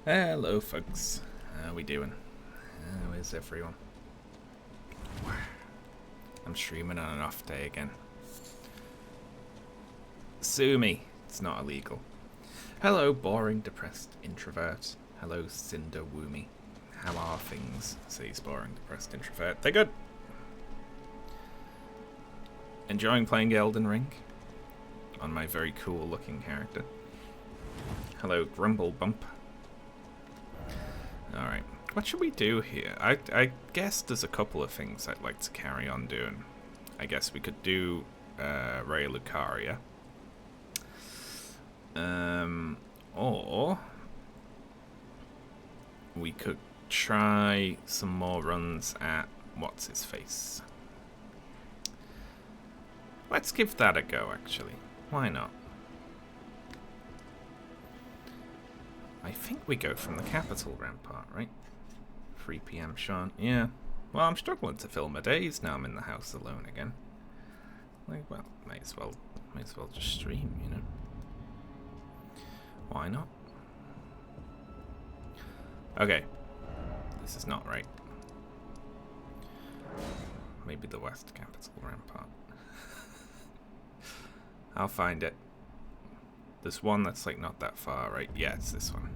Hello, folks. How we doing? How is everyone? I'm streaming on an off day again. Sue me. It's not illegal. Hello, boring, depressed introvert. Hello, Cinder Woomy. How are things? Says boring, depressed introvert. They're good. Enjoying playing Elden Ring on my very cool looking character. Hello, Grumble Bump. Alright, what should we do here? I guess there's a couple of things I'd like to carry on doing. I guess we could do Ray Lucaria. Or we could try some more runs at what's his face. Let's give that a go, actually. Why not? I think we go from the capital rampart, right? 3 PM, Sean. Yeah. Well, I'm struggling to fill my days now I'm in the house alone again. Like, well, might as well just stream, you know. Why not? Okay. This is not right. Maybe the west capital rampart. I'll find it. There's one that's like not that far, right? Yeah, it's this one.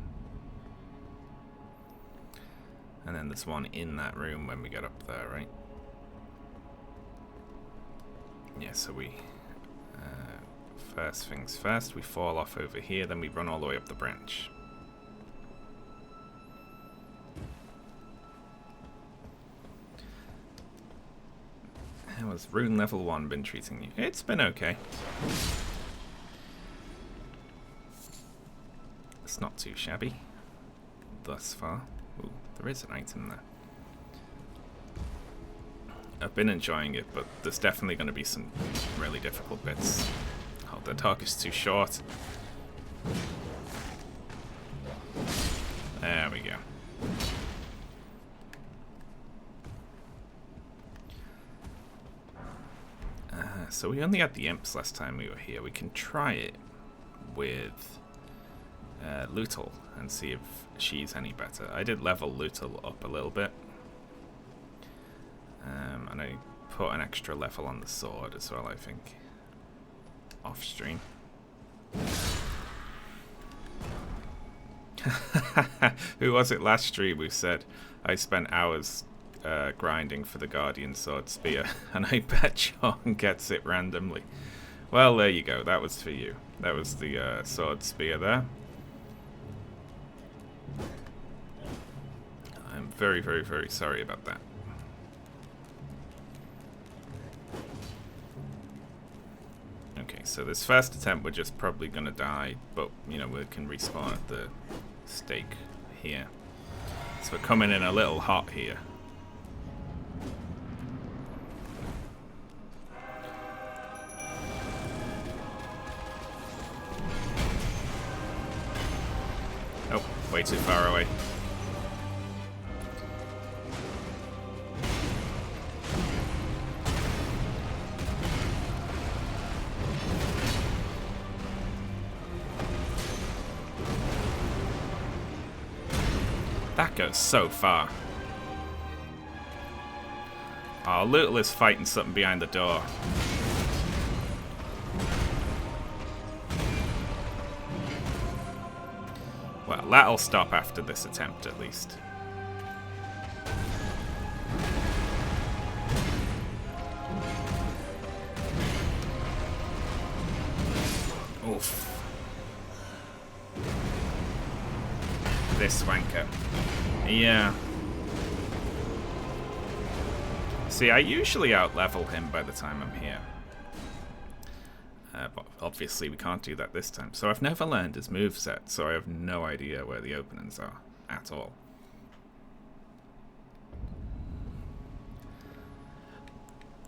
And then there's one in that room when we get up there, right? Yeah, so we... first things first, we fall off over here, then we run all the way up the branch. How has rune level 1 been treating you? It's been okay. It's not too shabby thus far. Ooh, there is an item there. I've been enjoying it, but there's definitely going to be some really difficult bits. Oh, the talk is too short. There we go. So we only had the imps last time we were here. We can try it with Lutal and see if she's any better. I did level Lutal up a little bit. And I put an extra level on the sword as well, I think. Off stream. Who was it last stream who said I spent hours grinding for the Guardian Sword Spear and I bet Sean gets it randomly? Well, there you go. That was for you. That was the Sword Spear there. I'm very, very, very sorry about that. Okay, so this first attempt we're just probably going to die, but, you know, we can respawn at the stake here. So we're coming in a little hot here. Oh, way too far away. That goes so far. Oh, Lutal is fighting something behind the door. Well, that'll stop after this attempt, at least. Oof. This wanker. Yeah. See, I usually out-level him by the time I'm here. But obviously we can't do that this time. So I've never learned his moveset, so I have no idea where the openings are at all.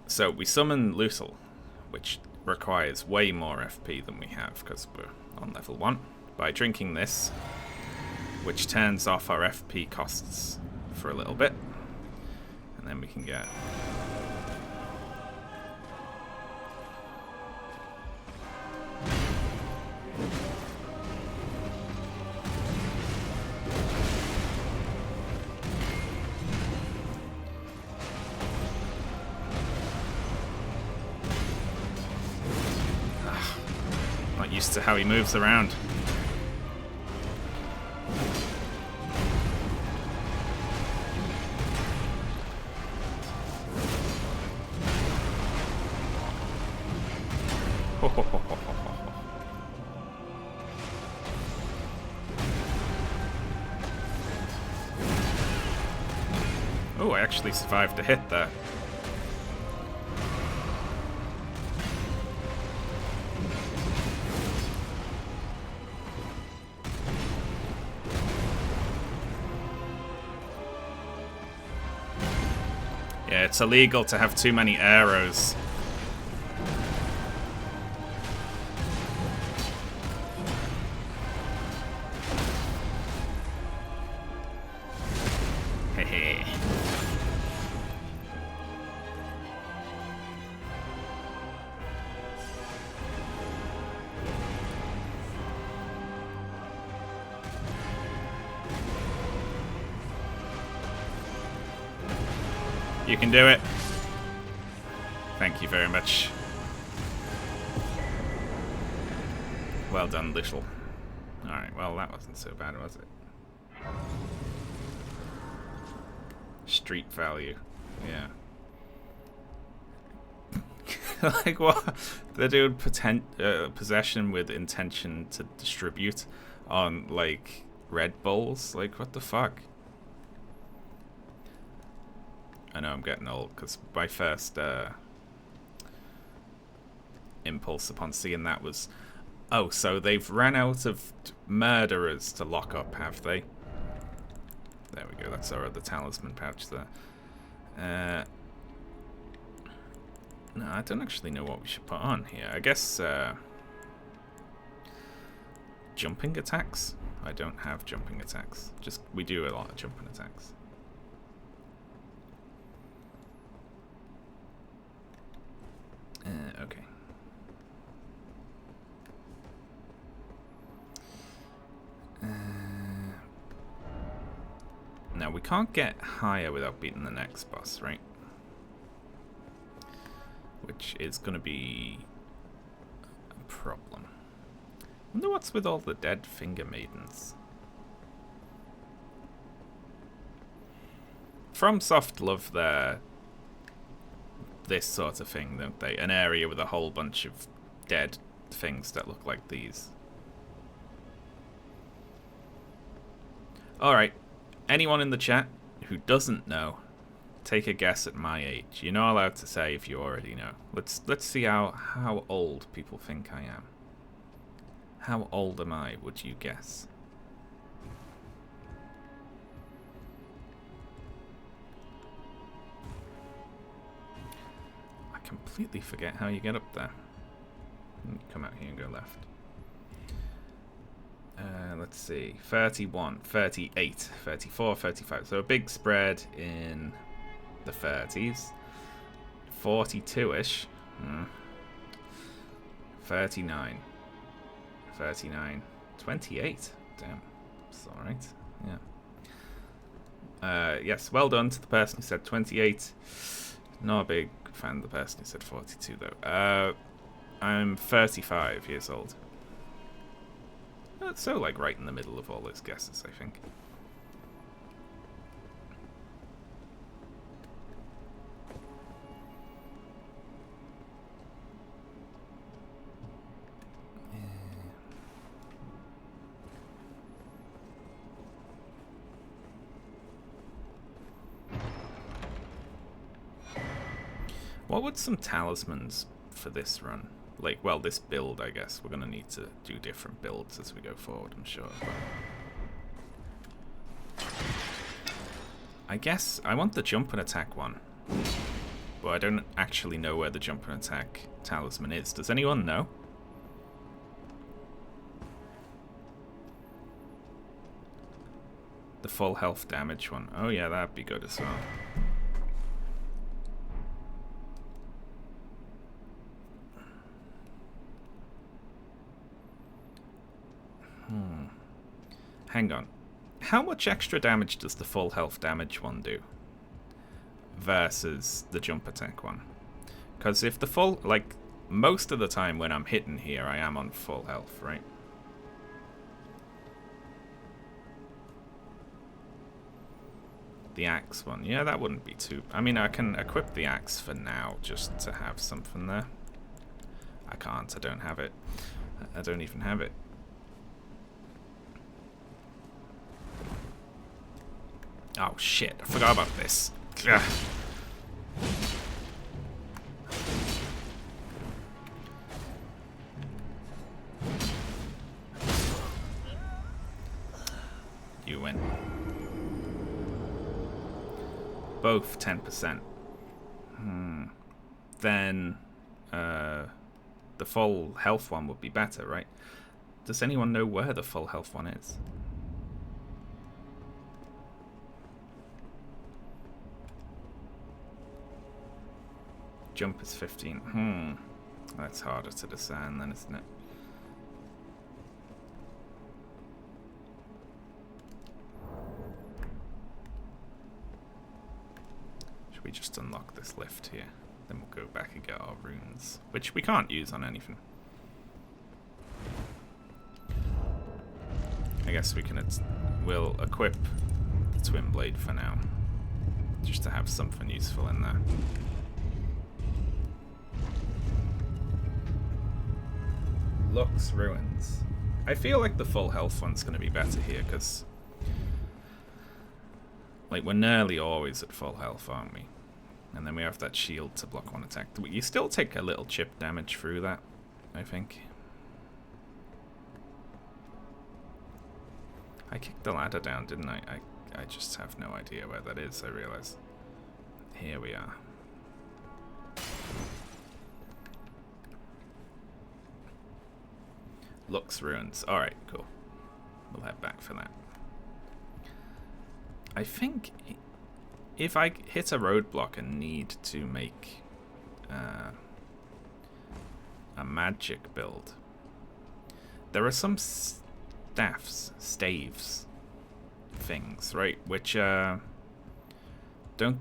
So we summon Lutal, which requires way more FP than we have because we're on level 1, by drinking this, which turns off our FP costs for a little bit, and then we can get used to how he moves around. Oh, I actually survived a hit there. Yeah, it's illegal to have too many arrows. Hehe. You can do it. Thank you very much. Well done, Little. Alright, well, that wasn't so bad, was it? Street value. Yeah. Like, what? They're doing possession with intention to distribute on, like, Red Bulls? Like, what the fuck? I know I'm getting old, because my first impulse upon seeing that was, oh, so they've ran out of murderers to lock up, have they? There we go, that's our other talisman pouch there. No, I don't actually know what we should put on here. I guess jumping attacks? I don't have jumping attacks. Just, we do a lot of jumping attacks. Okay. Now, we can't get higher without beating the next boss, right? Which is going to be a problem. I wonder what's with all the dead finger maidens. FromSoft love this sort of thing, don't they? An area with a whole bunch of dead things that look like these. Alright, anyone in the chat who doesn't know, take a guess at my age. You're not allowed to say if you already know. Let's see how old people think I am. How old am I, would you guess? I completely forget how you get up there. You come out here and go left. Let's see. 31, 38, 34, 35. So a big spread in the 30s. 42-ish. 39. 39. 28. Damn. It's alright. Yeah. Yes, well done to the person who said 28. Not a big fan of the person who said 42, though. I'm 35 years old. That's so, like, right in the middle of all those guesses, I think. What would some talismans for this run? Like, well, this build, I guess. We're going to need to do different builds as we go forward, I'm sure. But I guess I want the jump and attack one. But I don't actually know where the jump and attack talisman is. Does anyone know? The full health damage one. Oh yeah, that'd be good as well. Hang on. How much extra damage does the full health damage one do? Versus the jump attack one? Because if the full, like, most of the time when I'm hitting here, I am on full health, right? The axe one. Yeah, that wouldn't be too... I mean, I can equip the axe for now just to have something there. I can't. I don't have it. I don't even have it. Oh, shit. I forgot about this. Ugh. You win. Both 10%. Then the full health one would be better, right? Does anyone know where the full health one is? Jump is 15. That's harder to discern then, isn't it? Should we just unlock this lift here? Then we'll go back and get our runes, which we can't use on anything. I guess we'll equip the twin blade for now, just to have something useful in there. Lux ruins. I feel like the full health one's going to be better here because, like, we're nearly always at full health, aren't we? And then we have that shield to block one attack. You still take a little chip damage through that, I think. I kicked the ladder down, didn't I? I just have no idea where that is, I realize. Here we are. Lux ruins. Alright, cool. We'll head back for that. I think if I hit a roadblock and need to make a magic build, there are some staves things, right? Which don't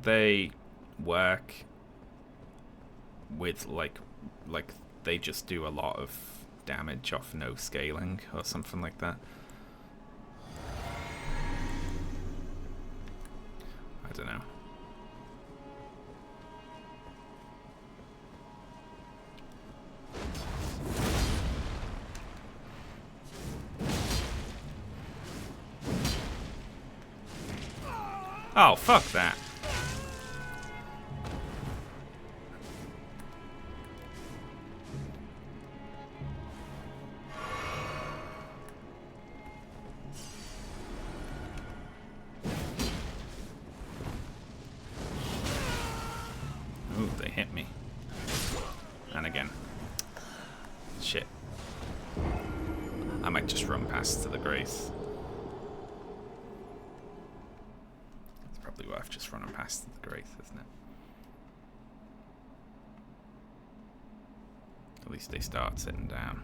they work with like they just do a lot of damage off no scaling or something like that? I don't know. Oh, fuck that. Ooh, they hit me. And again. Shit. I might just run past to the Grace. It's probably worth just running past to the Grace, isn't it? At least they start sitting down.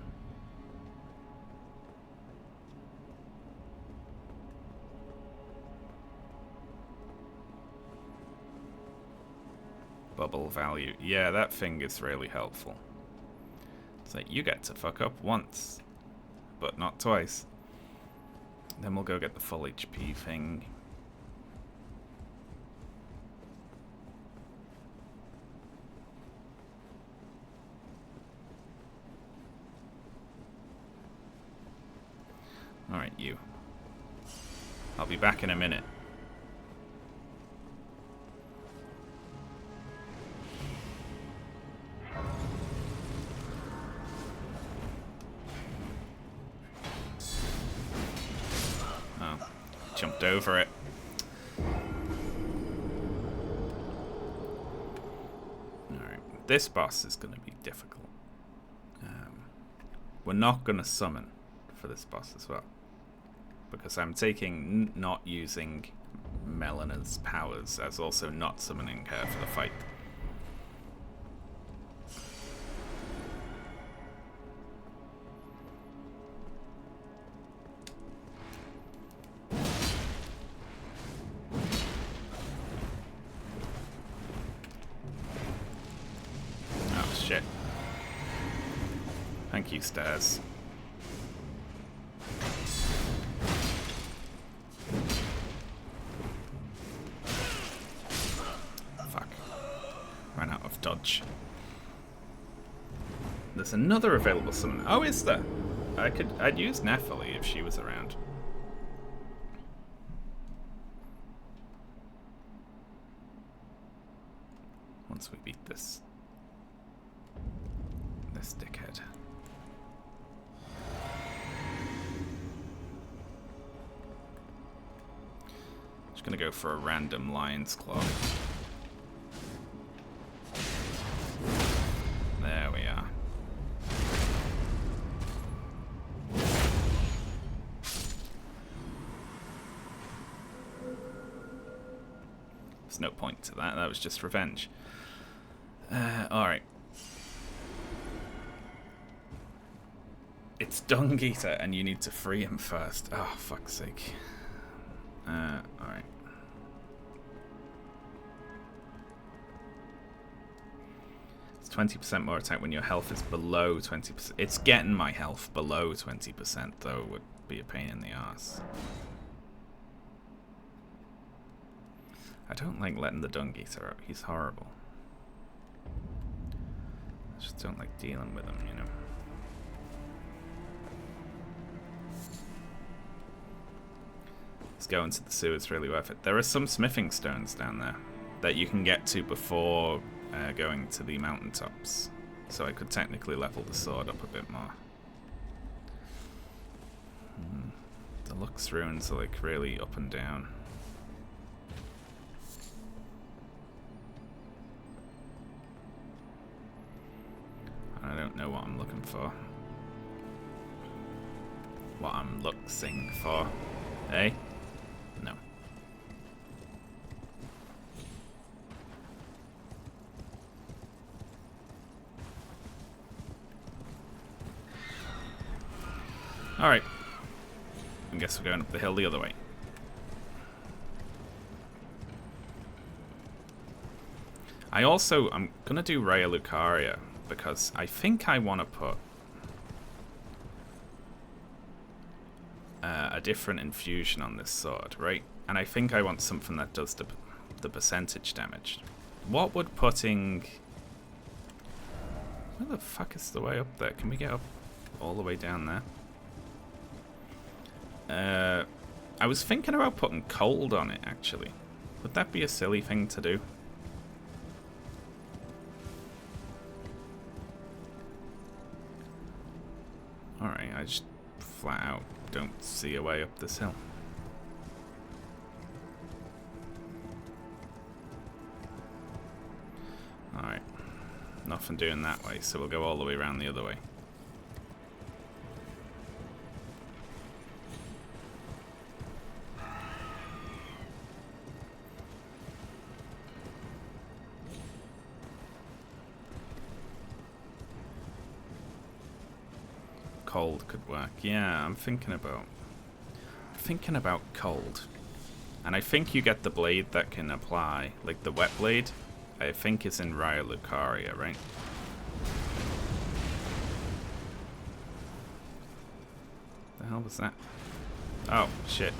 Bubble value. Yeah, that thing is really helpful. It's like, you get to fuck up once, but not twice. Then we'll go get the full HP thing. Alright, you. I'll be back in a minute. Jumped over it. Alright, this boss is going to be difficult. We're not going to summon for this boss as well, because I'm taking not using Melena's powers as also not summoning her for the fight. Shit. Thank you, stairs. Fuck. Ran out of dodge. There's another available summon. Oh, is there? I'd use Nephili if she was around. Once we beat this dickhead. Just gonna go for a random lion's claw. There we are. There's no point to that. That was just revenge. Alright. It's Dung Eater, and you need to free him first. Oh, fuck's sake. Alright. It's 20% more attack when your health is below 20%. It's getting my health below 20%, though, would be a pain in the ass. I don't like letting the Dung Eater out. He's horrible. I just don't like dealing with him, you know. Let's go into the sewer, it's really worth it. There are some smithing stones down there that you can get to before going to the mountaintops. So I could technically level the sword up a bit more. The Lux ruins are like really up and down. I don't know what I'm looking for. What I'm luxing for. Eh? No. Alright. I guess we're going up the hill the other way. I'm gonna do Raya Lucaria because I think I want to put a different infusion on this sword, right? And I think I want something that does the percentage damage. What would putting... Where the fuck is the way up there? Can we get up all the way down there? I was thinking about putting cold on it, actually. Would that be a silly thing to do? Alright, I just flat out don't see a way up this hill. Alright, nothing doing that way, so we'll go all the way around the other way. Cold could work. Yeah, I'm thinking about cold. And I think you get the blade that can apply, like the wet blade, I think is in Raya Lucaria, right? The hell was that? Oh, shit.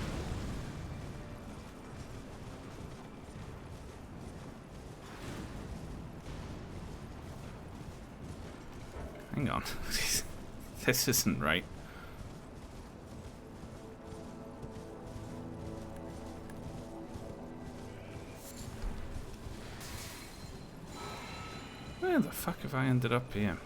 Hang on. This isn't right. Where the fuck have I ended up here?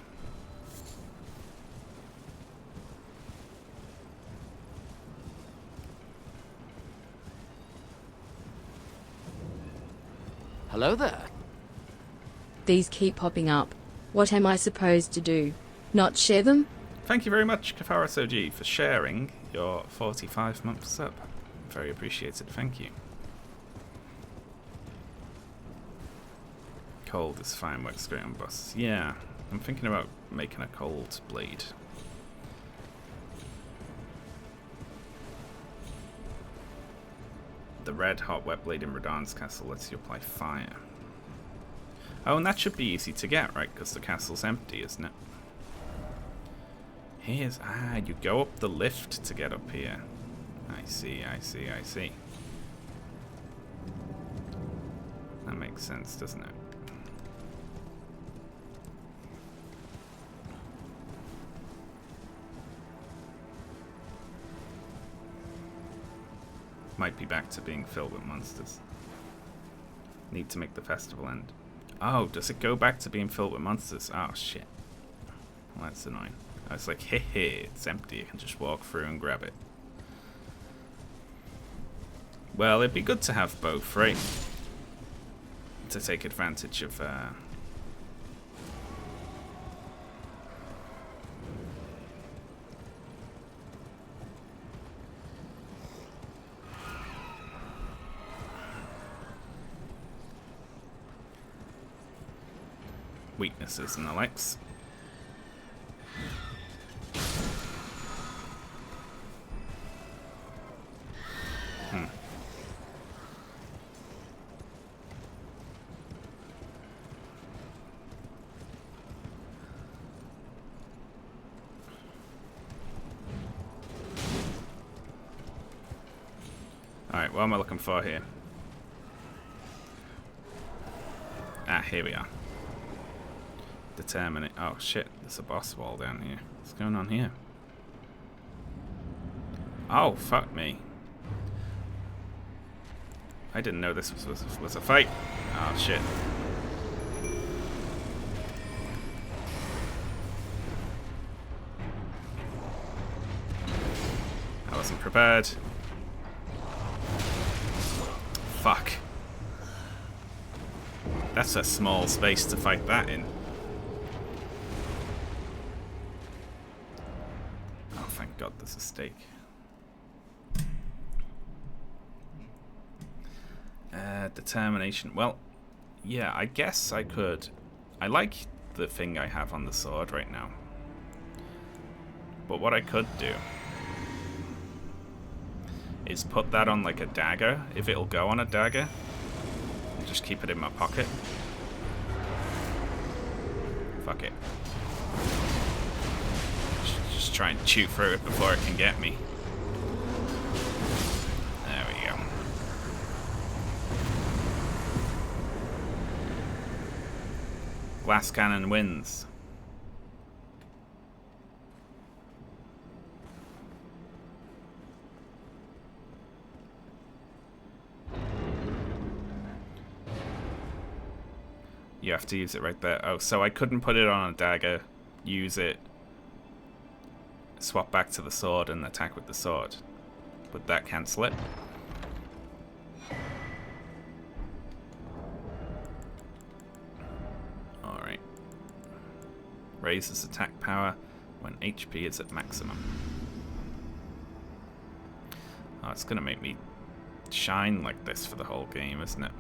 Hello there. These keep popping up. What am I supposed to do? Not share them? Thank you very much, Kafaris OG, for sharing your 45-month sub. Very appreciated, thank you. Cold is fine, works great on bosses. Yeah, I'm thinking about making a cold blade. The red hot wet blade in Radahn's castle lets you apply fire. Oh, and that should be easy to get, right? Because the castle's empty, isn't it? Here's... Ah, you go up the lift to get up here. I see, I see, I see. That makes sense, doesn't it? Might be back to being filled with monsters. Need to make the festival end. Oh, does it go back to being filled with monsters? Oh, shit. Well, that's annoying. I was like, hey, it's empty. I can just walk through and grab it. Well, it'd be good to have both, right? To take advantage of... weaknesses and the likes. Alright, what am I looking for here? Ah, here we are. Determine it. Oh shit, there's a boss wall down here. What's going on here? Oh, fuck me. I didn't know this was a fight. Oh shit. I wasn't prepared. Fuck. That's a small space to fight that in. Oh, thank God there's a stake. Determination. Well, yeah, I guess I could. I like the thing I have on the sword right now. But what I could do is put that on like a dagger, if it'll go on a dagger, and just keep it in my pocket. Fuck it. Just try and chew through it before it can get me. There we go. Glass cannon wins. You have to use it right there. Oh, so I couldn't put it on a dagger, use it, swap back to the sword and attack with the sword. Would that cancel it? Alright. Raises attack power when HP is at maximum. Oh, it's gonna make me shine like this for the whole game, isn't it?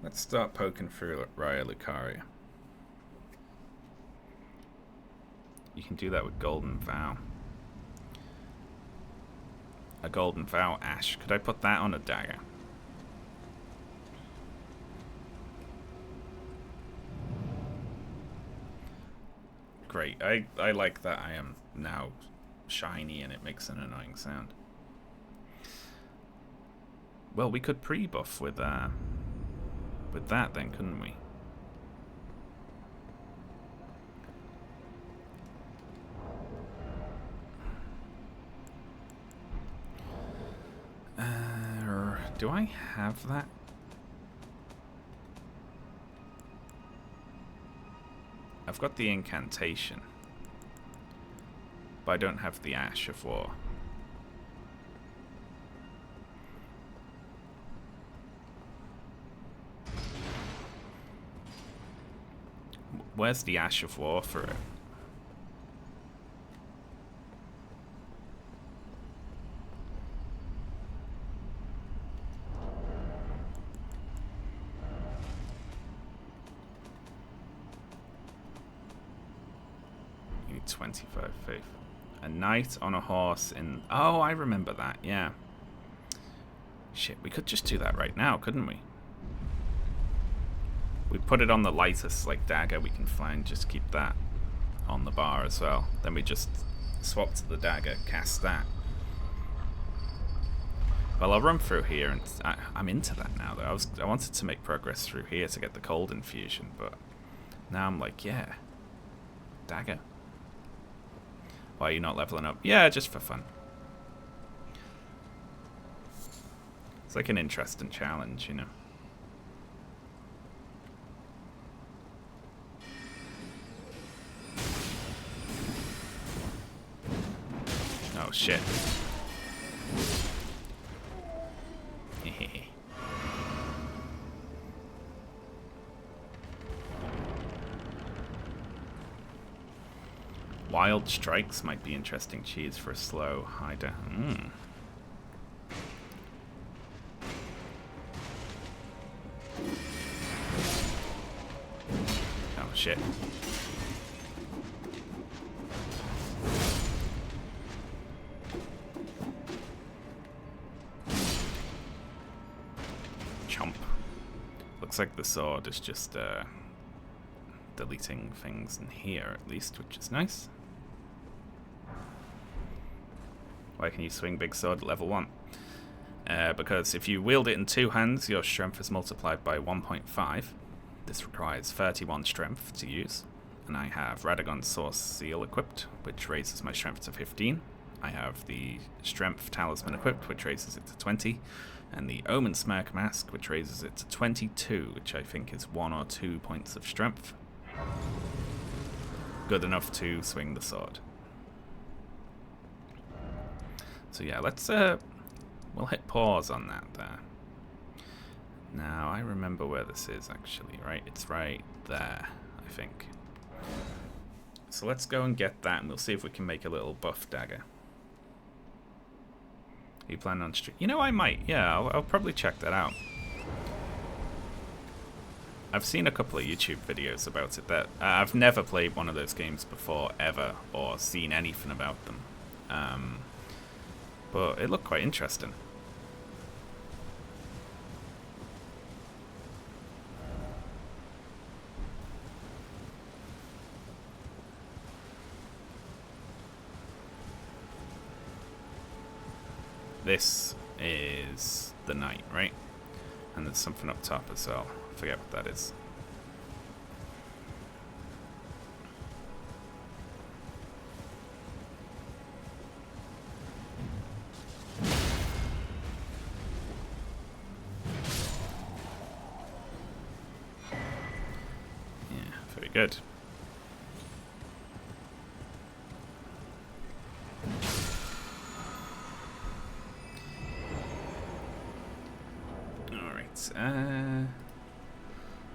Let's start poking through Raya Lucaria. You can do that with Golden Vow. A Golden Vow Ash. Could I put that on a dagger? Great. I like that I am now shiny and it makes an annoying sound. Well, we could pre-buff with that then, couldn't we? Do I have that? I've got the incantation, but I don't have the Ash of War. Where's the Ash of War for it? You need 25 faith. A knight on a horse in... Oh, I remember that, yeah. Shit, we could just do that right now, couldn't we? We put it on the lightest like dagger we can find, just keep that on the bar as well. Then we just swap to the dagger, cast that. Well, I'll run through here, and I'm into that now though. I wanted to make progress through here to get the cold infusion, but now I'm like, yeah, dagger. Why are you not leveling up? Yeah, just for fun. It's like an interesting challenge, you know. Oh shit. Wild strikes might be interesting cheese for a slow hider. Oh shit. Chomp. Looks like the sword is just deleting things in here at least, which is nice. Why can you swing big sword at level 1? Because if you wield it in 2 hands, your strength is multiplied by 1.5. This requires 31 strength to use. And I have Radagon's Source Seal equipped, which raises my strength to 15. I have the Strength Talisman equipped, which raises it to 20. And the Omen Smirk Mask, which raises it to 22, which I think is 1 or 2 points of strength. Good enough to swing the sword. So yeah, let's we'll hit pause on that there. Now I remember where this is actually, right? It's right there, I think. So let's go and get that, and we'll see if we can make a little buff dagger. You plan on stream? You know, I might. Yeah, I'll probably check that out. I've seen a couple of YouTube videos about it. That I've never played one of those games before, ever, or seen anything about them. But it looked quite interesting. This is the night, right? And there's something up top as well. I forget what that is. Yeah, very good.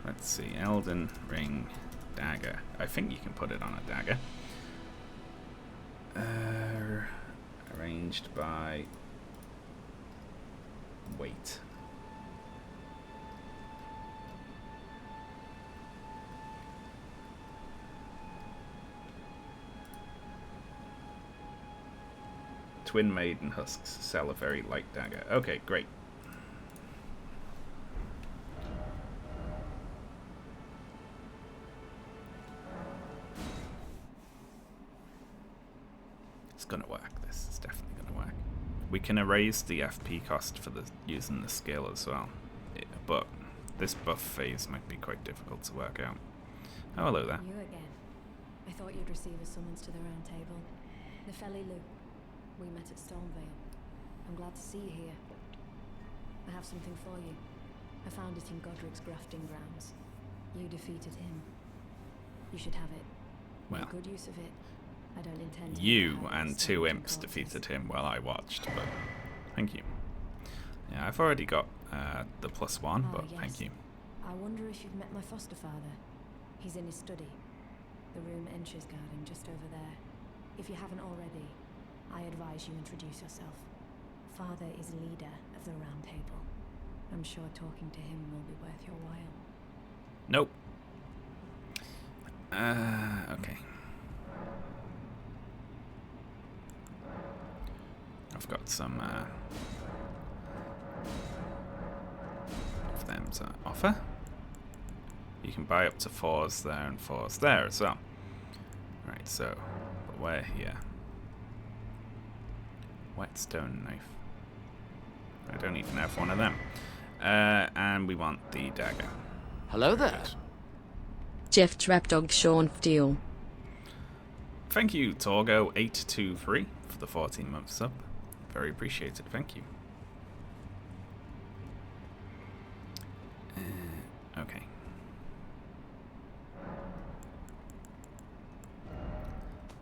Let's see, Elden Ring dagger. I think you can put it on a dagger. Arranged by weight. Twin Maiden husks sell a very light dagger. Okay, great. Gonna work. This is definitely gonna work. We can erase the FP cost for using the skill as well, but this buff phase might be quite difficult to work out. Oh, hello there. You again. I thought you'd receive a summons to the round table. Nefeli Lu. We met at Stormvale. I'm glad to see you here. I have something for you. I found it in Godric's grafting grounds. You defeated him. You should have it. Well, make good use of it. I don't intend to. You and 2 imps defeated him while I watched, but thank you. Yeah, I've already got the +1, but yes. thank you. I wonder if you've met my foster father. He's in his study. The room Encher's guarding just over there. If you haven't already, I advise you introduce yourself. Father is leader of the Round Table. I'm sure talking to him will be worth your while. Nope. Okay. I've got some items at offer. You can buy up to 4s there and 4s there as well. Right, so, but we're here. Whetstone knife. I don't even have one of them. And we want the dagger. Hello there. Jeff Trapdog Sean Steele. Thank you, Torgo823, for the 14-month sub. Very appreciated, thank you. Okay.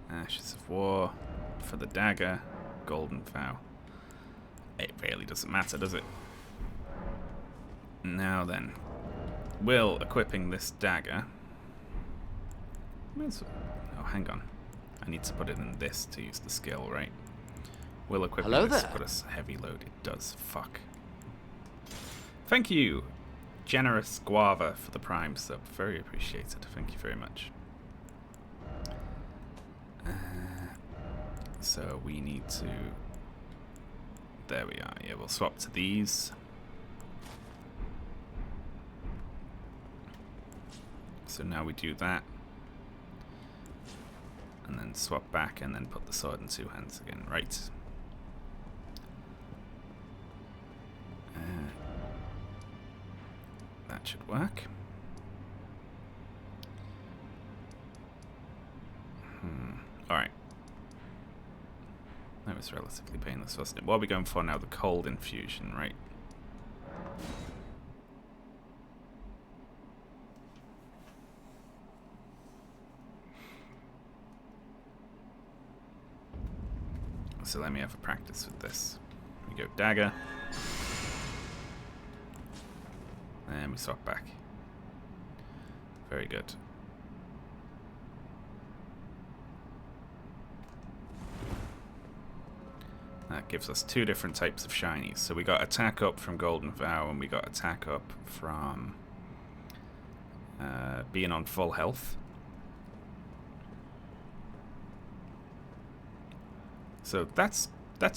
Ashes of War for the dagger, Golden Vow. It really doesn't matter, does it? Now then, will equipping this dagger... Oh, hang on. I need to put it in this to use the skill, right? Will equipping this put us heavy load? It does. Fuck. Thank you, Generous Guava, for the Prime sub. Very appreciated. Thank you very much. So we need to... There we are. Yeah, we'll swap to these. So now we do that. And then swap back and then put the sword in 2 hands again. Right. That should work. Alright. That was relatively painless, wasn't it? What are we going for now? The cold infusion, right? So let me have a practice with this. We go dagger. And we swap back. Very good. That gives us 2 different types of shinies. So we got attack up from Golden Vow, and we got attack up from being on full health. So that's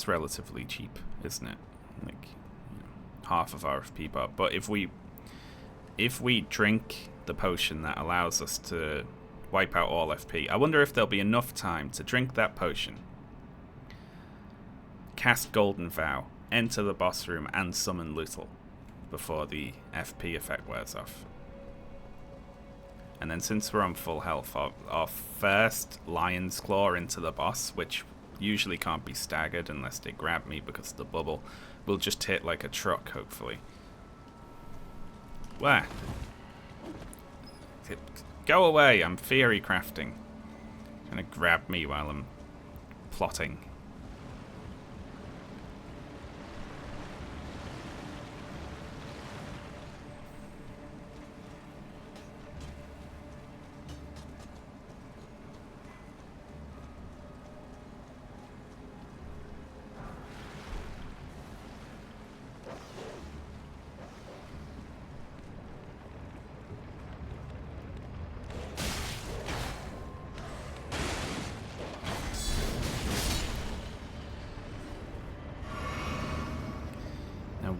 relatively cheap, isn't it? Like, you know, half of our FP bar. But if we drink the potion that allows us to wipe out all FP, I wonder if there'll be enough time to drink that potion, cast Golden Vow, enter the boss room, and summon Lootle before the FP effect wears off. And then since we're on full health, our first Lion's Claw into the boss, which usually can't be staggered unless they grab me because of the bubble, will just hit like a truck, hopefully. Where? Go away, I'm theory crafting. Trying to grab me while I'm plotting.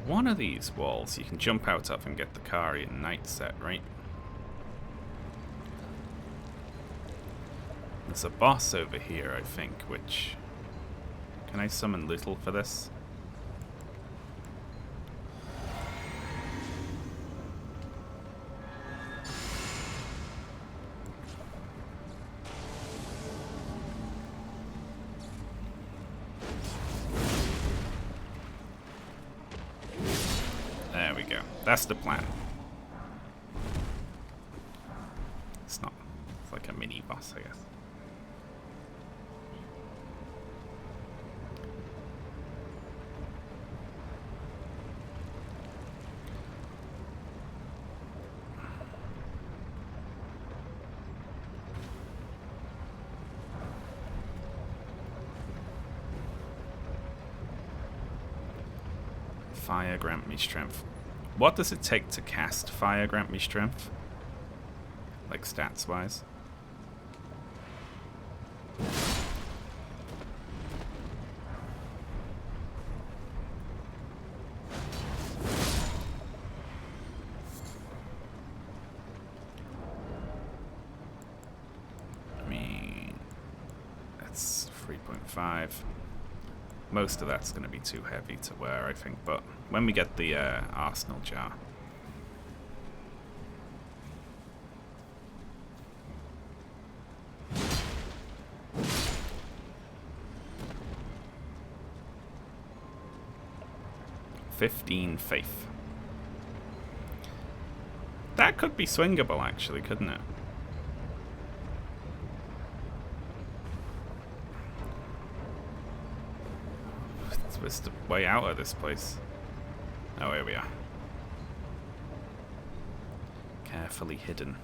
One of these walls you can jump out of and get the Karian Knight set, right? There's a boss over here, I think, which... Can I summon Lootle for this? That's the plan. It's not. It's like a mini boss, I guess. Fire, grant me strength. What does it take to cast Fire, grant me strength? Like stats-wise? 3.5. Most of that's going to be too heavy to wear, I think, but when we get the arsenal jar. $15 faith. That could be swingable, actually, couldn't it? What's the way out of this place? Oh, here we are. Carefully hidden.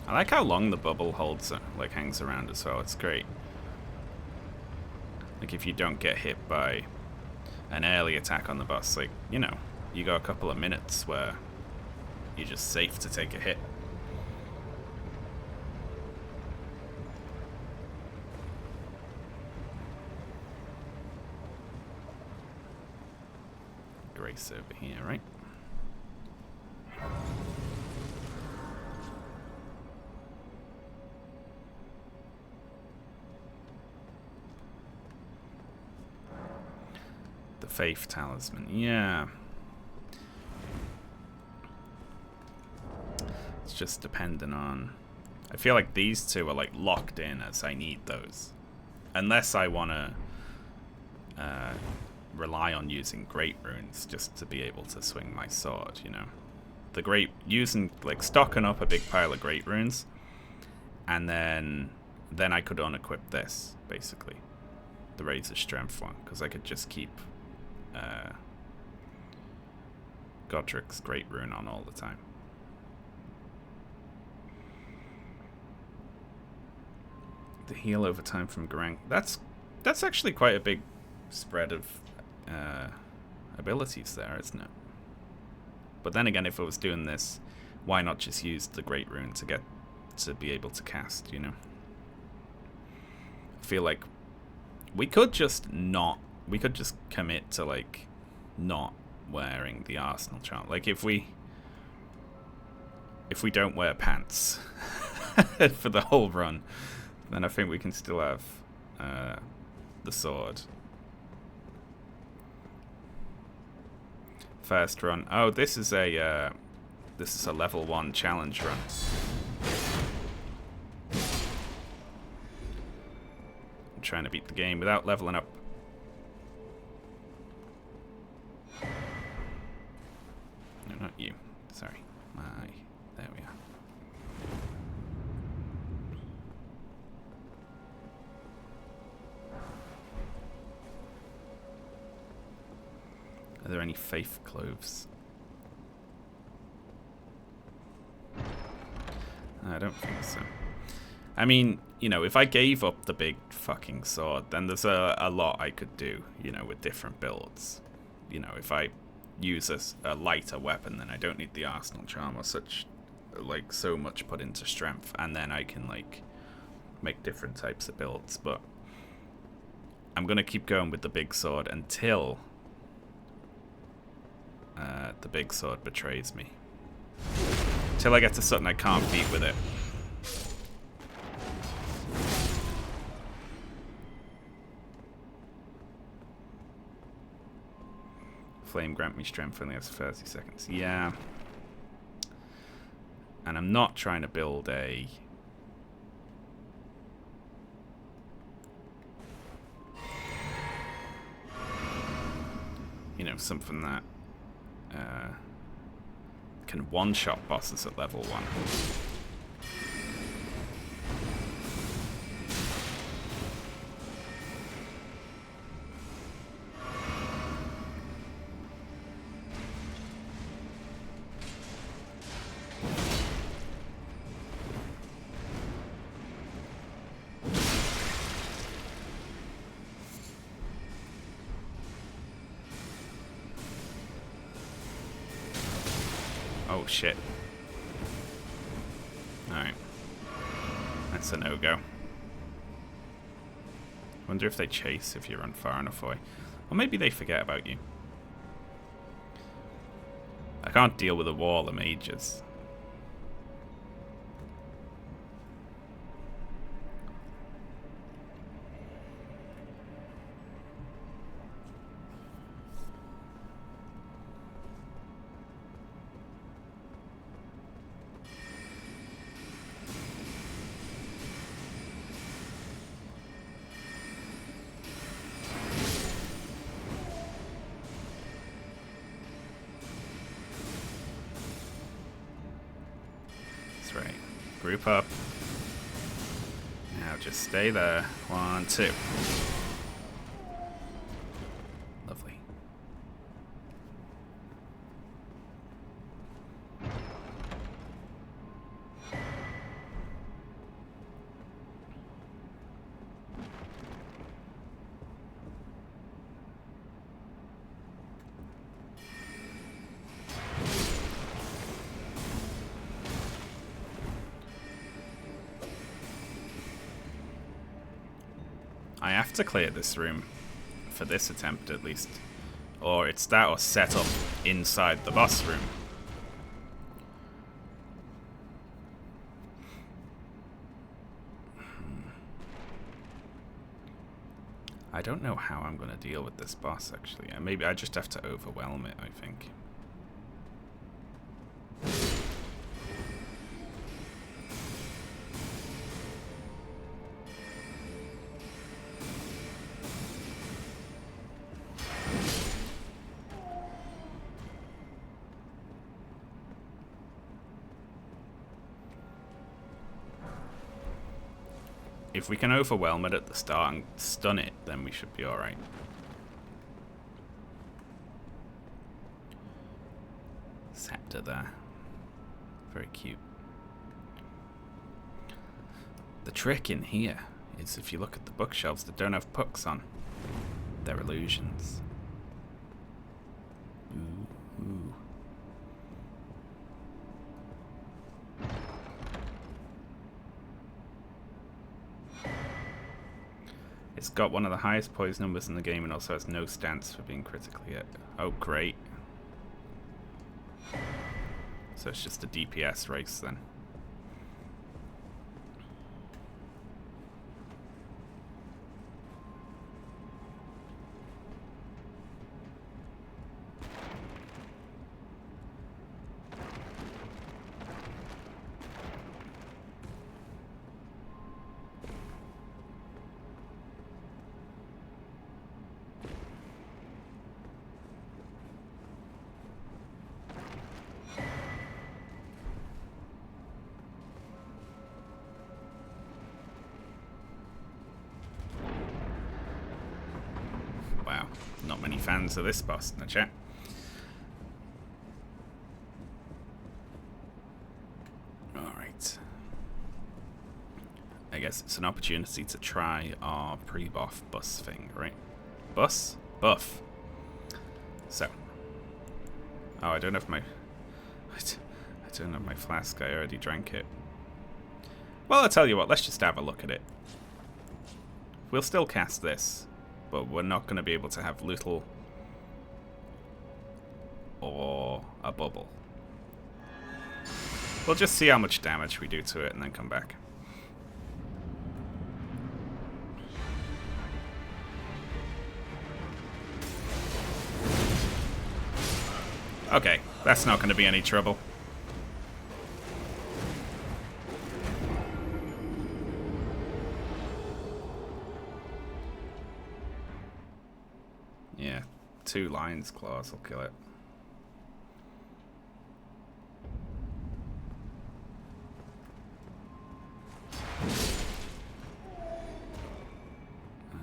I like how long the bubble holds, like hangs around as well. It's great. Like if you don't get hit by an early attack on the boss, like, you know, you go a couple of minutes where you're just safe to take a hit. Grace over here, right? The Faith Talisman, yeah. It's just dependent on... I feel like these two are like locked in as I need those. Unless I want to rely on using great runes just to be able to swing my sword, you know. The great... using, like, stocking up a big pile of great runes, and then I could unequip this, basically. The Razor Strength one, because I could just keep Godric's great rune on all the time. The heal over time from Garang. That's actually quite a big spread of abilities there, isn't it? But then again, if I was doing this, why not just use the great rune to be able to cast, you know? I feel like we could just commit to like not wearing the arsenal charm. Like if we don't wear pants for the whole run, then I think we can still have the sword. First run. Oh, this is a level 1 challenge run. I'm trying to beat the game without leveling up. No, not you. Sorry. There we are. Are there any faith cloves? I don't think so. I mean, you know, if I gave up the big fucking sword, then there's a lot I could do, you know, with different builds. You know, if I use a lighter weapon, then I don't need the arsenal charm or such, like, so much put into strength, and then I can, like, make different types of builds. But I'm gonna keep going with the big sword until the big sword betrays me. Till I get to something I can't beat with it. Flame grant me strength only has 30 seconds. Yeah. And I'm not trying to build a... you know, something that can one-shot bosses at level 1. Oh shit. Alright. That's a no-go. Wonder if they chase if you run far enough away. Or maybe they forget about you. can't deal with a wall of mages. Right. Group up. Now just stay there. 1, 2. Lovely. I have to clear this room for this attempt at least. Or it's that or set up inside the boss room. I don't know how I'm going to deal with this boss actually. Maybe I just have to overwhelm it, I think. If we can overwhelm it at the start and stun it, then we should be alright. Scepter there. Very cute. The trick in here is if you look at the bookshelves that don't have books on, they're illusions. Ooh, ooh. It's got one of the highest poise numbers in the game and also has no stance for being critically hit. Oh, great. So it's just a DPS race then. Wow, not many fans of this boss in the chat. Alright. I guess it's an opportunity to try our pre-buff bus thing, right? Bus? Buff. So. Oh, I don't have my... I don't have my flask, I already drank it. Well, I'll tell you what, let's just have a look at it. We'll still cast this, but we're not going to be able to have little or a bubble. We'll just see how much damage we do to it and then come back. Okay, that's not going to be any trouble. Yeah, 2 lion's claws will kill it.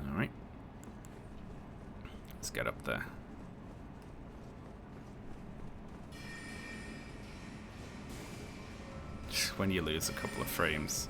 Alright. Let's get up there. When you lose a couple of frames.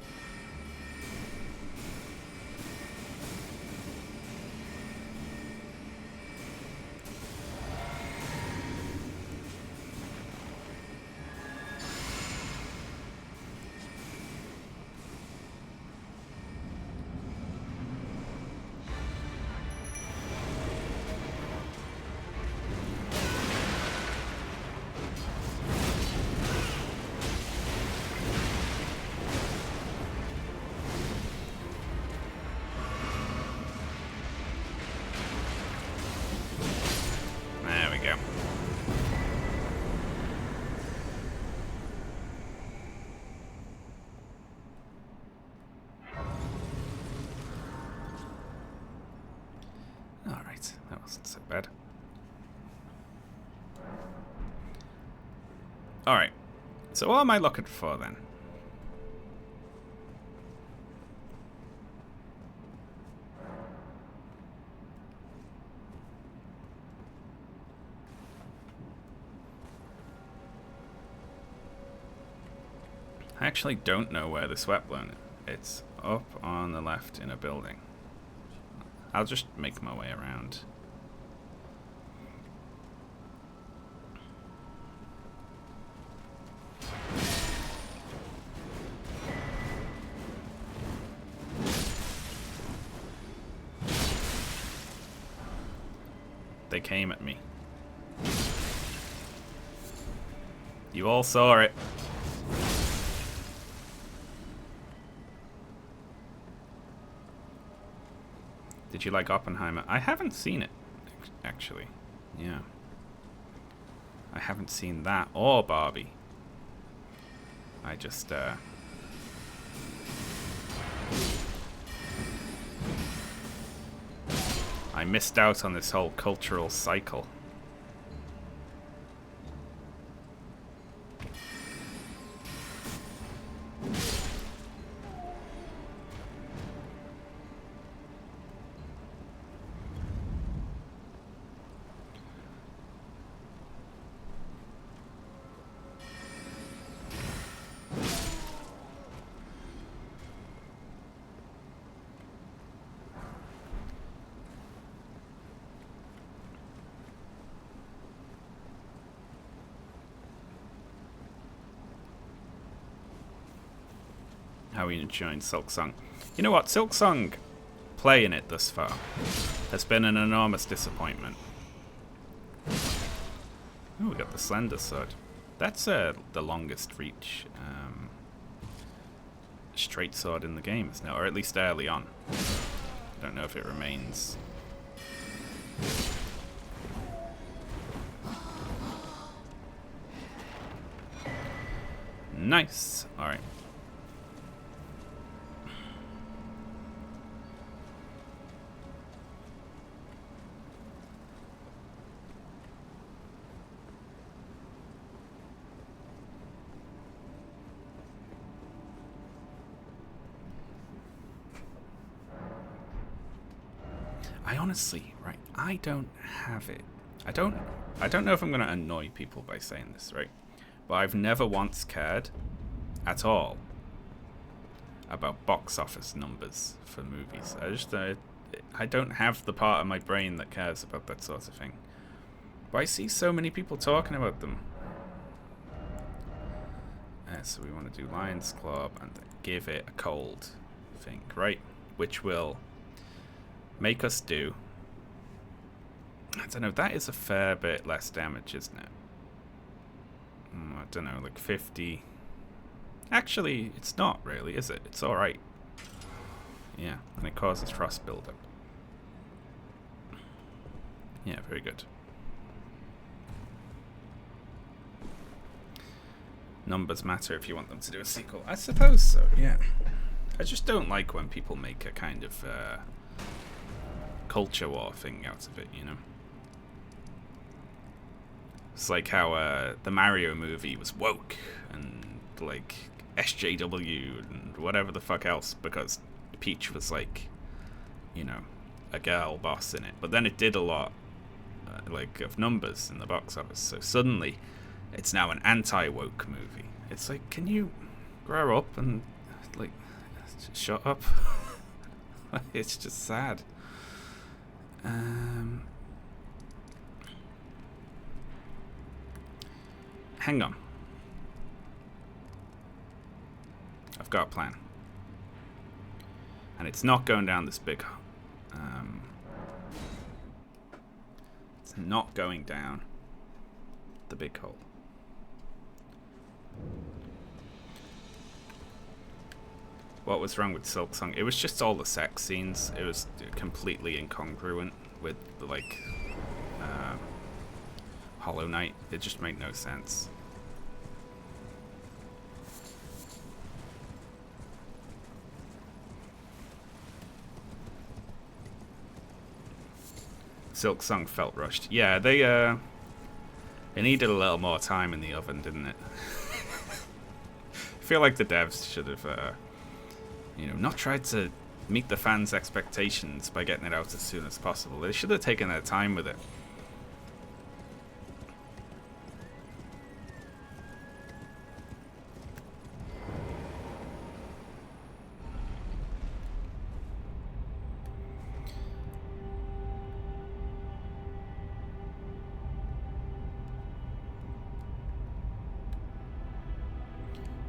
Alright, that wasn't so bad. Alright, so what am I looking for then? I actually don't know where the sweat blown is. It's up on the left in a building. I'll just make my way around. They came at me. You all saw it. Did you like Oppenheimer? I haven't seen it, actually. Yeah. I haven't seen that or Barbie. I just, I missed out on this whole cultural cycle. How are you enjoying Silksong? You know what? Silksong, playing it thus far, has been an enormous disappointment. Oh, we got the Slender Sword. That's the longest reach straight sword in the game, isn't it? Or at least early on. I don't know if it remains. Nice. Alright. I honestly, right, I don't have it. I don't know if I'm going to annoy people by saying this, right? But I've never once cared at all about box office numbers for movies. I don't have the part of my brain that cares about that sort of thing. But I see so many people talking about them. So we want to do Lion's Club and give it a cold thing, right? Which will make us do, I don't know, that is a fair bit less damage, isn't it? I don't know, like 50. Actually, it's not really, is it? It's alright. Yeah, and it causes frost buildup. Yeah, very good. Numbers matter if you want them to do a sequel. I suppose so, yeah. I just don't like when people make a kind of culture war thing out of it, you know? It's like how the Mario movie was woke and like SJW and whatever the fuck else because Peach was like, you know, a girl boss in it. But then it did a lot like of numbers in the box office. So suddenly it's now an anti-woke movie. It's like, can you grow up and like shut up? It's just sad. Hang on. I've got a plan. And it's not going down this big... it's not going down the big hole. What was wrong with Silksong? It was just all the sex scenes. It was completely incongruent with the, like, Hollow Knight. It just made no sense. Silk Song felt rushed. Yeah, they needed a little more time in the oven, didn't it? I feel like the devs should have, not tried to meet the fans' expectations by getting it out as soon as possible. They should have taken their time with it.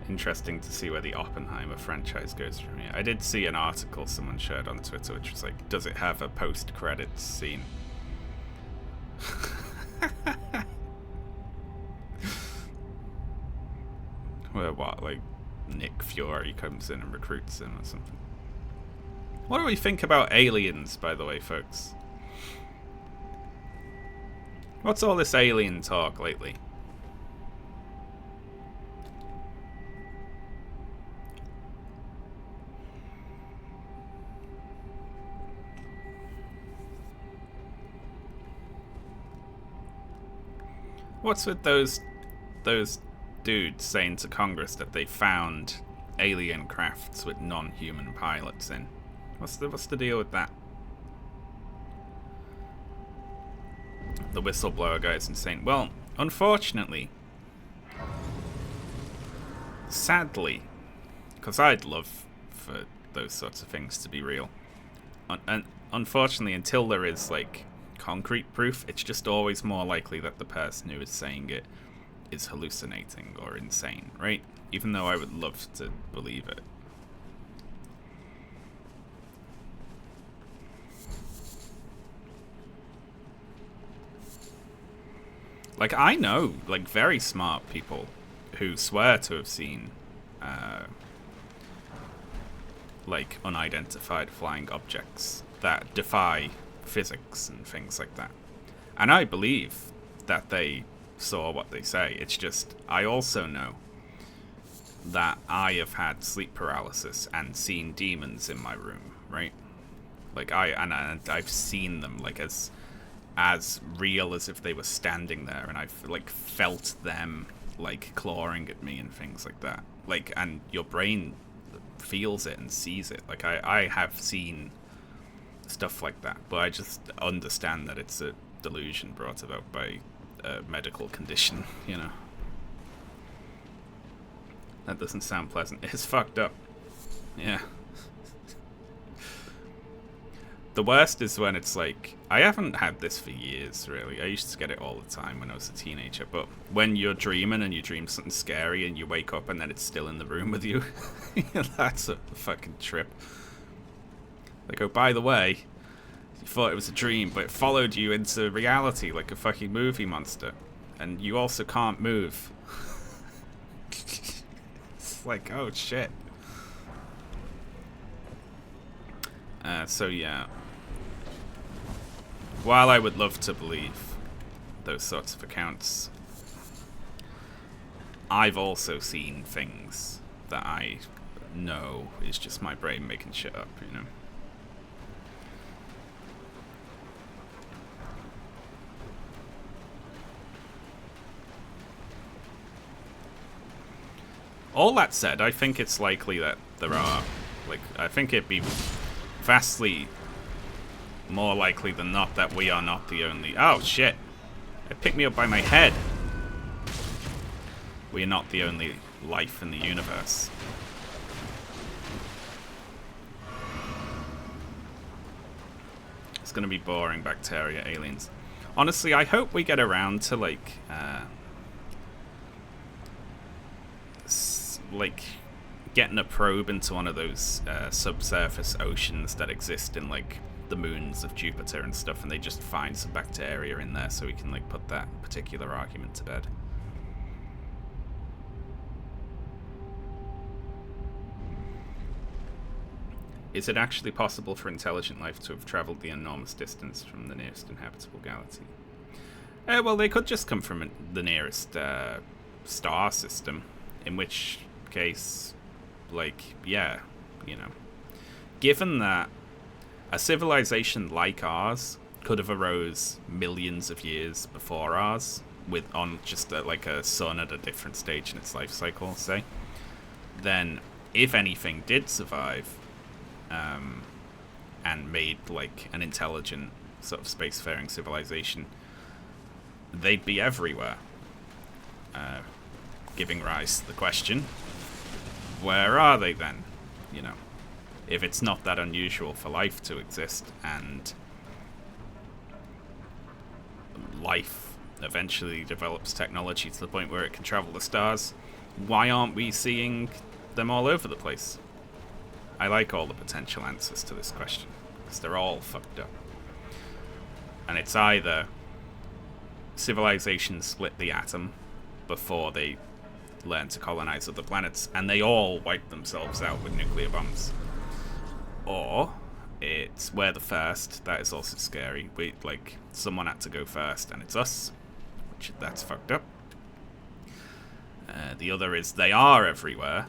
Interesting to see where the Oppenheimer franchise goes from here. I did see an article someone shared on Twitter which was like, does it have a post-credits scene? Where what, like Nick Fury comes in and recruits him or something? What do we think about aliens, by the way, folks? What's all this alien talk lately? What's with those dudes saying to Congress that they found alien crafts with non-human pilots in? What's the deal with that? The whistleblower guy is insane. Well, unfortunately, sadly, because I'd love for those sorts of things to be real, and unfortunately, until there is like concrete proof, it's just always more likely that the person who is saying it is hallucinating or insane, right? Even though I would love to believe it. Like, I know, like, very smart people who swear to have seen, like, unidentified flying objects that defy physics and things like that. And I believe that they saw what they say. It's just, I also know that I have had sleep paralysis and seen demons in my room, right? Like, I've seen them, like, as real as if they were standing there, and I've like felt them like clawing at me and things like that. Like, and your brain feels it and sees it. Like, I have seen stuff like that, but I just understand that it's a delusion brought about by a medical condition, you know. That doesn't sound pleasant. It's fucked up. Yeah. The worst is when it's like, I haven't had this for years, really. I used to get it all the time when I was a teenager, but when you're dreaming and you dream something scary and you wake up and then it's still in the room with you, that's a fucking trip. Like, oh, by the way, you thought it was a dream, but it followed you into reality like a fucking movie monster. And you also can't move. It's like, oh, shit. So, yeah. While I would love to believe those sorts of accounts, I've also seen things that I know is just my brain making shit up, you know? All that said, I think it's likely that there are, like, I think it'd be vastly more likely than not that we are not the only... Oh, shit. It picked me up by my head. We are not the only life in the universe. It's gonna be boring bacteria aliens. Honestly, I hope we get around to, like getting a probe into one of those subsurface oceans that exist in, like, the moons of Jupiter and stuff, and they just find some bacteria in there so we can, like, put that particular argument to bed. Is it actually possible for intelligent life to have traveled the enormous distance from the nearest inhabitable galaxy? Well, they could just come from the nearest star system, in which case, like, yeah, you know. Given that a civilization like ours could have arose millions of years before ours, with on just like a sun at a different stage in its life cycle, say, then if anything did survive and made like an intelligent sort of spacefaring civilization, they'd be everywhere. Giving rise to the question, where are they then? You know, if it's not that unusual for life to exist, and life eventually develops technology to the point where it can travel the stars, why aren't we seeing them all over the place? I like all the potential answers to this question, because they're all fucked up. And it's either civilizations split the atom before they learn to colonize other planets, and they all wipe themselves out with nuclear bombs. Or it's we're the first. That is also scary. Someone had to go first, and it's us, which that's fucked up. The other is they are everywhere,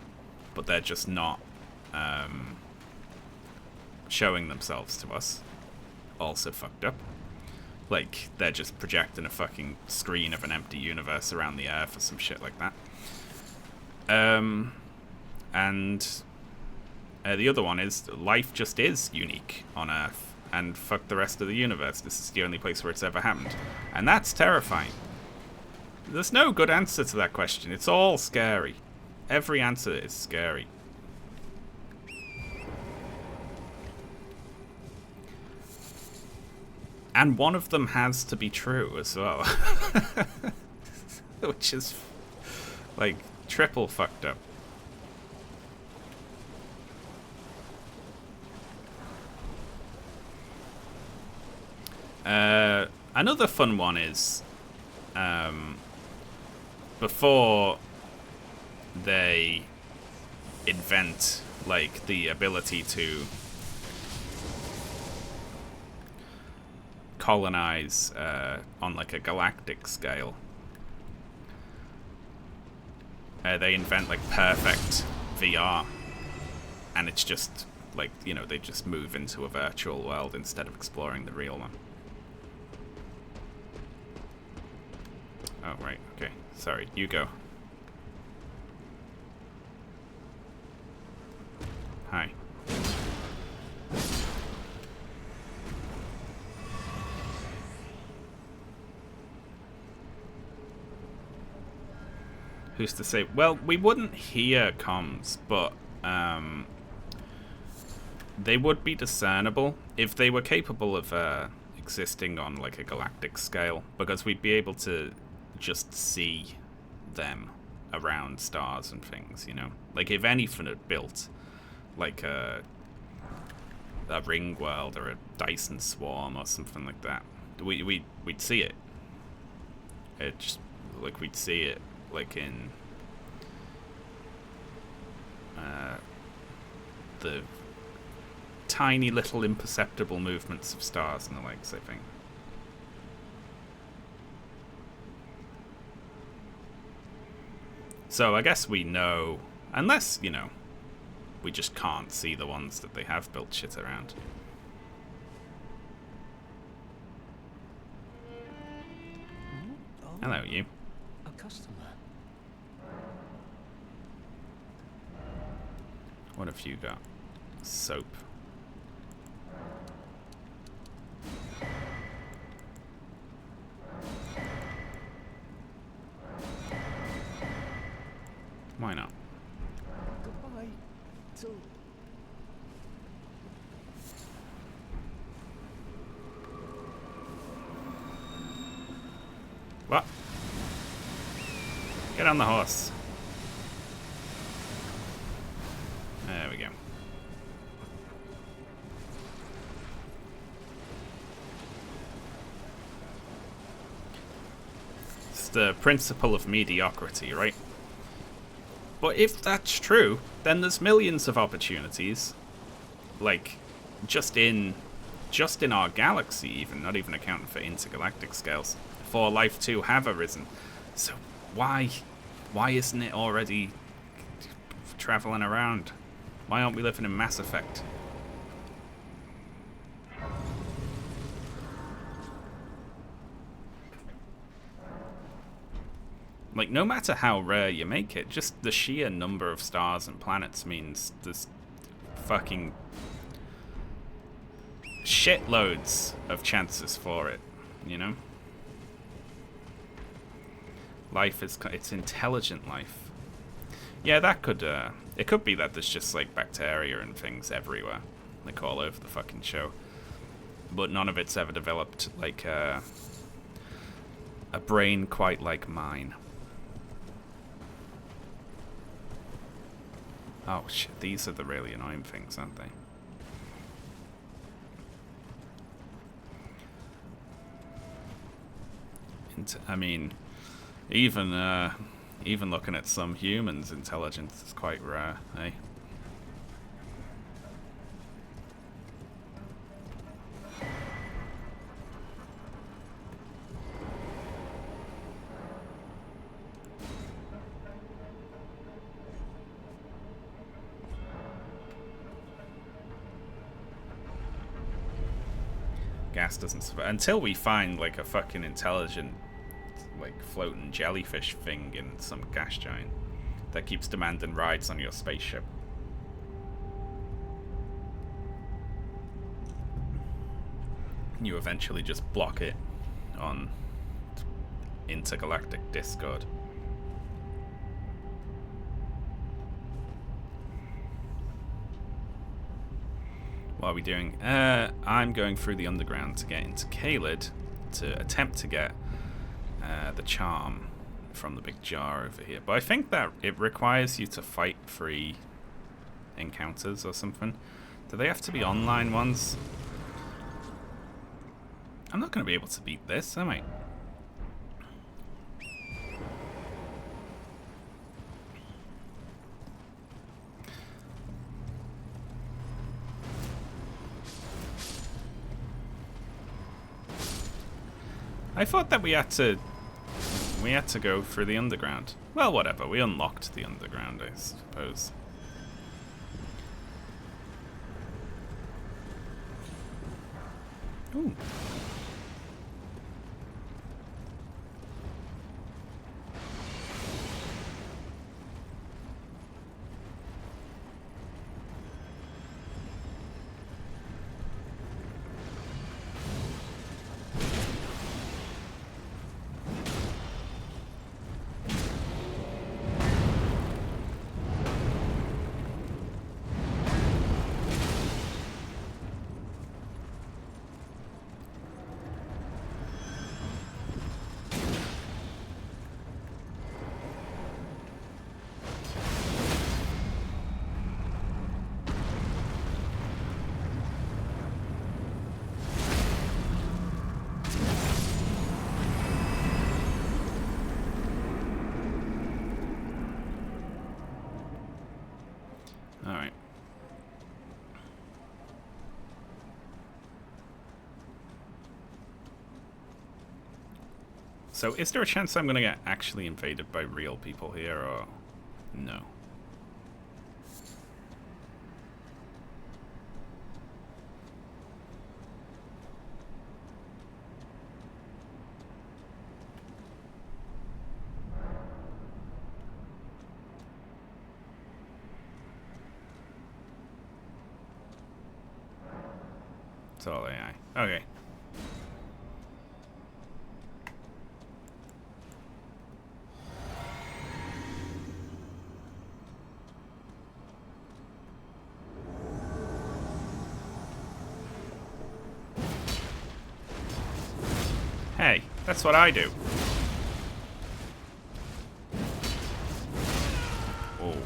but they're just not showing themselves to us. Also fucked up. Like, they're just projecting a fucking screen of an empty universe around the Earth or some shit like that. And the other one is life just is unique on Earth, and fuck the rest of the universe. This is the only place where it's ever happened. And that's terrifying. There's no good answer to that question. It's all scary. Every answer is scary. And one of them has to be true as well. Which is, like, triple fucked up. Another fun one is, before they invent, like, the ability to colonize on, like, a galactic scale, they invent, like, perfect VR, and it's just, like, you know, they just move into a virtual world instead of exploring the real one. Oh, right, okay. Sorry, you go. Hi. Who's to say? Well, we wouldn't hear comms, but they would be discernible if they were capable of existing on, like, a galactic scale, because we'd be able to just see them around stars and things, you know? Like, if anything had built, like, a ring world or a Dyson swarm or something like that, we'd see it. It just, like, we'd see it, like, in the tiny little imperceptible movements of stars and the likes, I think. So I guess we know, unless, you know, we just can't see the ones that they have built shit around. Hello, you. A customer. What have you got? Soap. Why not? Goodbye. Till What? Get on the horse. There we go. It's the principle of mediocrity, right? But if that's true, then there's millions of opportunities, like, just in our galaxy even, not even accounting for intergalactic scales, for life to have arisen. So why isn't it already traveling around? Why aren't we living in Mass Effect? Like, no matter how rare you make it, just the sheer number of stars and planets means there's fucking shitloads of chances for it, you know? Life is, it's intelligent life. Yeah, that could, it could be that there's just, like, bacteria and things everywhere. Like, all over the fucking show. But none of it's ever developed, like, a brain quite like mine. Oh shit, these are the really annoying things, aren't they? I mean, even looking at some humans' intelligence is quite rare, eh? Gas doesn't survive until we find like a fucking intelligent, like, floating jellyfish thing in some gas giant that keeps demanding rides on your spaceship. You eventually just block it on intergalactic Discord. What are we doing? I'm going through the underground to get into Caelid to attempt to get the charm from the big jar over here. But I think that it requires you to fight 3 encounters or something. Do they have to be online ones? I'm not going to be able to beat this, am I? I thought that we had to go through the underground. Well, whatever. We unlocked the underground, I suppose. Ooh. Alright. So, is there a chance I'm going to get actually invaded by real people here, or no? It's all AI. Okay. Hey, that's what I do. Oh.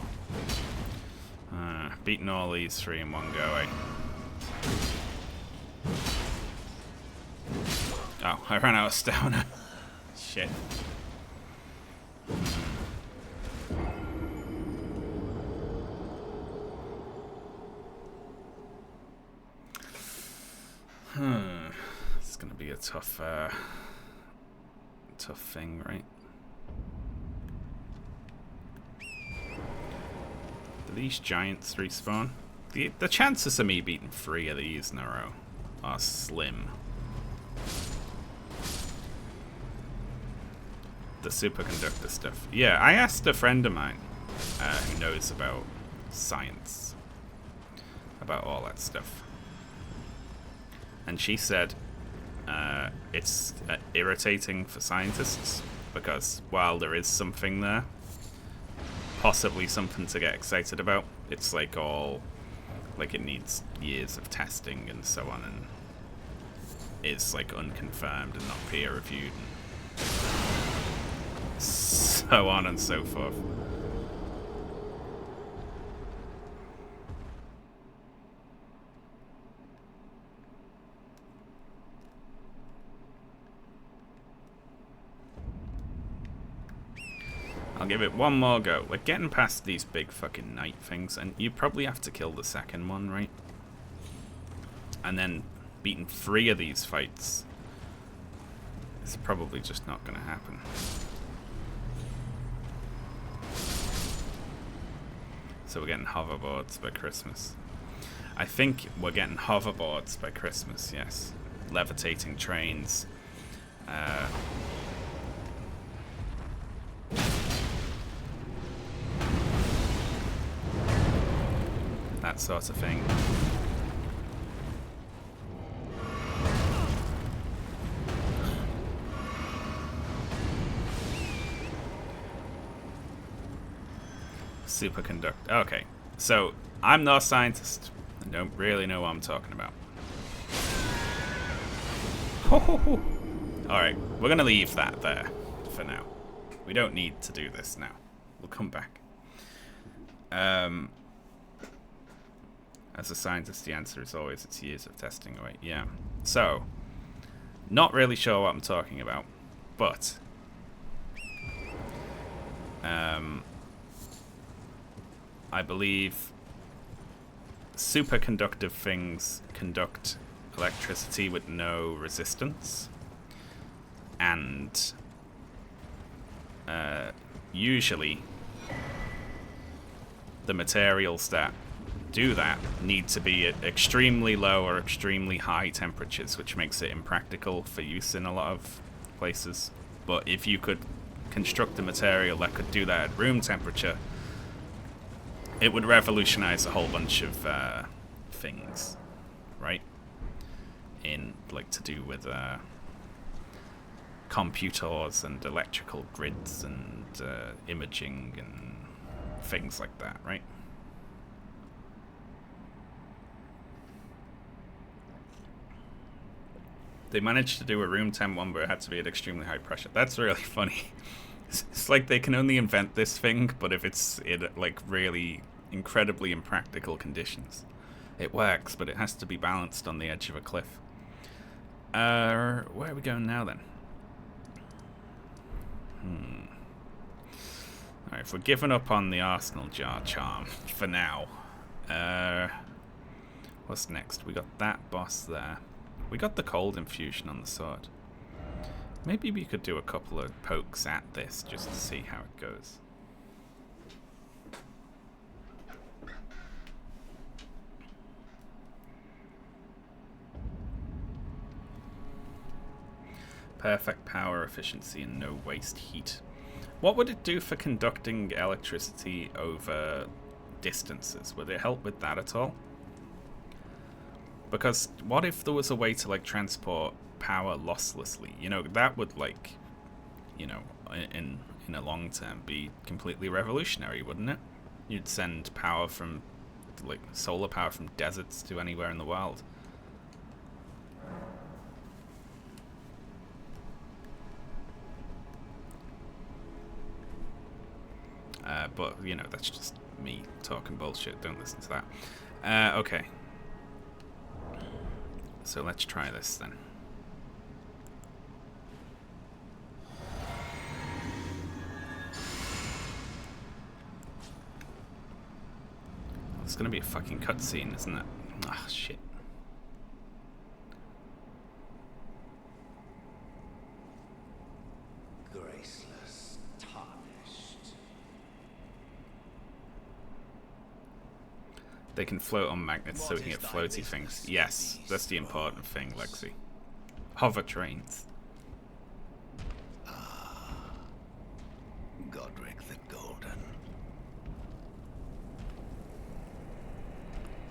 Beating all these 3 in one go, eh? Oh, I ran out of stamina. Shit. It's gonna be a tough, tough thing, right? Do these giants respawn? The chances of me beating 3 of these in a row are slim. the superconductor stuff. Yeah, I asked a friend of mine who knows about science, about all that stuff. And she said it's irritating for scientists because while there is something there, possibly something to get excited about, it's like all, like it needs years of testing and so on, and is like unconfirmed and not peer reviewed and so on and so forth. I'll give it one more go. We're getting past these big fucking night things, and you probably have to kill the second one, right? And then beating 3 of these fights. It's probably just not gonna happen. So we're getting hoverboards by Christmas. I think we're getting hoverboards by Christmas, yes. Levitating trains. That sort of thing. Superconductor. Okay, so I'm not a scientist. I don't really know what I'm talking about. Alright, we're gonna leave that there for now. We don't need to do this now. We'll come back. As a scientist, the answer is always it's years of testing away. Yeah. So, not really sure what I'm talking about, but I believe superconductive things conduct electricity with no resistance, and usually the materials that do that need to be at extremely low or extremely high temperatures, which makes it impractical for use in a lot of places. But if you could construct a material that could do that at room temperature, it would revolutionize a whole bunch of things, right? In, like, to do with computers and electrical grids and imaging and things like that, right? They managed to do a room temp one, but it had to be at extremely high pressure. That's really funny. It's like they can only invent this thing, but if it's in like really incredibly impractical conditions, it works, but it has to be balanced on the edge of a cliff. Where are we going now then? Alright, if we're giving up on the Arsenal Jar charm for now, what's next? We got that boss there. We got the cold infusion on the sword. Maybe we could do a couple of pokes at this just to see how it goes. Perfect power efficiency and no waste heat. What would it do for conducting electricity over distances? Would it help with that at all? Because what if there was a way to like transport power losslessly? You know, that would like, you know, in a long term be completely revolutionary, wouldn't it? You'd send power from, like, solar power from deserts to anywhere in the world. But, you know, that's just me talking bullshit. Don't listen to that. Okay. So let's try this then. It's gonna be a fucking cutscene, isn't it? Ah, shit. Graceless, tarnished. They can float on magnets so we can get floaty things. Yes, that's the important thing, Lexi. Hover trains. Godric the Golden.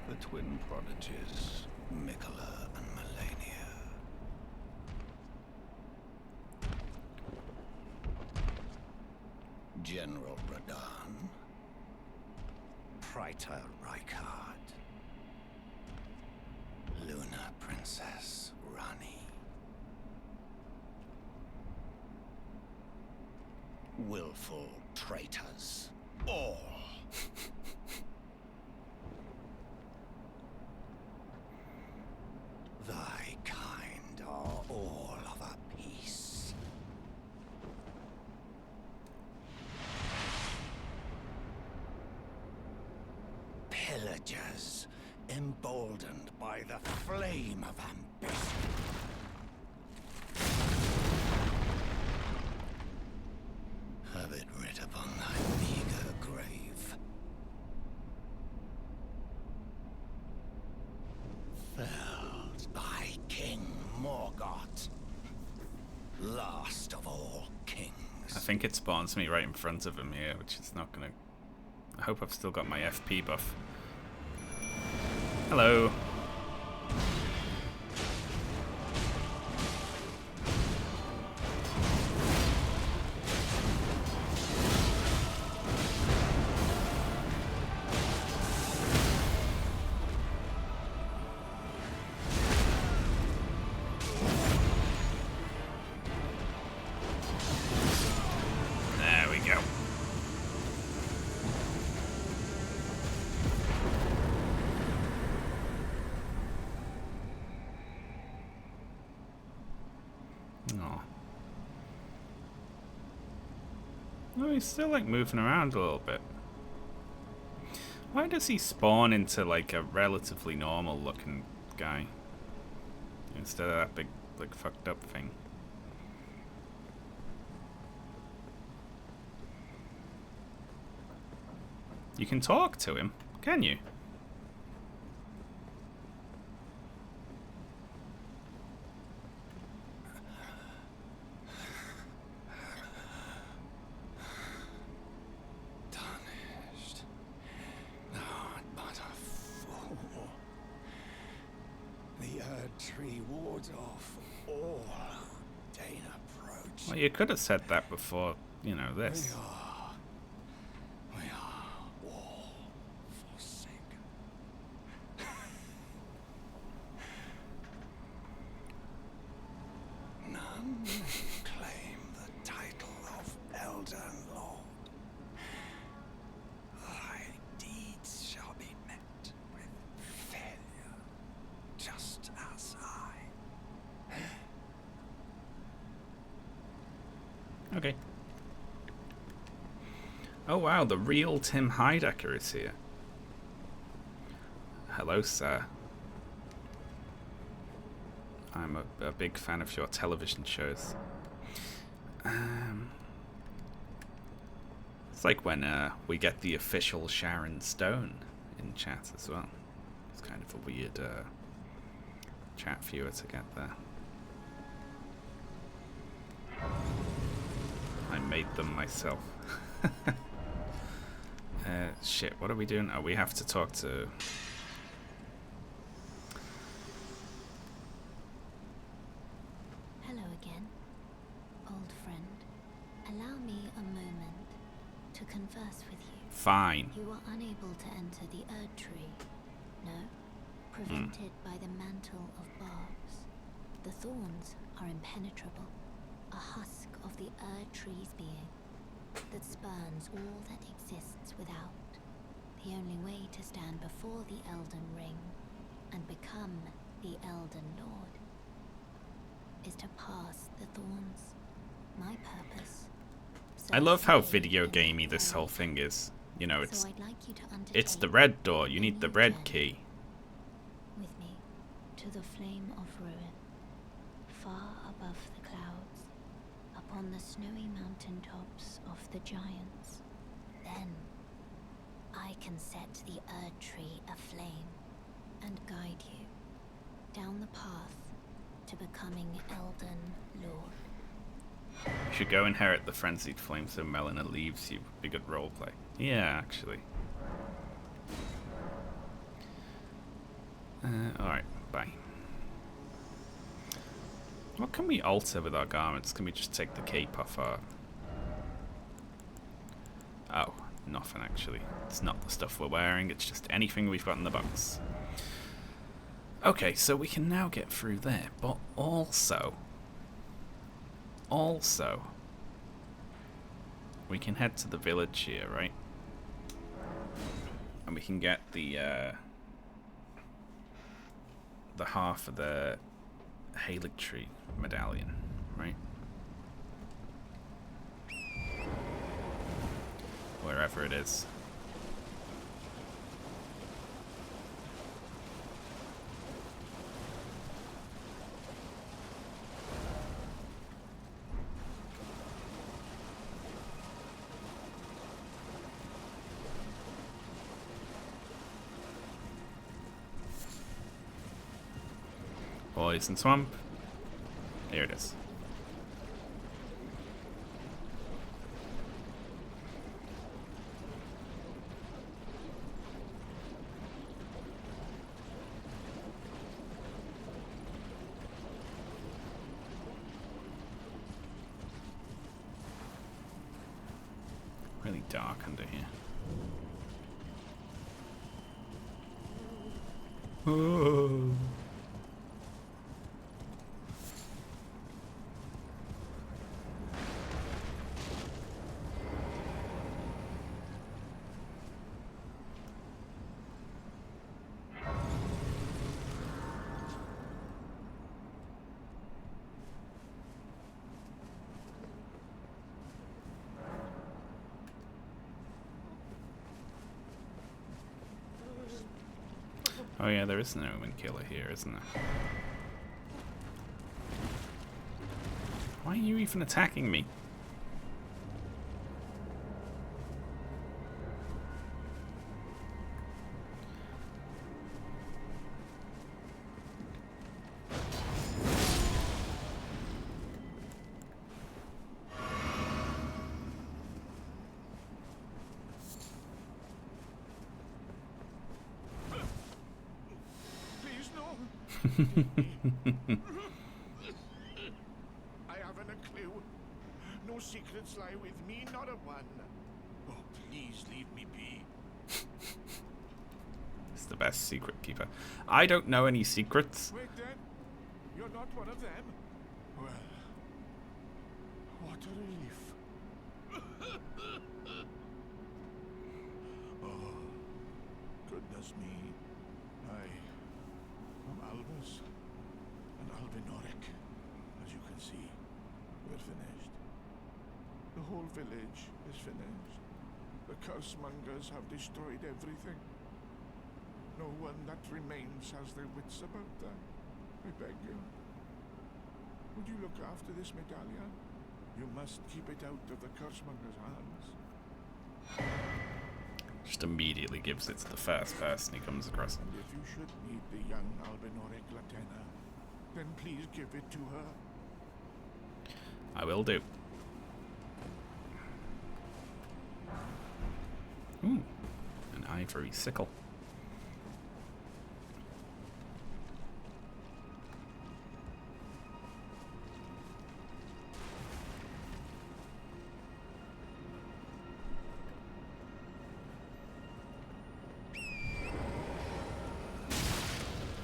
The twin prodigies, Mikola and Melania. General Radahn. Praetor Rykard. Luna Princess Rani. Willful traitors, all. Thy kind are all of a piece. Pillagers, emboldened by the flame of ambition. Have it writ upon thy meager grave. Felled by King Morgoth, last of all kings. I think it spawns me right in front of him here, which is not gonna... I hope I've still got my FP buff. Hello. There we go. Oh. Oh, he's still like moving around a little bit. Why does he spawn into like a relatively normal looking guy instead of that big like fucked up thing? You can talk to him, can you? Tarnished. Thou art but a fool. The Erd-tree wards off all who deign approach. Well, you could have said that before, you know, this. We are all forsaken. None claim the title of Elden Lord. Thy deeds shall be met with failure, just as I. Okay. Oh wow, the real Tim Heidecker is here. Hello, sir. I'm a big fan of your television shows. It's like when we get the official Sharon Stone in chat as well. It's kind of a weird chat viewer to get there. I made them myself. Shit, what are we doing? Oh, we have to talk to... Hello again, old friend. Allow me a moment to converse with you. Fine. You were unable to enter the Erd-tree. No? Prevented by the mantle of barbs. The thorns are impenetrable. A husk of the Erd-tree's being that spurns all that exists without. The only way to stand before the Elden Ring and become the Elden Lord is to pass the thorns. My purpose. I love how video gamey this whole thing is. You know, So I'd like you to it's the undertake red door. You a need the new red journey key. with me to the flame of ruin, far above the clouds, upon the snowy mountain tops of the giants. Then I can set the Erd-tree aflame and guide you down the path to becoming Elden Lord. You should go inherit the frenzied flame so Melina leaves you. Be good roleplay. Yeah, actually. Alright, bye. What can we alter with our garments? Can we just take the cape off our... Oh, nothing actually. It's not the stuff we're wearing, it's just anything we've got in the box. Okay, so we can now get through there, but also, we can head to the village here, right? And we can get the half of the Haligtree medallion, right? Wherever it is. Poison swamp. Here it is. Really dark under here. Oh. Oh yeah, there is an Omen Killer here, isn't there? Why are you even attacking me? Please, no. I haven't a clue. No secrets lie with me, not a one. Oh, please leave me be. It's the best secret keeper. I don't know any secrets. Wait then. You're not one of them? Well, what a relief. Oh, goodness me. I'm Albus and Albinoric. As you can see, we're finished. The whole village is finished. The cursemongers have destroyed everything. No one that remains has their wits about them. I beg you. Would you look after this medallion? You must keep it out of the cursemonger's hands. Just immediately gives it to the first person he comes across. And if you should meet the young Albinoric Latena, then please give it to her. I will do. Ooh, an ivory sickle.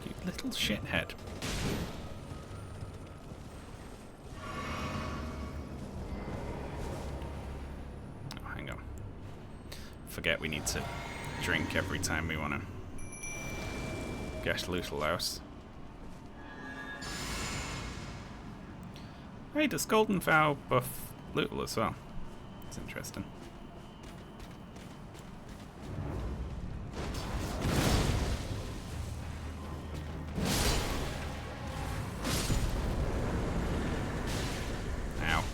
You little shithead. Forget we need to drink every time we want to get Lootle House. Hey, does Golden Vow buff Lootle as well? That's interesting. Ow.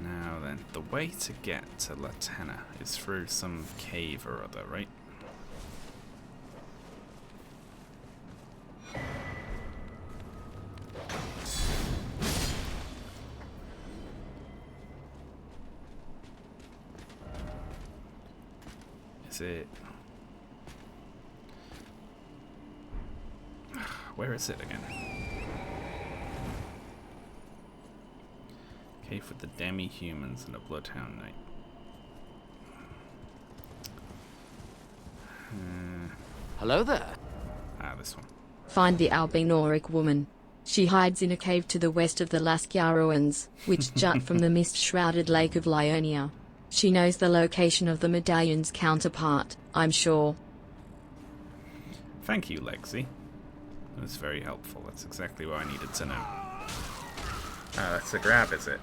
Now the way to get to Latena is through some cave or other, right? Is it... Where is it again? Cave with the demi-humans and a bloodhound knight. Hello there. This one. Find the Albinoric woman. She hides in a cave to the west of the Laskia ruins, which jut from the mist-shrouded Lake of Lyonia. She knows the location of the medallion's counterpart, I'm sure. Thank you, Lexi. That's very helpful. That's exactly what I needed to know. Ah, that's a grab, is it?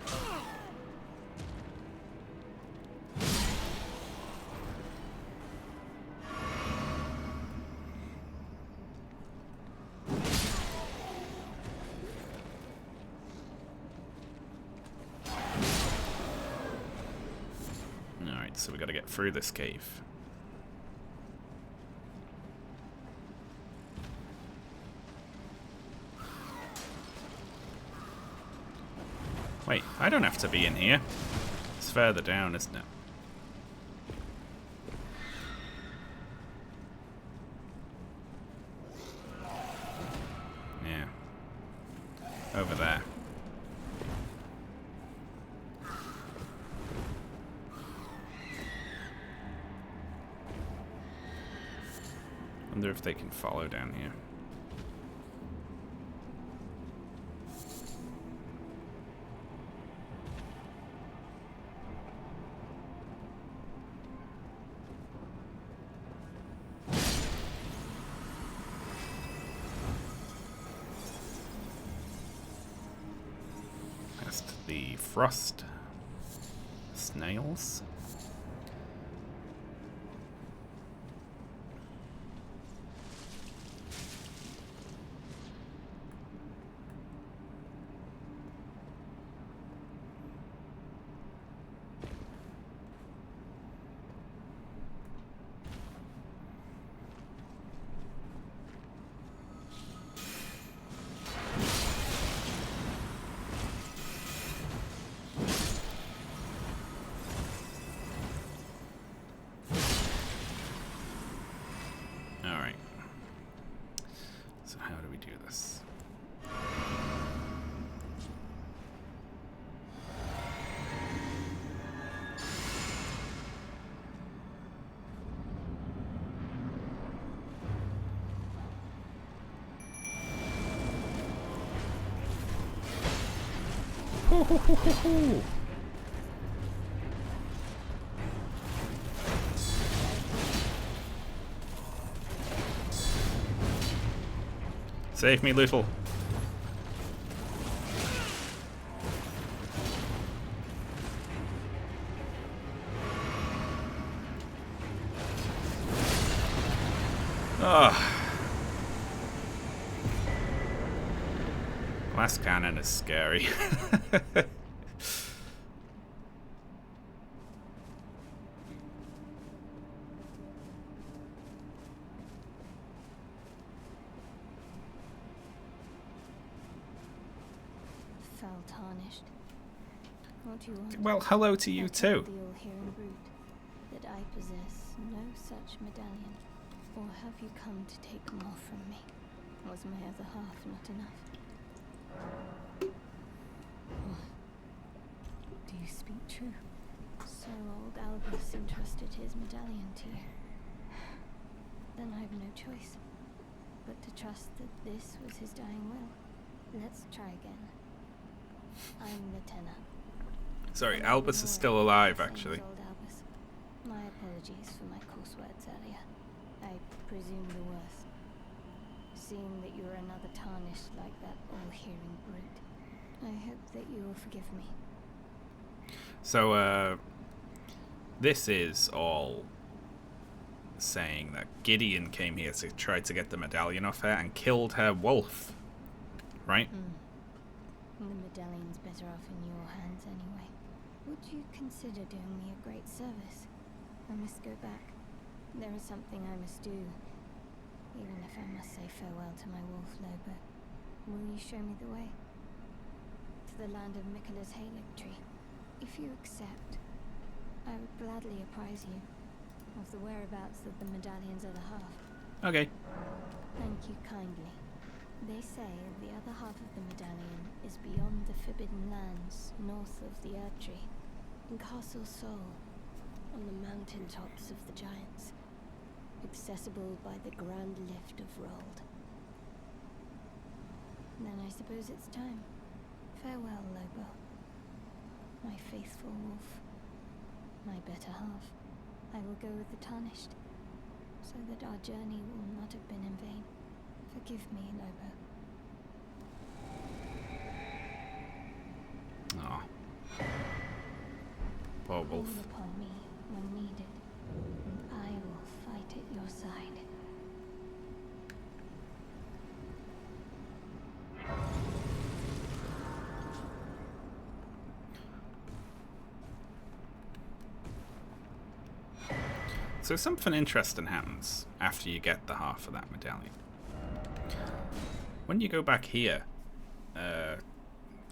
Alright, so we gotta get through this cave. Wait, I don't have to be in here. It's further down, isn't it? Yeah. Over there. Wonder if they can follow down here. The frost snails. Save me, Luther. Ah. Glass cannon is scary. Foul tarnished. What do you want? Well, hello to you too. The all-hearing brute, that I possess no such medallion. Or have you come to take more from me? Was my other half not enough? Do you speak true? So old Albus entrusted his medallion to you. Then I have no choice but to trust that this was his dying will. Let's try again. I'm Latena. Sorry, Albus is still alive, actually. Old Albus. My apologies for my coarse words earlier. I presume the worst. Seeing that you're another tarnished like that all-hearing brute, I hope that you will forgive me. So, this is all saying that Gideon came here to try to get the medallion off her and killed her wolf, right? The medallion's better off in your hands anyway. Would you consider doing me a great service? I must go back. There is something I must do, even if I must say farewell to my wolf Lobo. Will you show me the way? To the land of Mikkela's Halig tree. If you accept, I would gladly apprise you of the whereabouts of the medallion's other half. Okay. Thank you kindly. They say the other half of the medallion is beyond the Forbidden Lands, north of the Erd Tree, in Castle Sol, on the mountain tops of the Giants, accessible by the Grand Lift of Rold. Then I suppose it's time. Farewell, Lobo. My faithful wolf. My better half. I will go with the Tarnished, so that our journey will not have been in vain. Forgive me, Lobo. Aw. Poor wolf. Call upon me when needed, and I will fight at your side. So something interesting happens after you get the half of that medallion. When you go back here,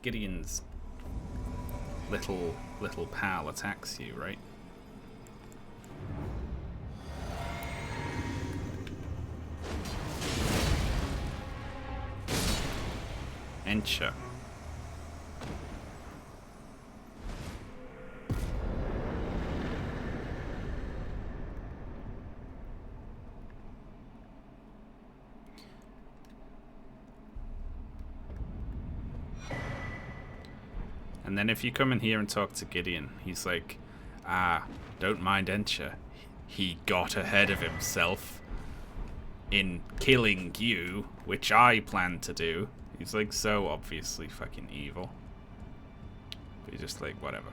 Gideon's little pal attacks you, right? Encha. And then if you come in here and talk to Gideon, he's like, don't mind Encha. He got ahead of himself in killing you, which I planned to do. He's like so obviously fucking evil. But he's just like, whatever.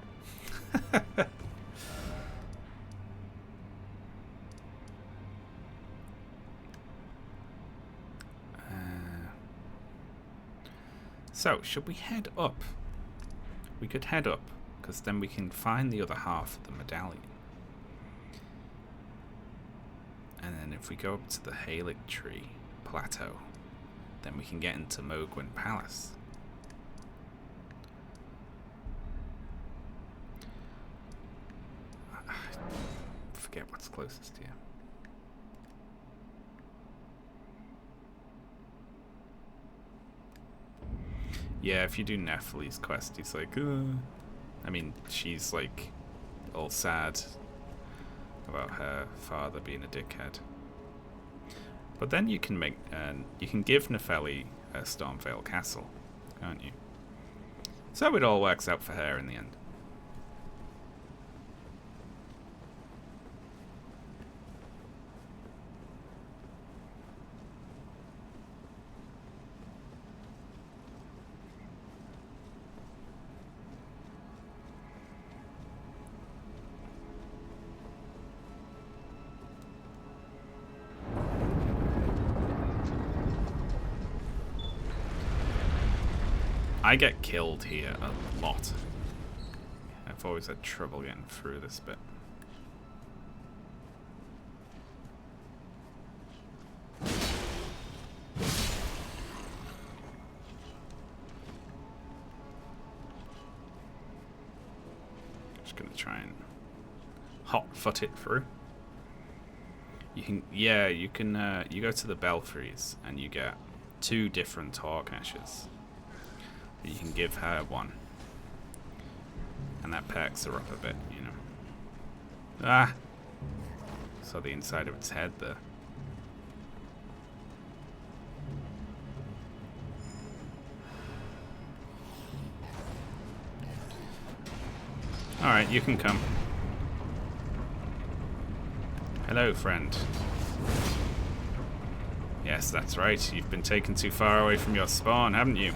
So, should we head up? We could head up, because then we can find the other half of the medallion. And then if we go up to the Halig Tree Plateau, then we can get into Mogwin Palace. I forget what's closest here. Yeah, if you do Nephili's quest, he's like, I mean, she's like all sad about her father being a dickhead. But then you can make, you can give Nefeli a Stormvale Castle, can't you? So it all works out for her in the end. I get killed here a lot. I've always had trouble getting through this bit. Just gonna try and hot foot it through. You can, yeah, you can. You go to the belfries and you get 2 different Hawk Ashes. You can give her one, and that perks her up a bit, you know. Ah! Saw the inside of its head there. Alright, you can come. Hello, friend. Yes, that's right. You've been taken too far away from your spawn, haven't you?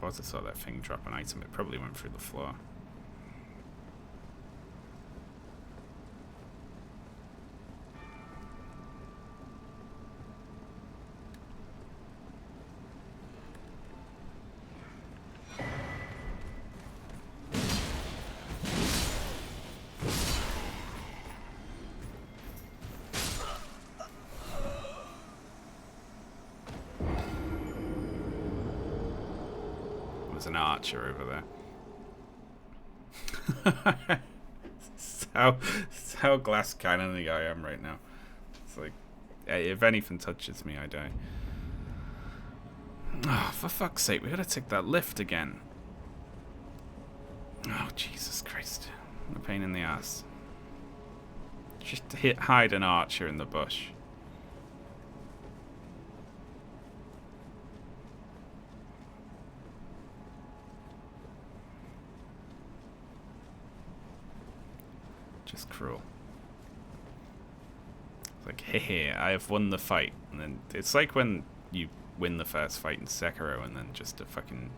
I saw that thing drop an item, it probably went through the floor. an archer over there. how glass cannony I am right now. It's like, if anything touches me, I die. Oh, for fuck's sake, we gotta take that lift again. Oh, Jesus Christ. What a pain in the ass. Just hide an archer in the bush. Just cruel. It's like, hey, I have won the fight. And then it's like when you win the first fight in Sekiro and then just a fucking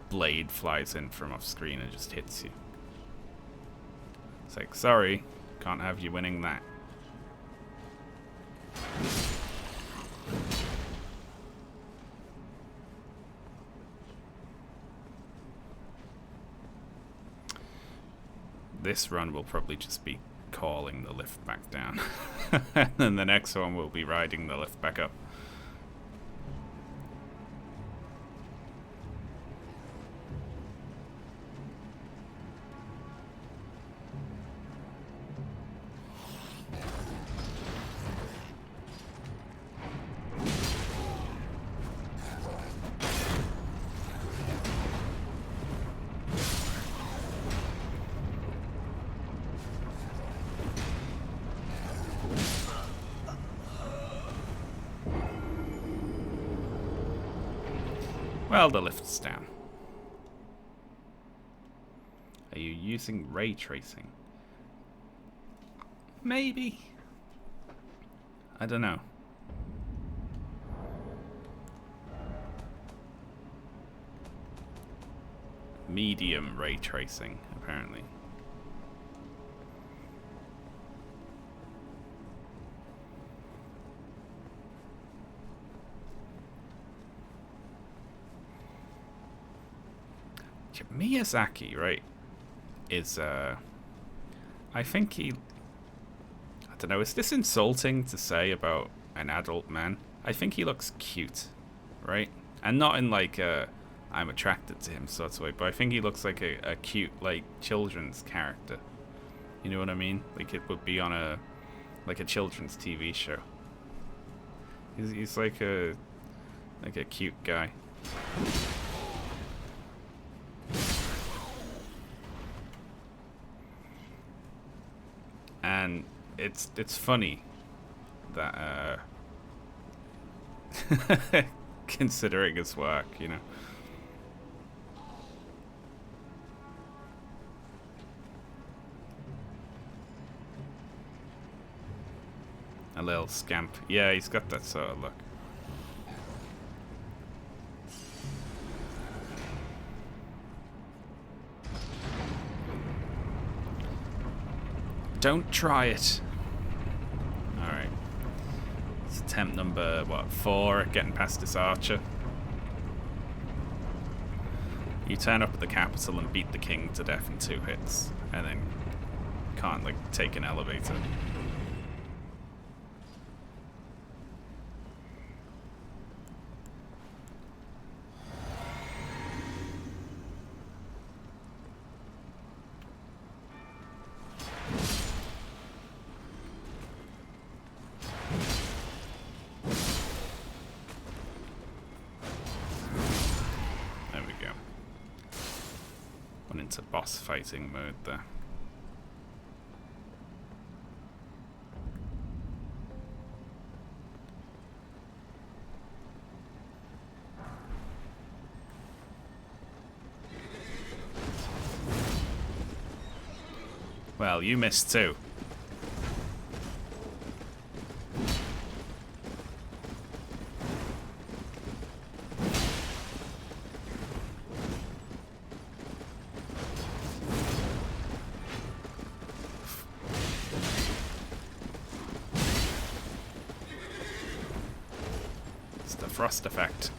blade flies in from off screen and just hits you. It's like, sorry, can't have you winning that. This run will probably just be calling the lift back down. And then the next one will be riding the lift back up. Well, the lift's down. Are you using ray tracing? Maybe. I don't know. Medium ray tracing, apparently. Miyazaki, right, is, I think he, I don't know, is this insulting to say about an adult man? I think he looks cute, right? And not in like I'm attracted to him sort of way, but I think he looks like a cute, like, children's character. You know what I mean? Like it would be on a children's TV show. He's like a cute guy. And it's funny that considering his work, you know. A little scamp. Yeah, he's got that sort of look. Don't try it. Alright. It's attempt number, 4, getting past this archer. You turn up at the capital and beat the king to death in 2 hits. And then can't, like, take an elevator. Boss fighting mode there. Well, you missed too. Frost effect.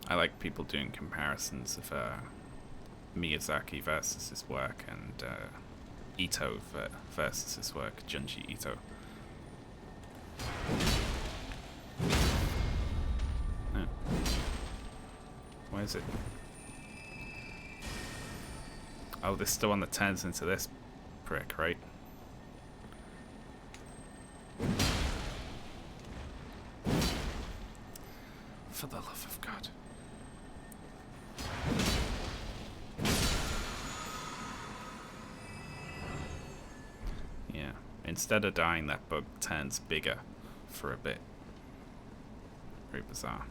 I like people doing comparisons of Miyazaki versus his work and Ito versus his work, Junji Ito. Oh. Why is it? Oh, this is the one that turns into this prick, right? For the love of God. Yeah, instead of dying, that bug turns bigger for a bit. Very bizarre.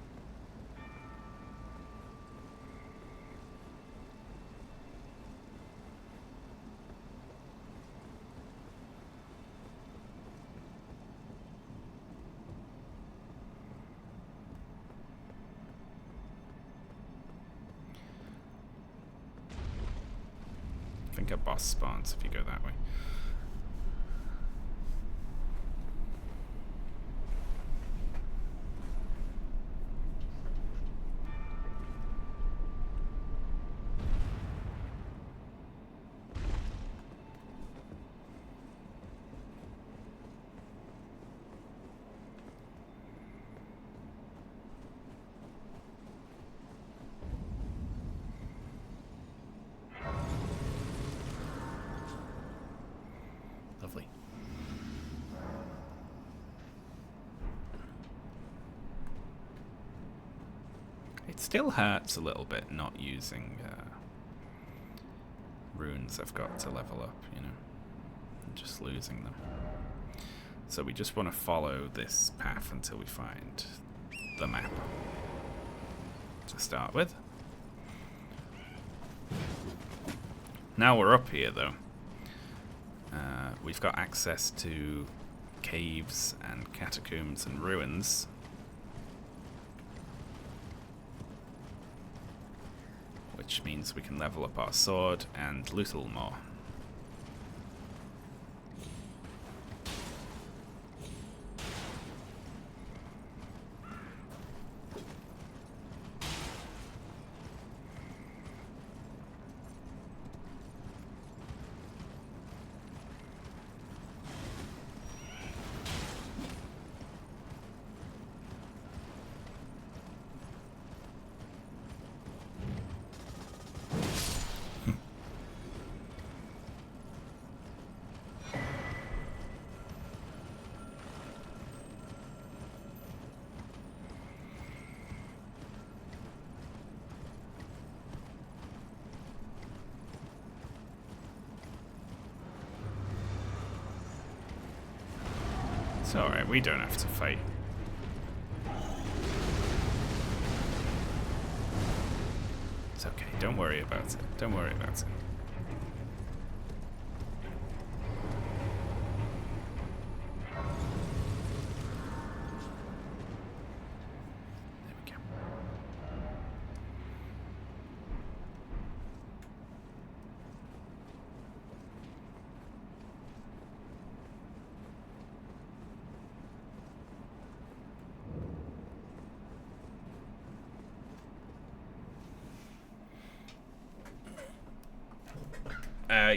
I think a boss spawns if you go that way. Lovely. It still hurts a little bit not using runes I've got to level up, you know, and just losing them. So we just want to follow this path until we find the map to start with. Now we're up here though. We've got access to caves and catacombs and ruins. Which means we can level up our sword and loot a little more. It's alright, we don't have to fight. It's okay, don't worry about it. Don't worry about it. There we go.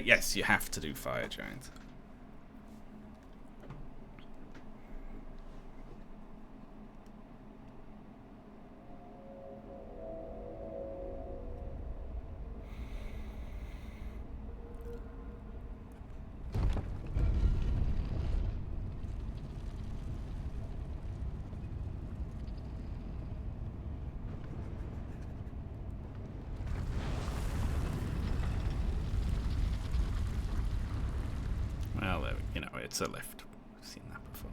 Yes, you have to do Fire Giant. Well, you know, it's a lift. We've seen that before.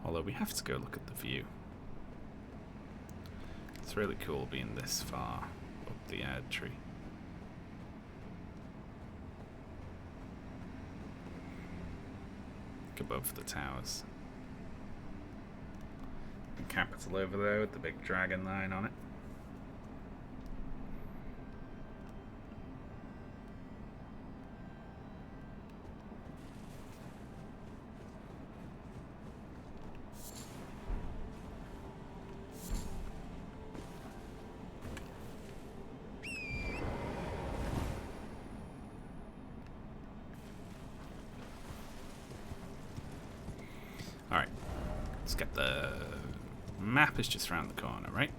Although we have to go look at the view. It's really cool being this far up the Erd tree. Above the towers. The capital over there with the big dragon line on it. Alright. Let's get the map is just around the corner, right?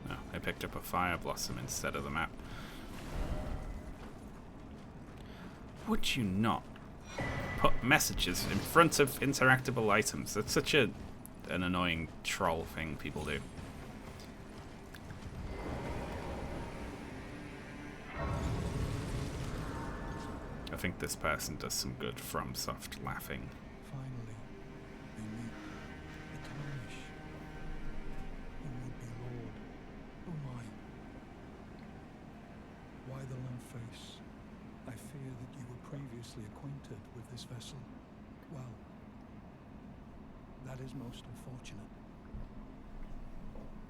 Oh, I picked up a fire blossom instead of the map. Would you not put messages in front of interactable items? That's such an annoying troll thing people do. I think this person does some good from soft laughing. Finally, we meet the Tarnish, who would be Lord. Oh my. Why the lamp face? I fear that you were previously acquainted with this vessel. Well, that is most unfortunate.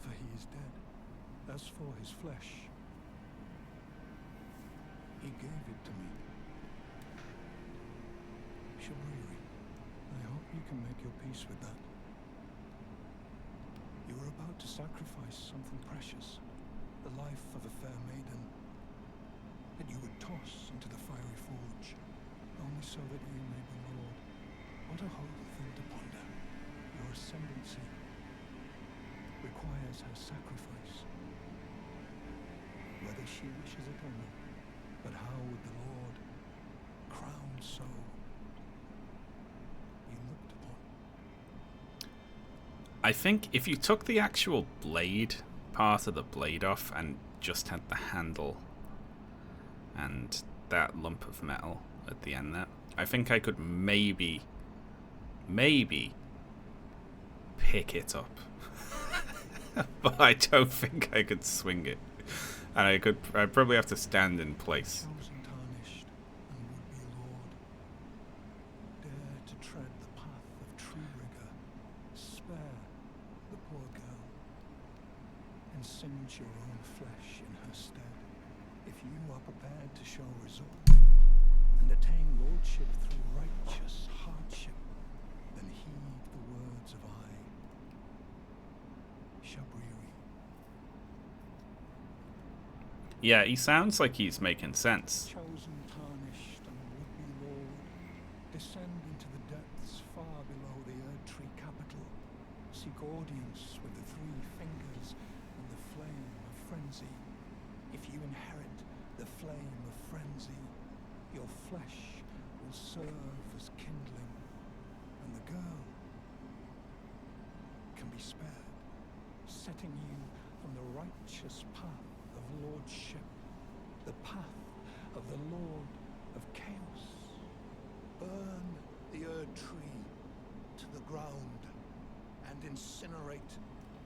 For he is dead. As for his flesh, he gave it to me. Shabriri, I hope you can make your peace with that. You were about to sacrifice something precious, the life of a fair maiden, that you would toss into the fiery forge, only so that you may be Lord. What a horrible thing to ponder. Your ascendancy requires her sacrifice, whether she wishes it or not. But how would the Lord, crowned so, be looked upon? I think if you took the actual blade, part of the blade off, and just had the handle and that lump of metal at the end there, I think I could maybe pick it up. But I don't think I could swing it. And I'd probably have to stand in place. Chosen tarnished and would-be Lord, dare to tread the path of true rigor, spare the poor girl, and singe your own flesh in her stead. If you are prepared to show resolve and attain lordship through righteous hardship, then heed the words of I, Shabriri. Yeah, he sounds like he's making sense. Chosen, tarnished, and would-be Lord, descend into the depths far below the Erdtree capital. Seek audience with the three fingers and the flame of frenzy. If you inherit the flame of frenzy, your flesh will serve as kindling, and the girl can be spared, setting you on the righteous path of lordship, the path of the Lord of Chaos. Burn the Erdtree to the ground and incinerate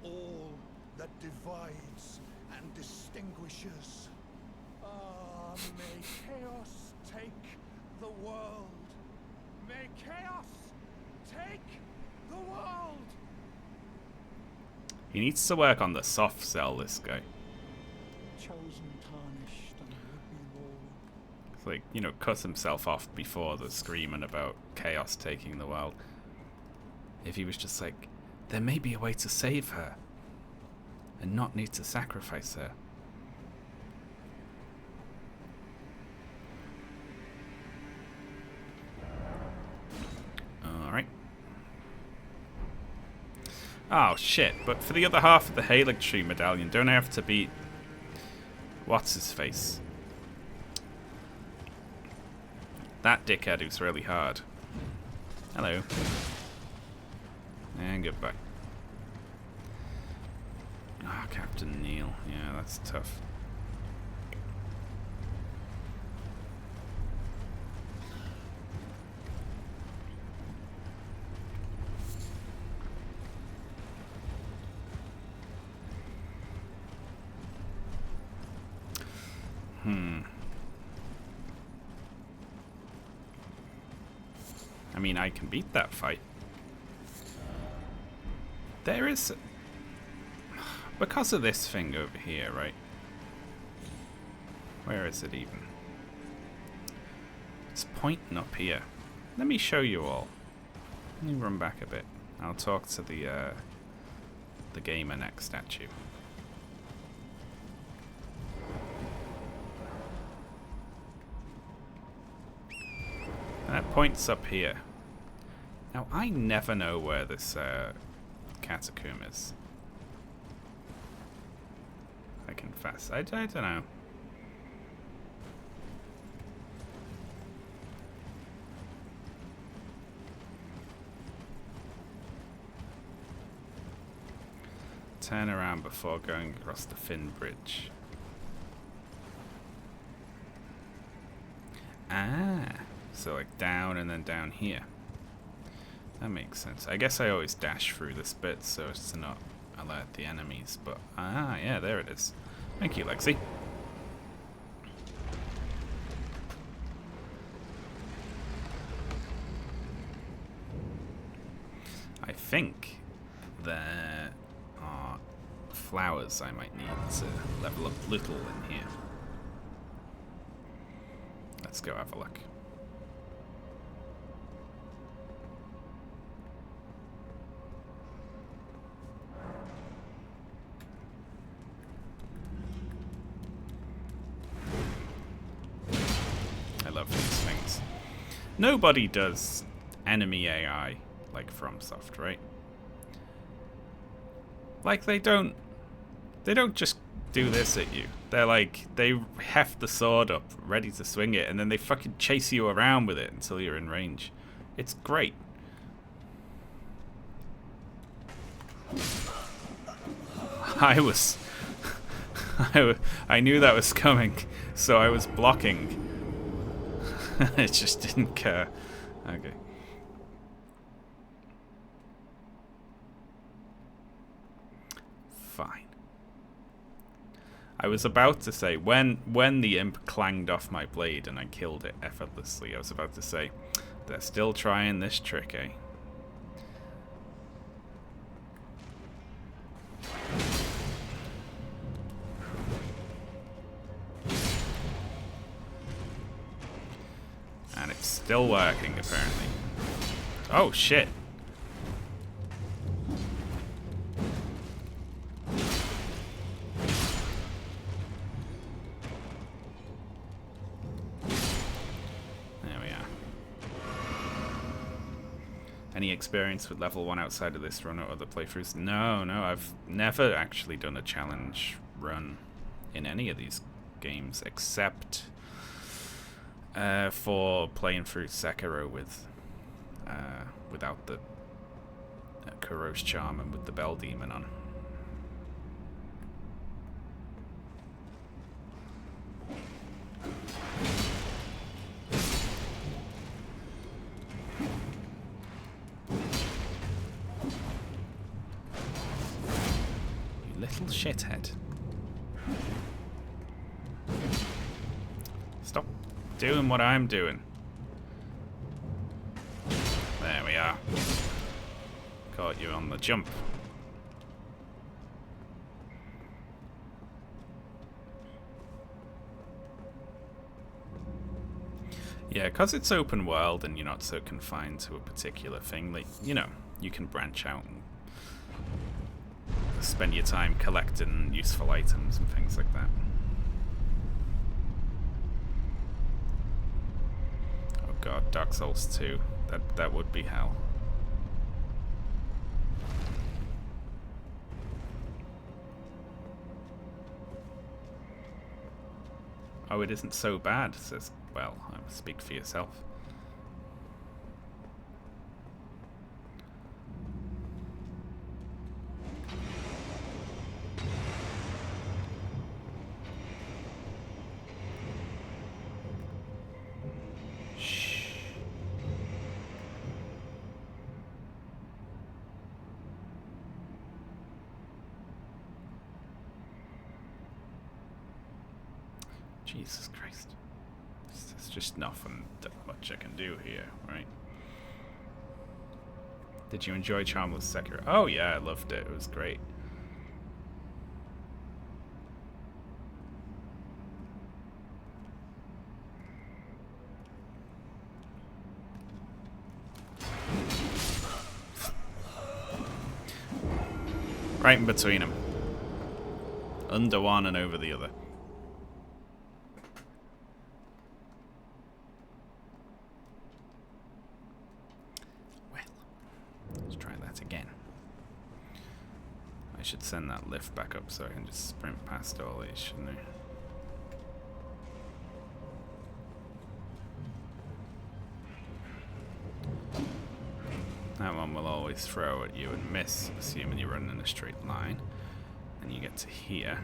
all that divides and distinguishes. Ah, may chaos take the world. May chaos take the world. He needs to work on the soft sell, this guy. Chosen, tarnished, and would-be Lord. It's like, you know, cut himself off before the screaming about chaos taking the world. If he was just like, there may be a way to save her and not need to sacrifice her. Alright. Oh shit, but for the other half of the Haligtree medallion, don't I have to beat what's his face? That dickhead who's really hard. Hello. And goodbye. Ah, Captain Neil. Yeah, that's tough. I mean, I can beat that fight. There is... Because of this thing over here, right? Where is it even? It's pointing up here. Let me show you all. Let me run back a bit. I'll talk to the the gamer next at you. And that points up here. Now, I never know where this catacomb is. I confess. I don't know. Turn around before going across the Finn Bridge. Ah, so like down and then down here. That makes sense. I guess I always dash through this bit so as to not alert the enemies, but yeah, there it is. Thank you, Lexi. I think there are flowers I might need to level up little in here. Let's go have a look. I love these things. Nobody does enemy AI like FromSoft, right? Like they don't just do this at you. They're like, they heft the sword up, ready to swing it, and then they fucking chase you around with it until you're in range. It's great. I was... I knew that was coming, so I was blocking. It just didn't care. Okay. Fine. I was about to say, when the imp clanged off my blade and I killed it effortlessly, I was about to say, they're still trying this trick, eh? And it's still working, apparently. Oh, shit. There we are. Any experience with level 1 outside of this run or other playthroughs? No, I've never actually done a challenge run in any of these games, except for playing through Sekiro with without the Kuro's Charm and with the Bell Demon on. You little shithead. Stop doing what I'm doing. There we are. Caught you on the jump. Yeah, because it's open world and you're not so confined to a particular thing, like, you know, you can branch out and spend your time collecting useful items and things like that. Oh god, Dark Souls 2. That would be hell. Oh, it isn't so bad, says, well, speak for yourself. Shh. Jesus Christ. There's just nothing that much I can do here, right? Did you enjoy Charmless Sekiro? Oh yeah, I loved it. It was great. Right in between them. Under one and over the other. Well, let's try that again. I should send that lift back up so I can just sprint past all these, shouldn't I? That one will always throw at you and miss, assuming you're running in a straight line. And you get to here.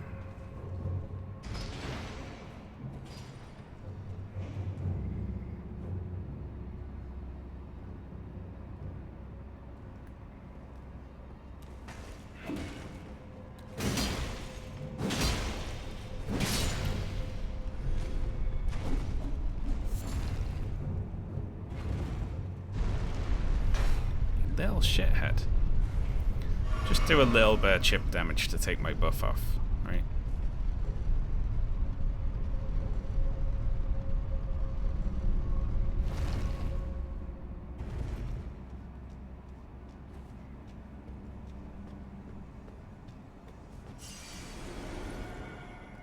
Little shithead. Just do a little bit of chip damage to take my buff off, right?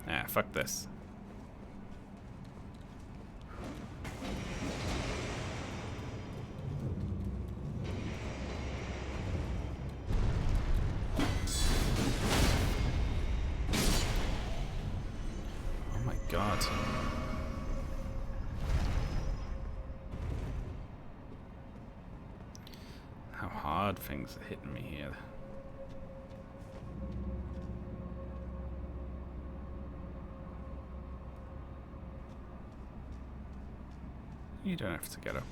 Ah, fuck this. God. How hard things are hitting me here. You don't have to get up.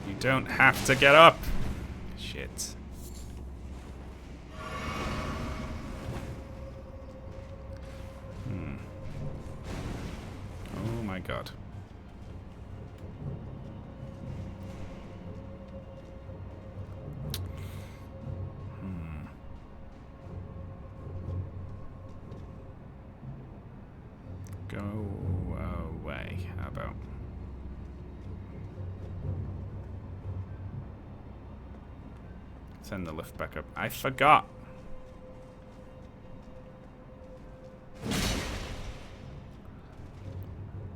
You don't have to get up! Shit. Oh my god. Go away. How about? Send the lift back up. I forgot.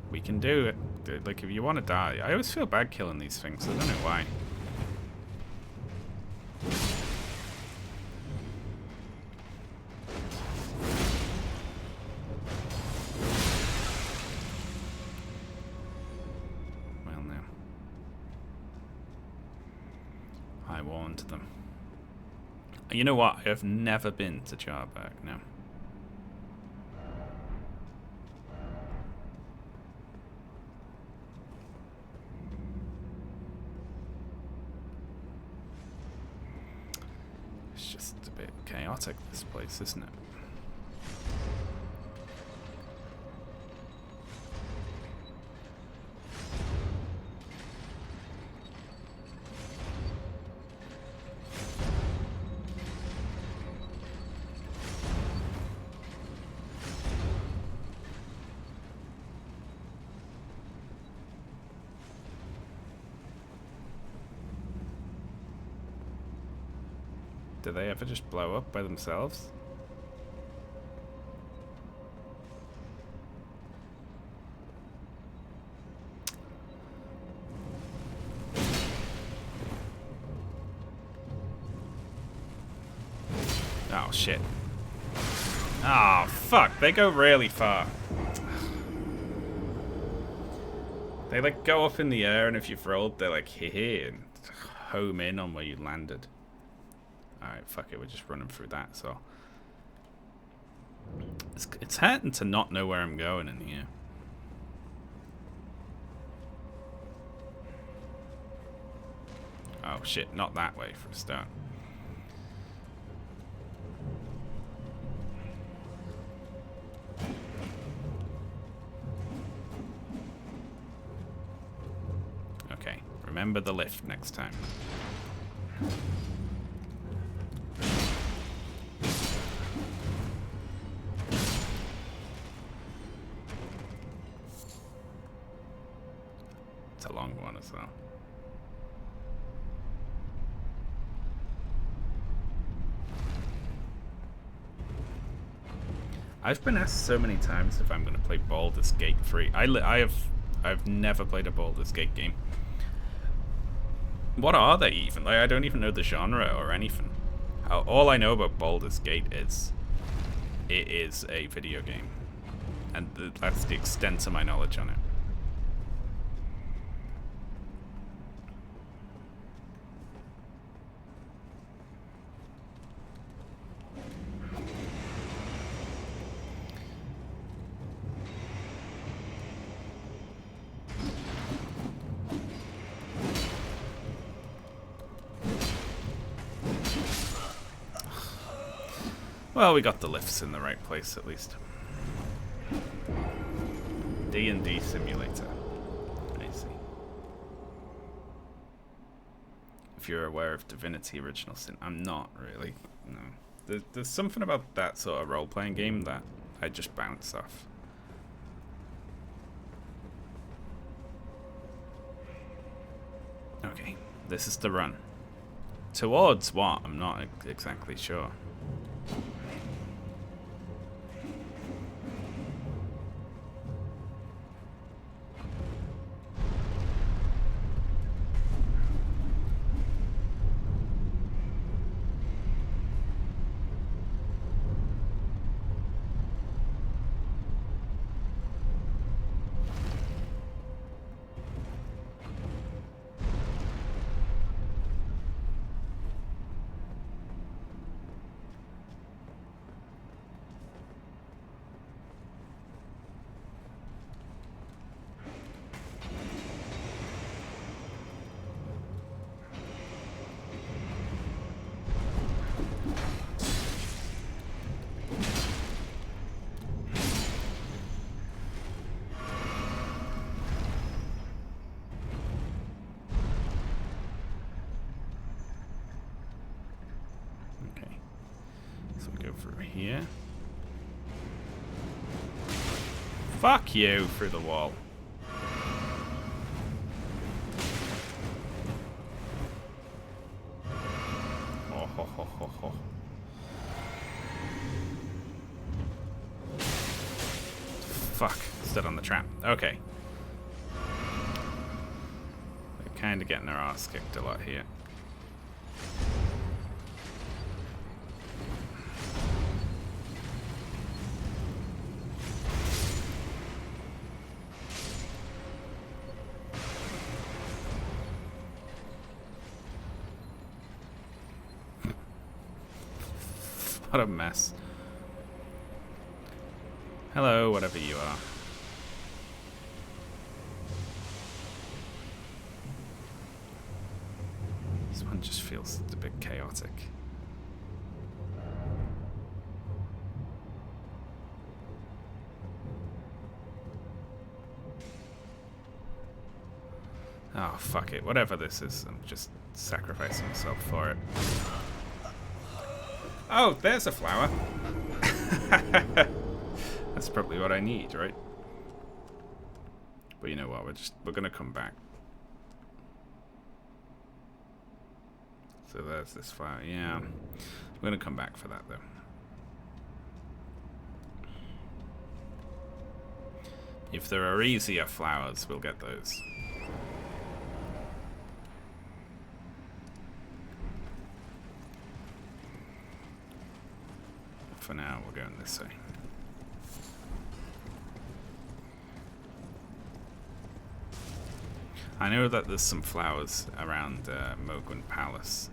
We can do it. Like, if you want to die. I always feel bad killing these things. I don't know why. Well, no. I warned them. You know what? I have never been to Jarberg now. It's just a bit chaotic, this place, isn't it? Do they ever just blow up by themselves? Oh shit. Oh fuck, they go really far. They like go up in the air, and if you've rolled, they're like hit and home in on where you landed. Alright, fuck it, we're just running through that, so. It's hurting to not know where I'm going in here. Oh shit, not that way for a start. Okay, remember the lift next time. It's a long one as well. I've been asked so many times if I'm going to play Baldur's Gate 3. I've never played a Baldur's Gate game. What are they even? Like, I don't even know the genre or anything. All I know about Baldur's Gate is it is a video game. And that's the extent of my knowledge on it. Well, we got the lifts in the right place, at least. D&D simulator. I see. If you're aware of Divinity Original Sin, I'm not really. No. There's something about that sort of role-playing game that I just bounce off. Okay, this is the run. Towards what? I'm not exactly sure. Through here. Fuck you through the wall. Oh, ho, ho, ho, ho. Fuck. Stood on the trap. Okay. We're kind of getting our ass kicked a lot here. What a mess. Hello, whatever you are. This one just feels a bit chaotic. Oh, fuck it. Whatever this is, I'm just sacrificing myself for it. Oh, there's a flower. That's probably what I need, right? But you know what? We're gonna come back. So there's this flower. Yeah, we're gonna come back for that though. If there are easier flowers, we'll get those. For now, we're going this way. I know that there's some flowers around Mogwin Palace.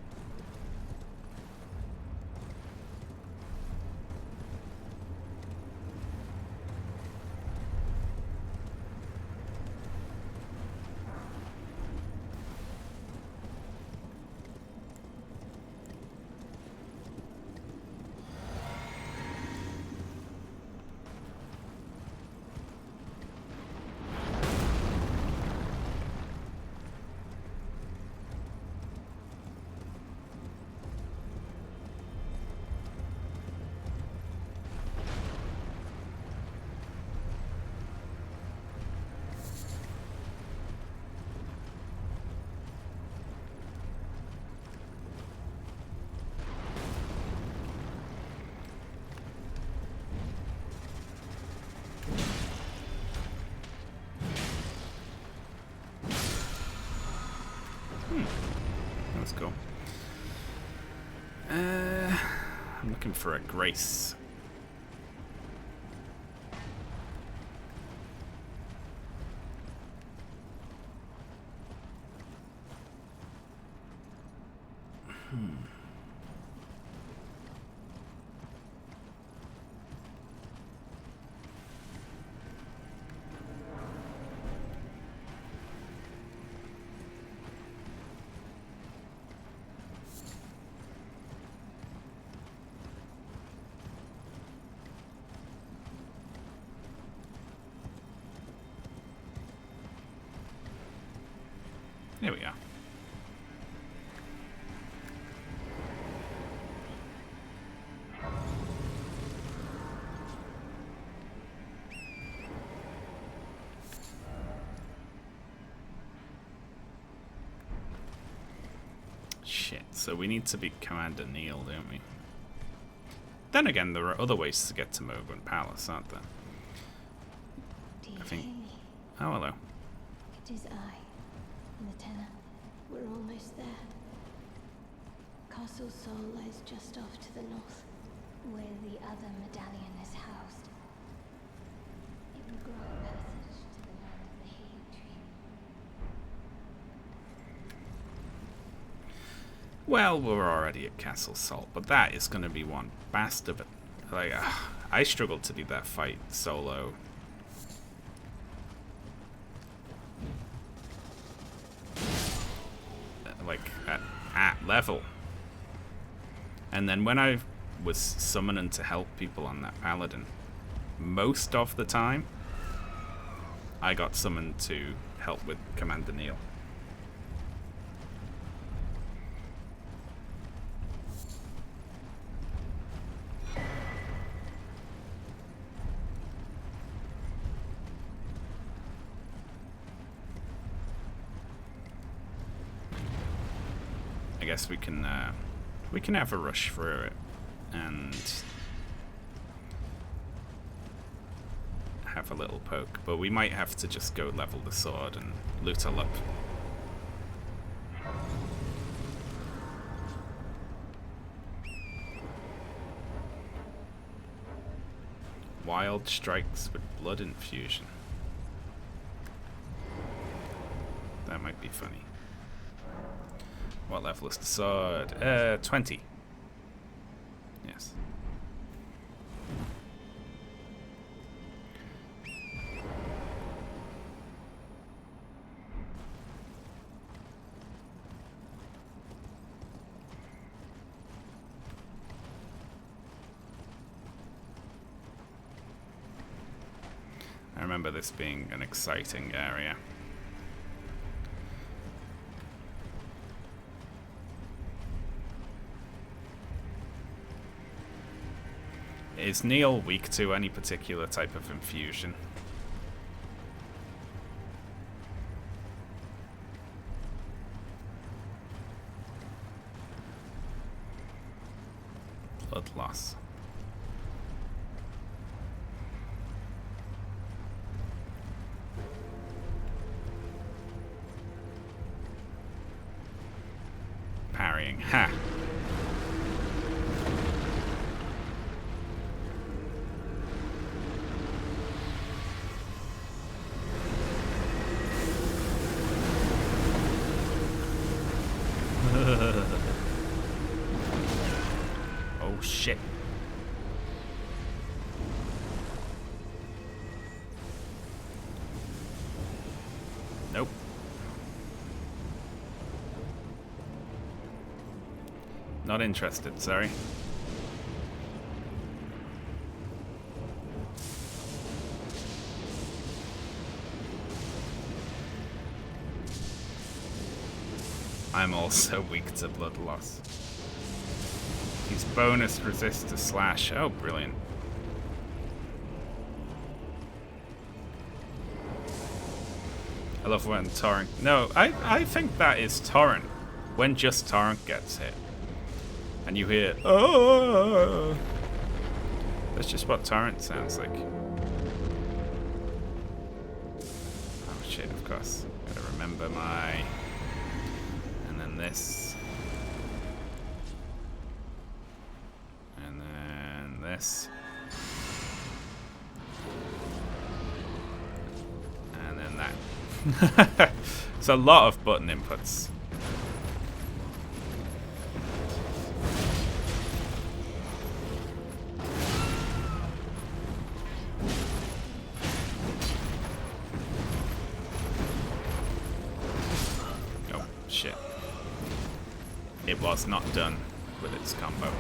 I'm looking for a grace. Here we go. Shit, so we need to beat Commander Neil, don't we? Then again, there are other ways to get to Mogun Palace, aren't there? Do you I think... hear me? Oh, hello. It is I, Lieutenant. We're almost there. Castle Sol lies just off to the north, where the other medallion is housed. It will grant passage to the land of the healing tree. Well, we're already at Castle Salt, but that is going to be one bastard. But like, I struggled to do that fight solo. Like at level. And then when I was summoning to help people on that paladin, most of the time I got summoned to help with Commander Neil. I guess we can have a rush through it and have a little poke, but we might have to just go level the sword and loot all up. Wild strikes with blood infusion. That might be funny. What level is the sword? 20. Yes. I remember this being an exciting area. Is Neil weak to any particular type of infusion? Blood loss. Parrying. Ha! Oh shit. Nope. Not interested, sorry. I'm also weak to blood loss. He's bonus resist to slash. Oh, brilliant. I love when Torrent... No, I think that is Torrent. When just Torrent gets hit. And you hear... Oh! That's just what Torrent sounds like. Oh shit, of course. Gotta remember my... And then this... this. And then that. It's a lot of button inputs. Oh, shit. It was not done with its combo.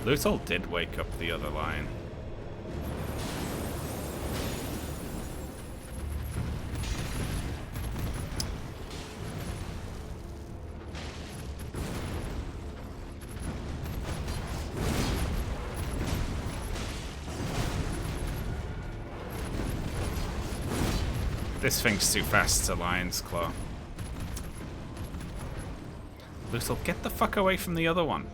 Luthol did wake up the other line. This thing's too fast to Lion's Claw. Luthol, get the fuck away from the other one.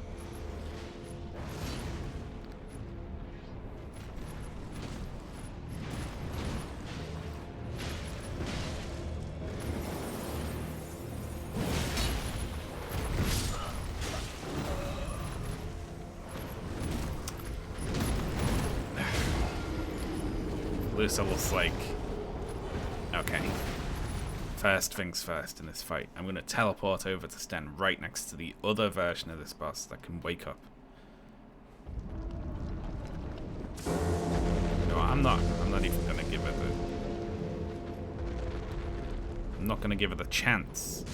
Luthol was like, okay, first things first in this fight. I'm going to teleport over to stand right next to the other version of this boss that can wake up. No, I'm not even going to give it the... I'm not going to give it the chance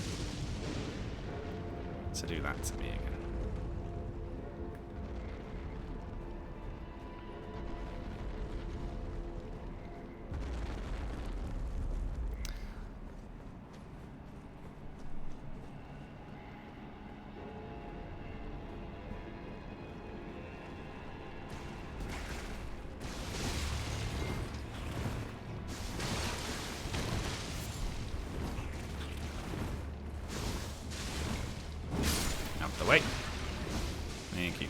to do that to me again. The way. Thank you.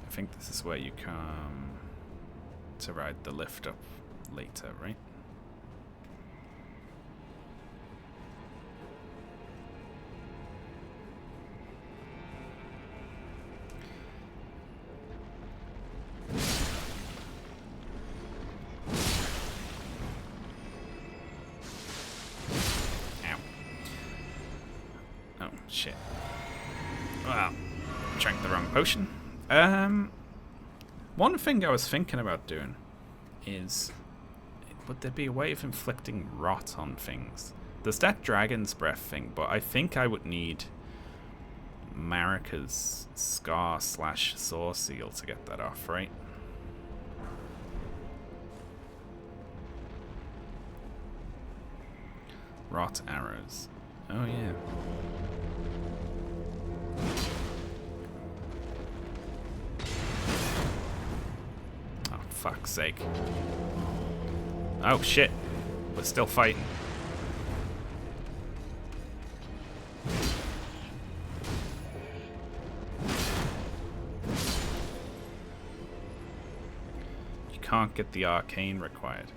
I think this is where you come to ride the lift up later, right? Shit. Well, drank the wrong potion. One thing I was thinking about doing is, would there be a way of inflicting rot on things? There's that dragon's breath thing, but I think I would need Marika's scar/saw seal to get that off, right? Rot arrows. Oh yeah. Oh, fuck's sake. Oh shit. We're still fighting. You can't get the arcane required.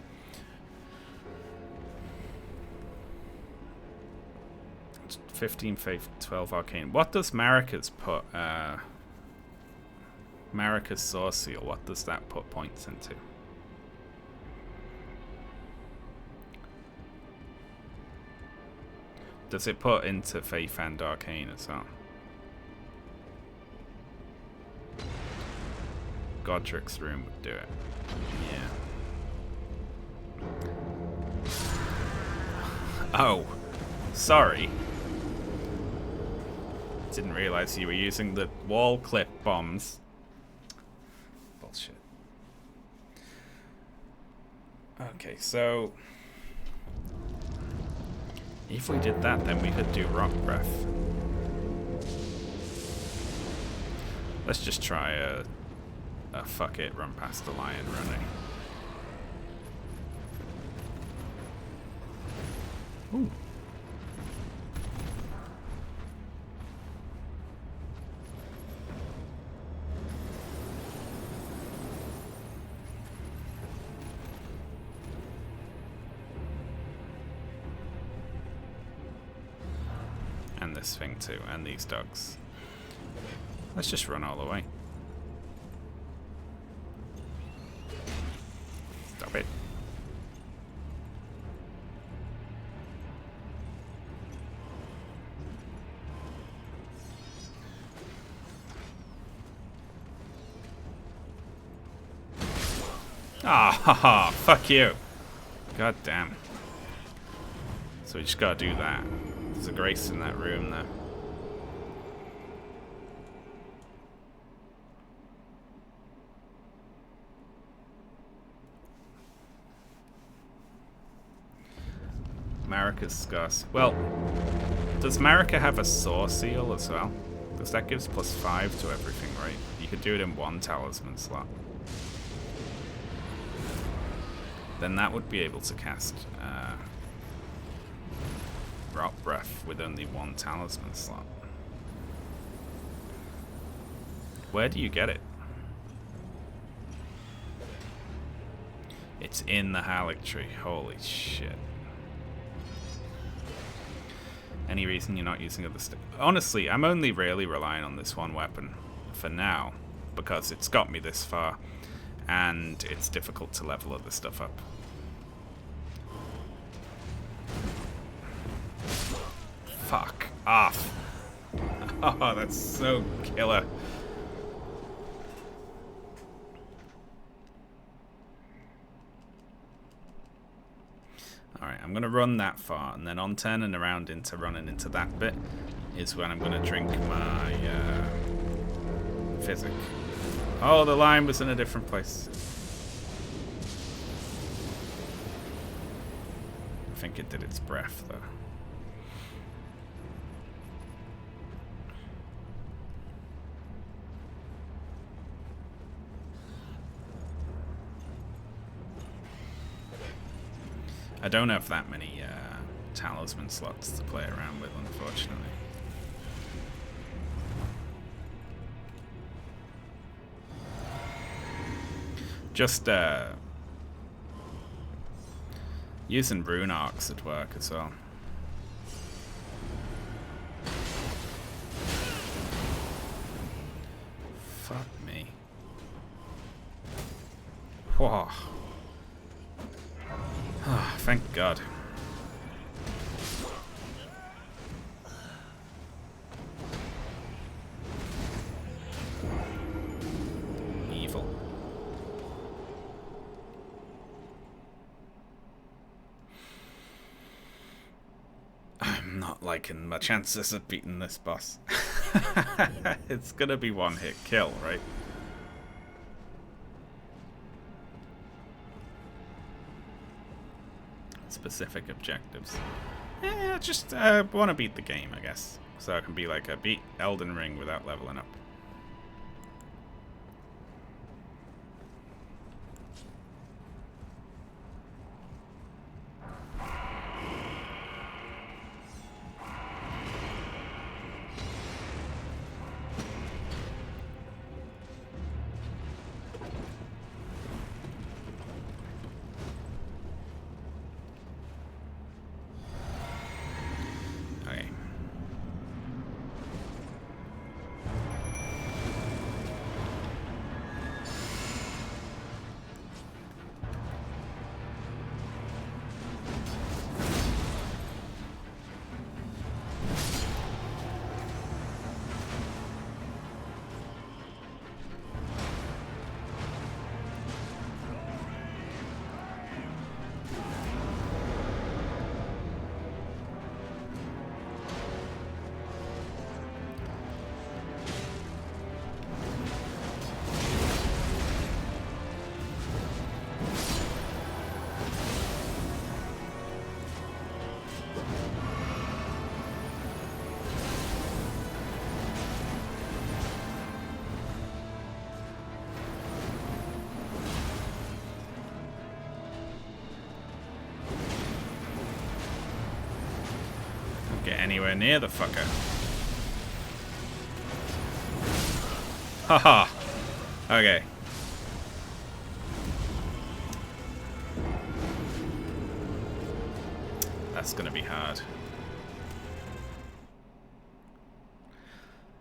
It's 15 faith, 12 arcane. What does Marika's put? Marika's saw seal. What does that put points into? Does it put into faith and arcane as well? Godric's room would do it. Yeah. Oh, sorry. Didn't realize you were using the wall clip bombs. Bullshit. Okay, so if we did that, then we could do rock breath. Let's just try a fuck it, run past the lion running. Ooh. And this thing too, and these dogs. Let's just run all the way. Stop it. Ah, haha, fuck you. God damn. So we just gotta do that. There's a grace in that room there. Marika's scarce. Well, does Marika have a saw seal as well? Because that gives +5 to everything, right? You could do it in one talisman slot. Then that would be able to cast Rock Breath with only one talisman slot. Where do you get it? It's in the Halictree. Holy shit. Any reason you're not using other stuff? Honestly, I'm only really relying on this one weapon for now because it's got me this far and it's difficult to level other stuff up. Fuck off. Oh, that's so killer. Alright, I'm going to run that far, and then on turning around into running into that bit is when I'm going to drink my physic. Oh, the line was in a different place. I think it did its breath, though. I don't have that many talisman slots to play around with, unfortunately. Just using rune arcs would work as well. Fuck me. Whoa. Oh, thank God. Evil. I'm not liking my chances of beating this boss. It's gonna be one hit kill, right? Specific objectives. Yeah, just want to beat the game, I guess. So I can be like a beat Elden Ring without leveling up. anywhere near the fucker. Haha. Okay. That's gonna be hard.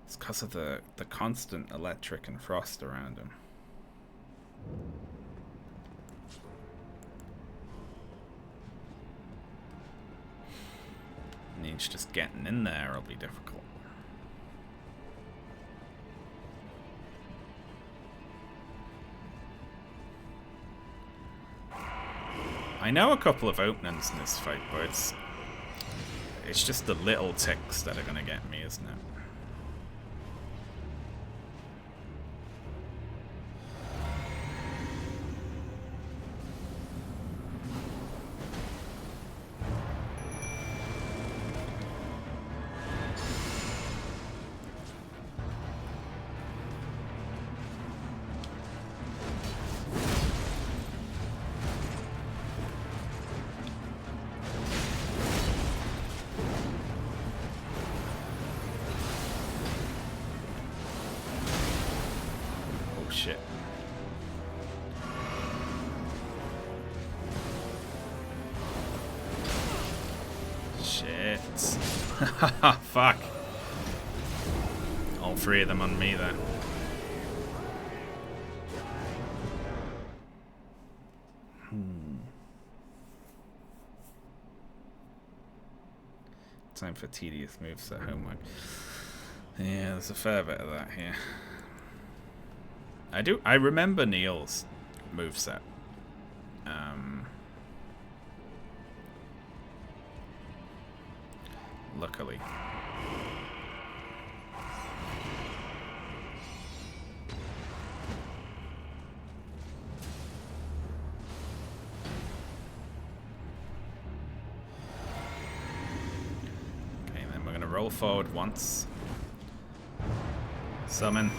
It's because of the constant electric and frost around him. Means just getting in there will be difficult. I know a couple of openings in this fight, but it's just the little ticks that are gonna get me, isn't it? Shit. Shit. Fuck. All three of them on me then. Time for tedious moves at homework. Yeah, there's a fair bit of that here. I remember Neil's moveset. Luckily. Okay, then we're gonna roll forward once. Summon.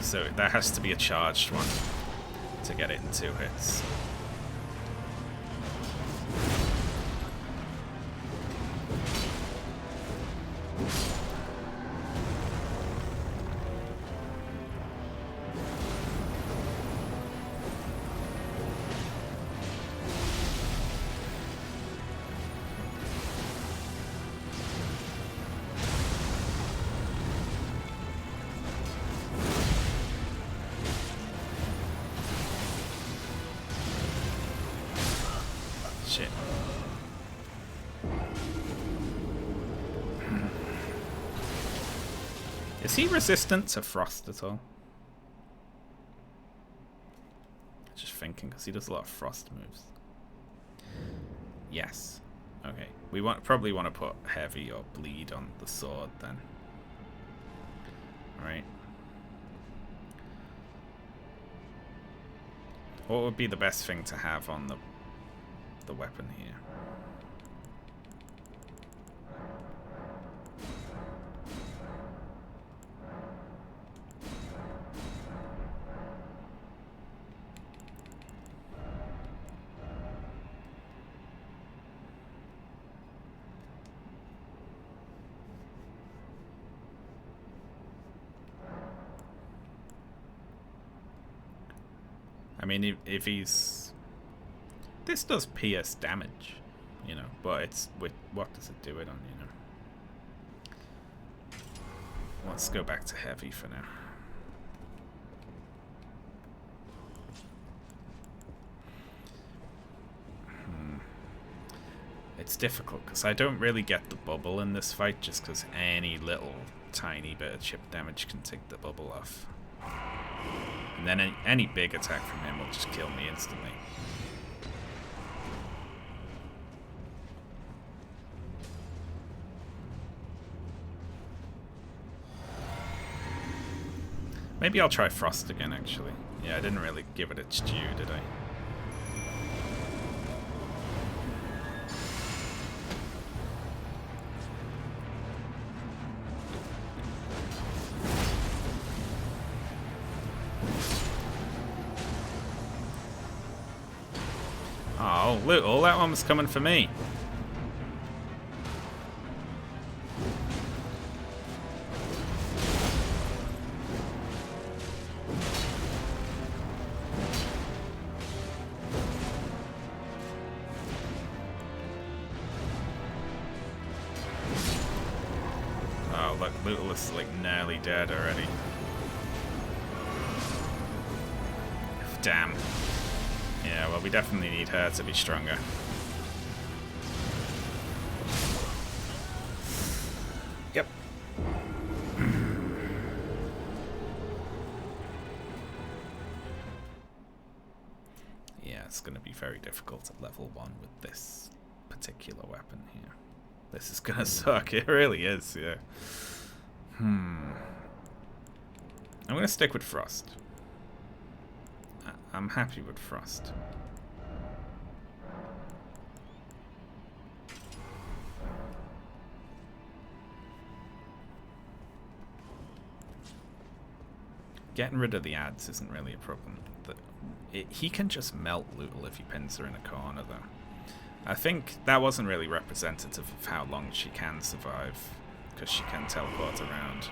So that has to be a charged one to get it in 2 hits. Shit. Is he resistant to frost at all? Just thinking, because he does a lot of frost moves. Yes. Okay. We probably want to put heavy or bleed on the sword then. Alright. What would be the best thing to have on the weapon here? I mean, if he's... This does pierce damage, you know, but it's... What does it do it on, you know? Let's go back to heavy for now. It's difficult, because I don't really get the bubble in this fight, just because any little tiny bit of chip damage can take the bubble off. And then any big attack from him will just kill me instantly. Maybe I'll try Frost again, actually. Yeah, I didn't really give it its due, did I? Oh, look, all that one was coming for me. Oh, look, Lootle is like nearly dead already. Damn. Yeah, well, we definitely need her to be stronger. Yep. Yeah, it's going to be very difficult at level 1 with this particular weapon here. This is going to suck. It really is, yeah. I'm going to stick with Frost. I'm happy with Frost. Getting rid of the ads isn't really a problem. He can just melt Lootle if he pins her in a corner, though. I think that wasn't really representative of how long she can survive, because she can teleport around.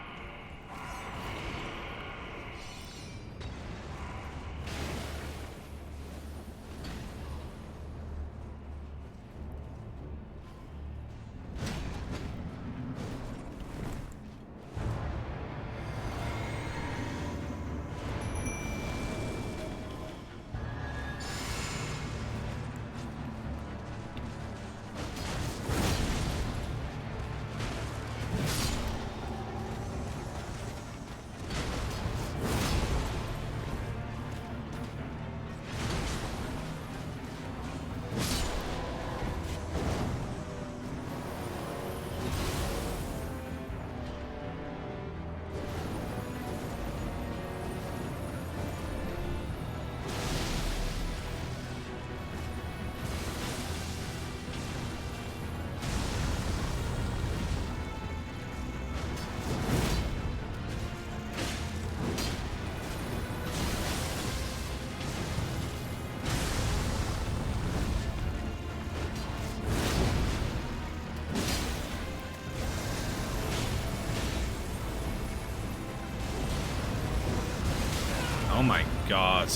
Oh my god.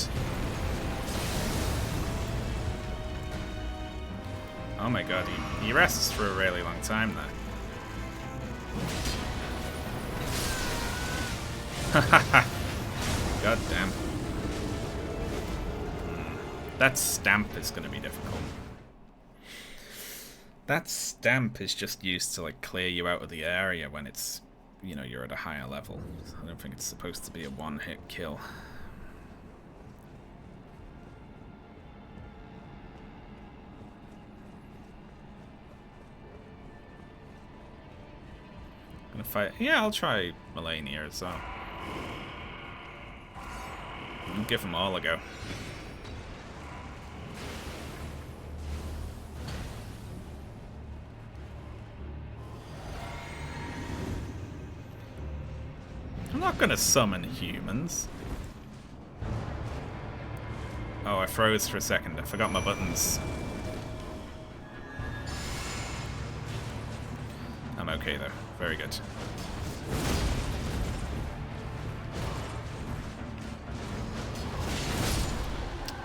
Oh my god, he rests for a really long time there. God damn. That stamp is going to be difficult. That stamp is just used to like clear you out of the area when it's, you know, you're at a higher level. I don't think it's supposed to be a one-hit kill. Gonna fight. Yeah, I'll try Melania as well. I'll give them all a go. I'm not gonna summon humans. Oh, I froze for a second. I forgot my buttons. I'm okay though. Very good.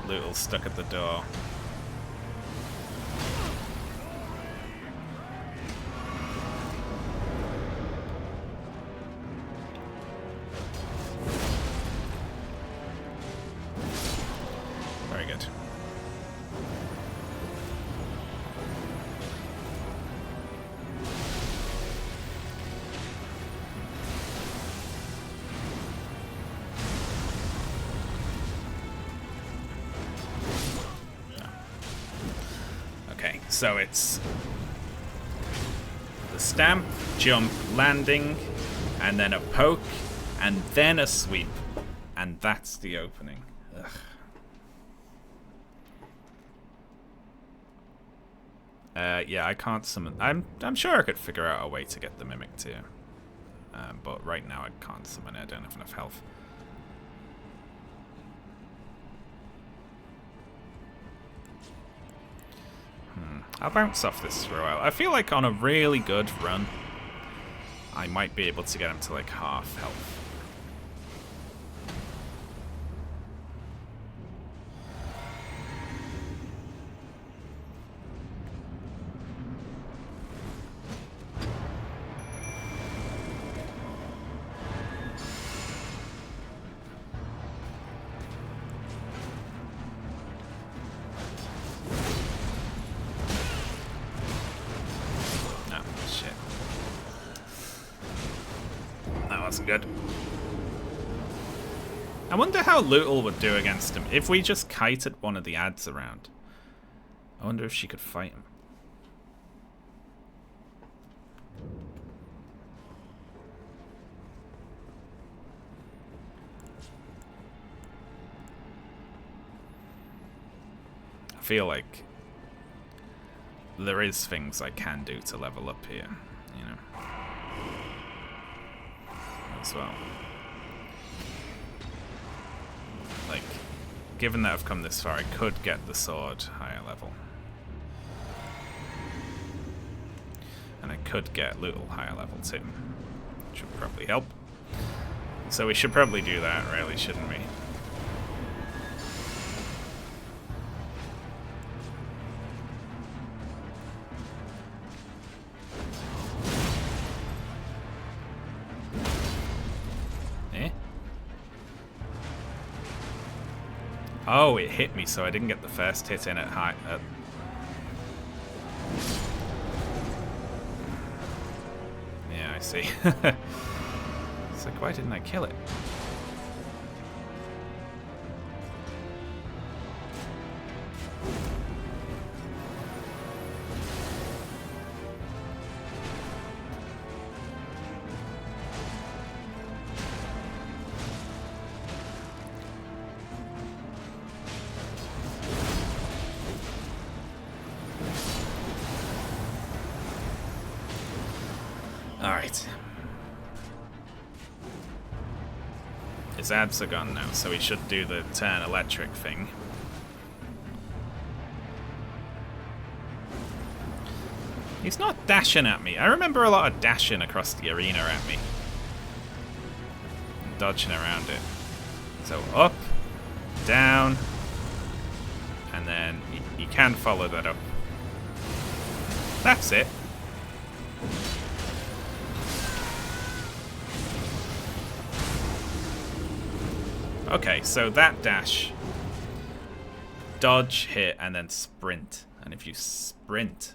Little stuck at the door. Very good. So it's the stamp, jump, landing, and then a poke, and then a sweep. And that's the opening. Ugh. Yeah, I can't summon. I'm sure I could figure out a way to get the Mimic too. But right now I can't summon it. I don't have enough health. I'll bounce off this for a while. I feel like on a really good run, I might be able to get him to like half health. Good. I wonder how Lootle would do against him if we just kited one of the ads around. I wonder if she could fight him. I feel like there is things I can do to level up here, you know. As well. Like, given that I've come this far, I could get the sword higher level. And I could get Lootle higher level too, which would probably help. So we should probably do that, really, shouldn't we? Oh, it hit me, so I didn't get the first hit in at high. Yeah, I see. It's like, why didn't I kill it? Alright. His ads are gone now, so he should do the turn electric thing. He's not dashing at me. I remember a lot of dashing across the arena at me. And dodging around it. So up, down, and then you can follow that up. That's it. Okay, so that dash, dodge, hit, and then sprint. And if you sprint,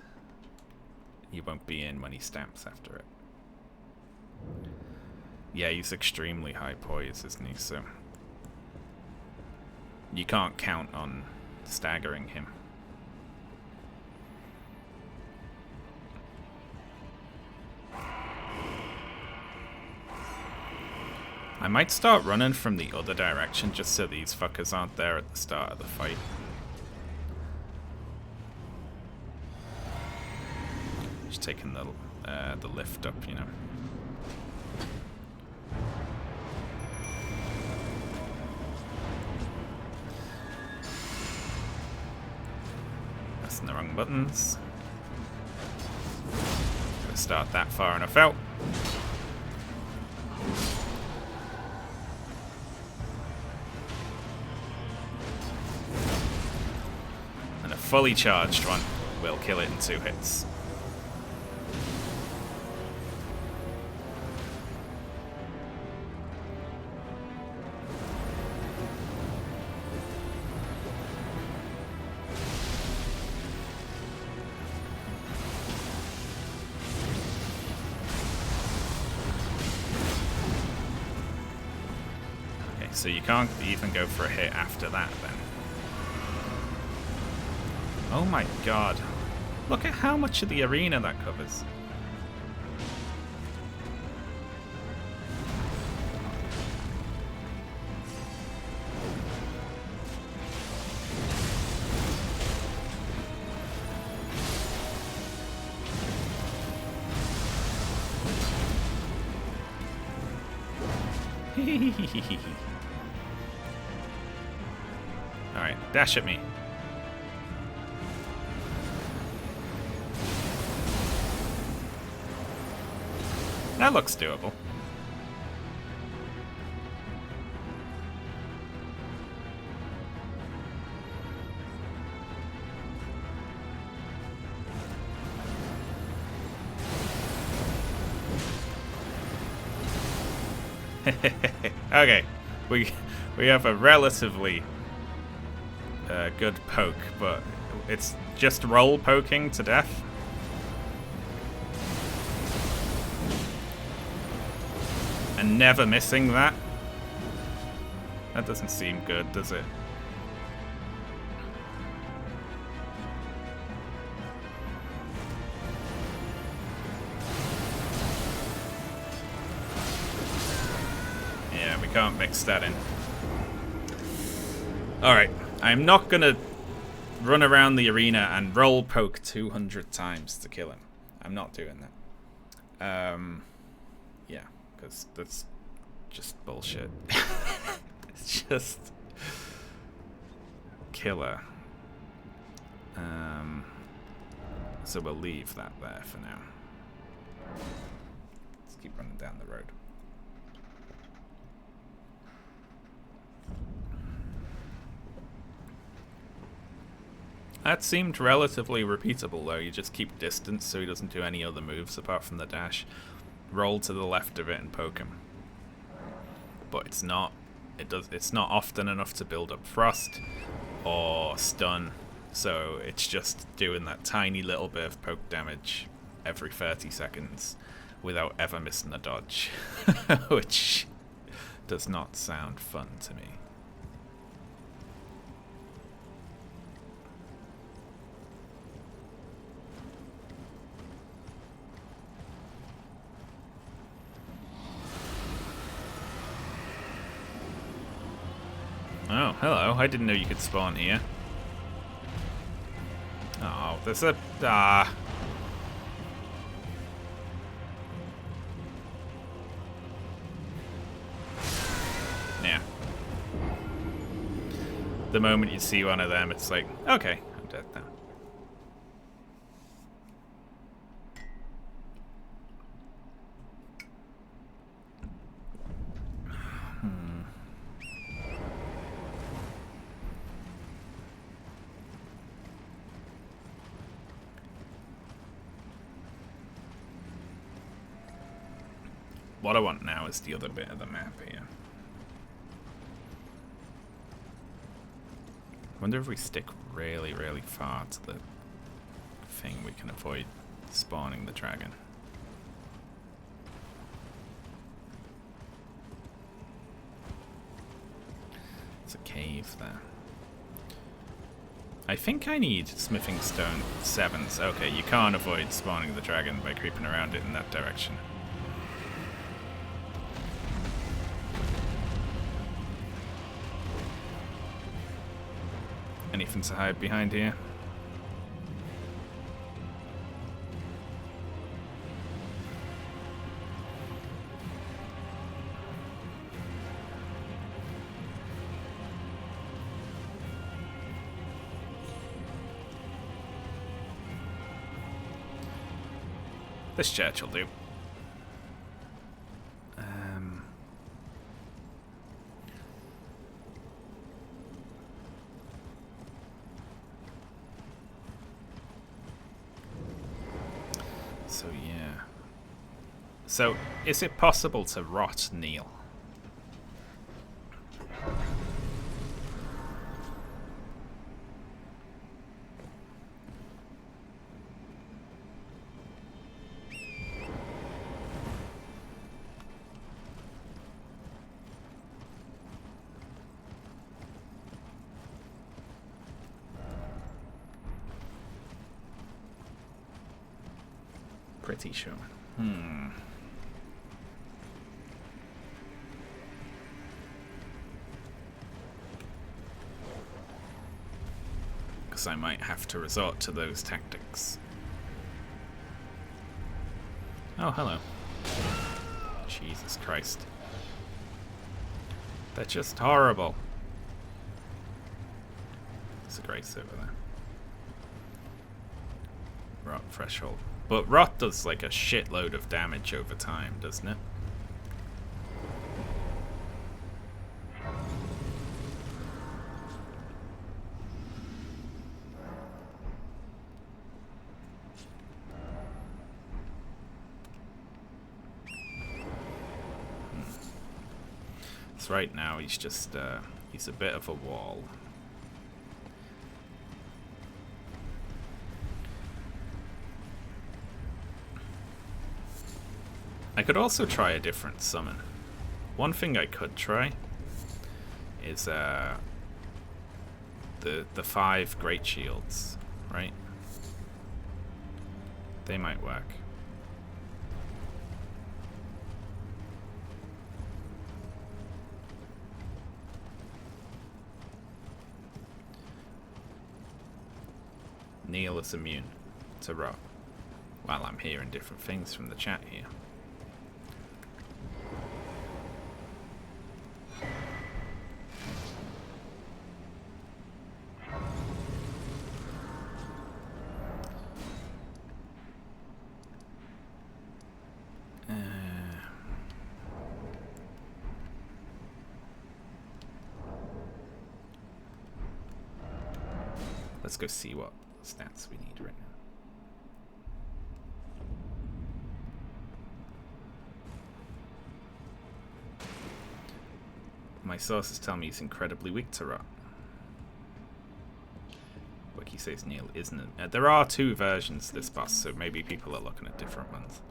you won't be in when he stamps after it. Yeah, he's extremely high poise, isn't he? So you can't count on staggering him. I might start running from the other direction just so these fuckers aren't there at the start of the fight. Just taking the lift up, you know. Pressing the wrong buttons. Gonna start that far enough out. Fully charged one will kill it in 2 hits. Okay, so you can't even go for a hit after that then. Oh my god. Look at how much of the arena that covers. Alright, dash at me. That looks doable. Okay, we have a relatively good poke, but it's just roll poking to death. And never missing that. That doesn't seem good, does it? Yeah, we can't mix that in. Alright, I'm not gonna run around the arena and roll poke 200 times to kill him. I'm not doing that. Yeah, because that's just bullshit. It's just killer. So we'll leave that there for now. Let's keep running down the road. That seemed relatively repeatable though. You just keep distance so he doesn't do any other moves apart from the dash. Roll to the left of it and poke him. But it's not often enough to build up frost or stun, so it's just doing that tiny little bit of poke damage every 30 seconds without ever missing a dodge, which does not sound fun to me. Oh, hello. I didn't know you could spawn here. Oh, there's a... Yeah. The moment you see one of them, it's like, okay, I'm dead now. What I want now is the other bit of the map here. Wonder if we stick really, really far to the thing, we can avoid spawning the dragon. It's a cave there. I think I need smithing stone 7s. Okay, you can't avoid spawning the dragon by creeping around it in that direction. Anything to hide behind here? This church will do. So yeah. So is it possible to rot Neil? Pretty sure. Because I might have to resort to those tactics. Oh, hello. Jesus Christ. They're just horrible. There's a grace over there. Rot threshold. But rot does like a shitload of damage over time, doesn't it? So right now he's just he's a bit of a wall. I could also try a different summon. One thing I could try is the 5 great shields, right? They might work. Neil is immune to rot. While I'm hearing different things from the chat here. Let's go see what stats we need right now. My sources tell me he's incredibly weak to rot. Wiki says Neil isn't it? There are 2 versions of this boss, so maybe people are looking at different ones.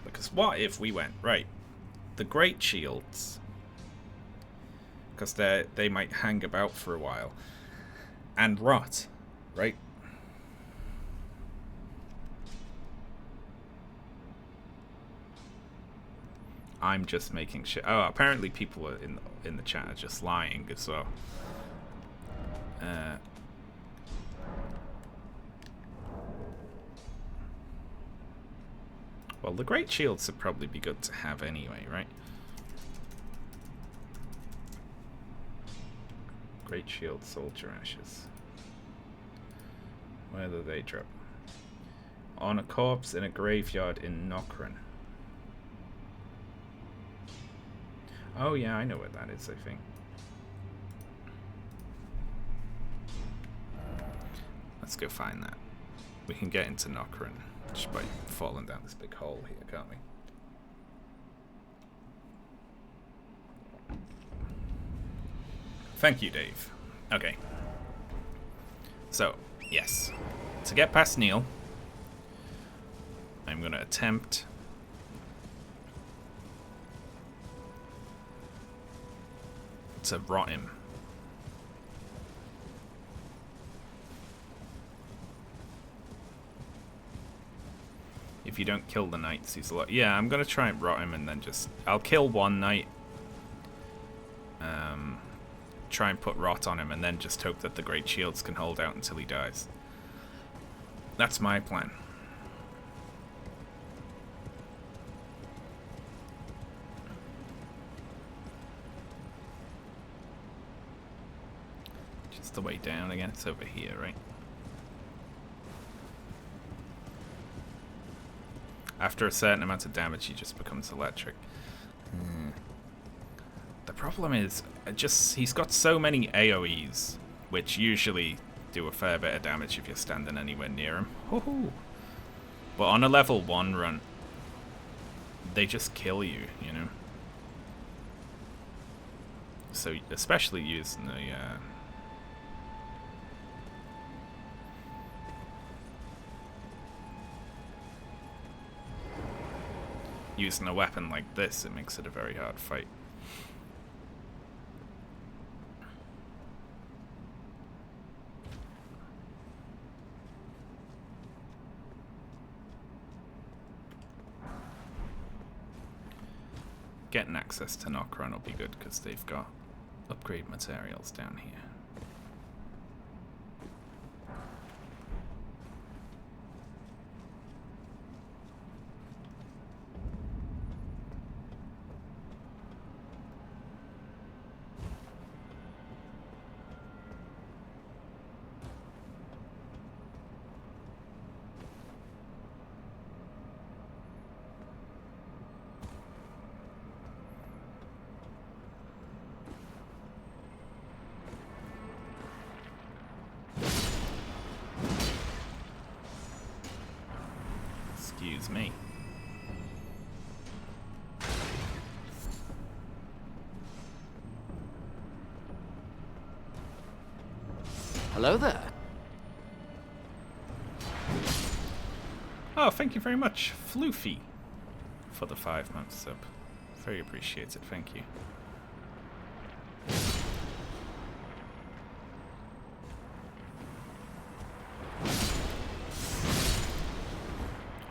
Because what if we went, right, the great shields, because they might hang about for a while, and rot, right? I'm just making shit. Oh, apparently people are in the chat are just lying as well. Well, the great shields would probably be good to have anyway, right? Great shield, soldier ashes. Where do they drop? On a corpse in a graveyard in Nokran. Oh yeah, I know what that is, I think. Let's go find that. We can get into Nokran just by falling down this big hole here, can't we? Thank you, Dave. Okay. So, yes. To get past Neil, I'm going to attempt to rot him. If you don't kill the knights, he's a lot. Yeah, I'm gonna try and rot him, and then just I'll kill one knight. Try and put rot on him, and then just hope that the great shields can hold out until he dies. That's my plan. Just the way down again. It's over here, right? After a certain amount of damage, he just becomes electric. The problem is, he's got so many AoEs, which usually do a fair bit of damage if you're standing anywhere near him. Woohoo! But on a level 1 run, they just kill you, you know? So, especially using the... using a weapon like this, it makes it a very hard fight. Getting access to Nokran will be good because they've got upgrade materials down here. Excuse me. Hello there. Oh, thank you very much, Floofy, for the 5-month sub. Very appreciated, thank you.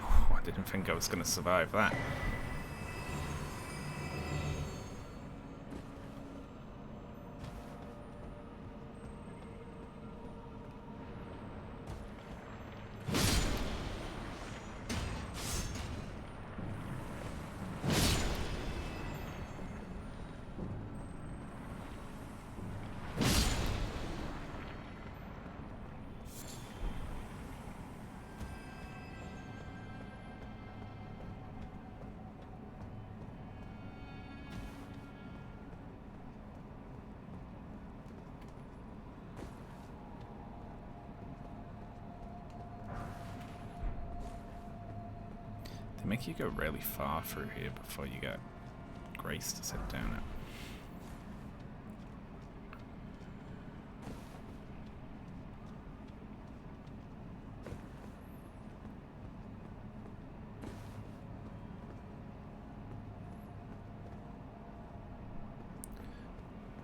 Oh, I didn't think I was going to survive that. They make you go really far through here before you get Grace to sit down at.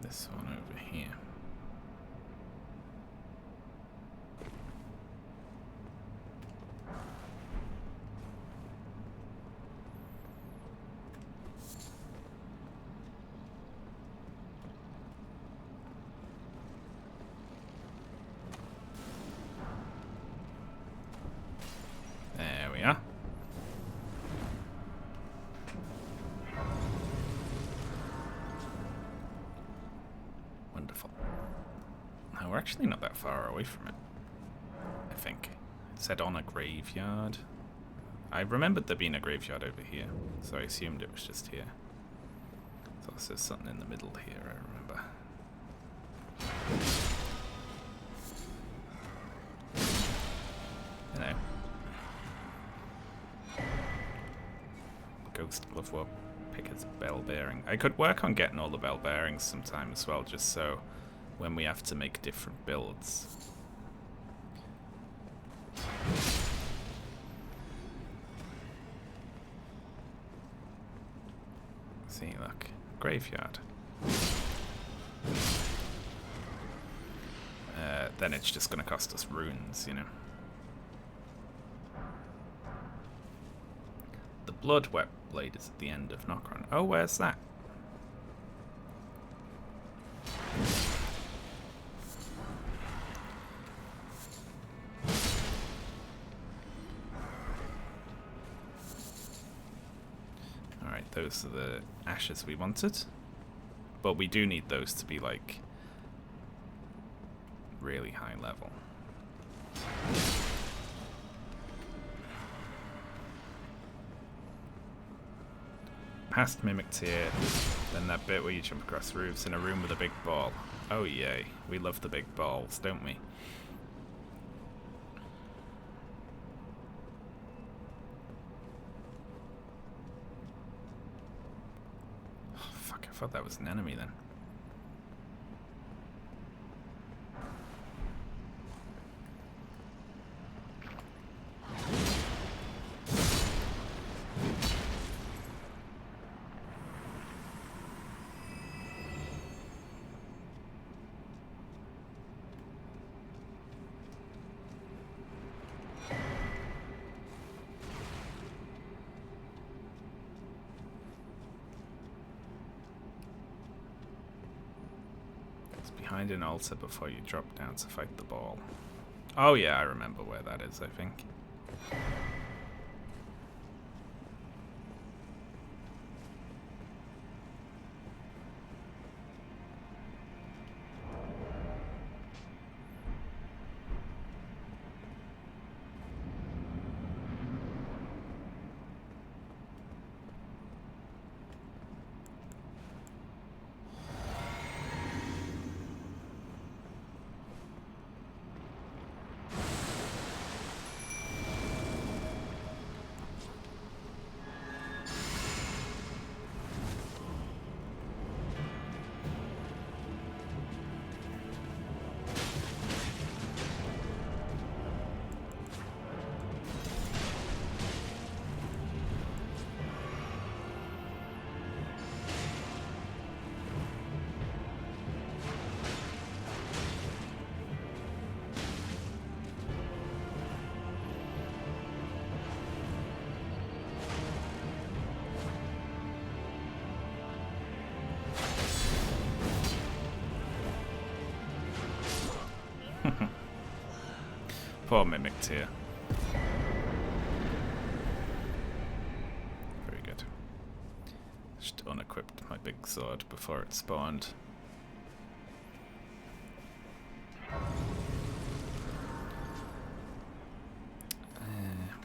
This one over here. There we are. Wonderful. Now we're actually not that far away from it, I think. It said on a graveyard. I remembered there being a graveyard over here, so I assumed it was just here. So there's something in the middle here, I remember. Hello. Ghost glove will pick as bell bearing. I could work on getting all the bell bearings sometime as well, just so when we have to make different builds. See, look. Graveyard. Then it's just going to cost us runes, you know. The blood wet blade is at the end of Nokron. Oh, where's that? Alright, those are the ashes we wanted. But we do need those to be, like, really high level. Past Mimic Tier, then that bit where you jump across roofs in a room with a big ball. Oh yay, we love the big balls, don't we? Oh, fuck, I thought that was an enemy then. Behind an altar before you drop down to fight the ball. Oh yeah, I remember where that is, I think. Poor Mimic Tear. Very good. Just unequipped my big sword before it spawned.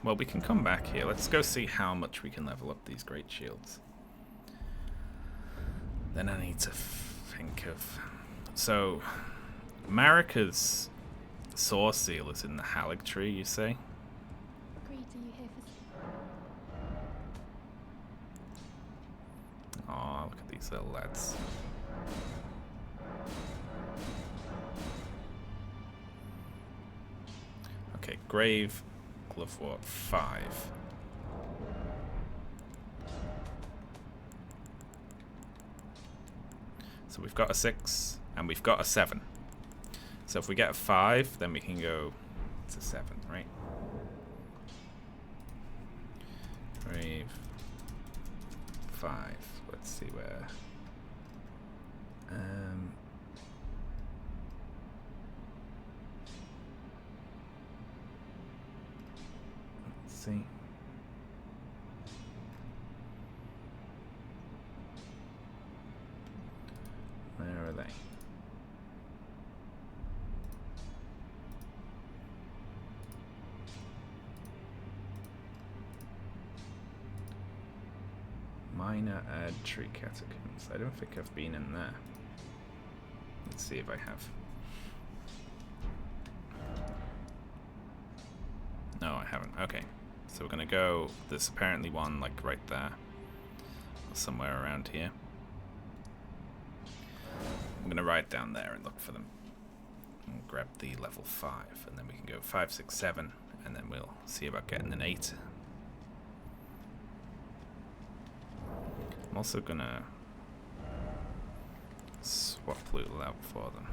Well, we can come back here. Let's go see how much we can level up these great shields. Then I need to think of... So, Marika's Source Seal is in the Halig tree, you say? Agreed, are you here for... Oh, look at these little lads. Okay, Grave, Glovewort 5. So we've got a 6 and we've got a 7. So if we get a 5, then we can go to 7, right? Grave 5. Let's see where. Let's see. Where are they? Minor Ad Tree Catacombs. I don't think I've been in there. Let's see if I have. No, I haven't. Okay. So we're gonna go, there's apparently one like right there. Or somewhere around here. I'm gonna ride down there and look for them. And grab the level 5, and then we can go 5, 6, 7, and then we'll see about getting an 8. I'm also gonna swap Lootle out for them.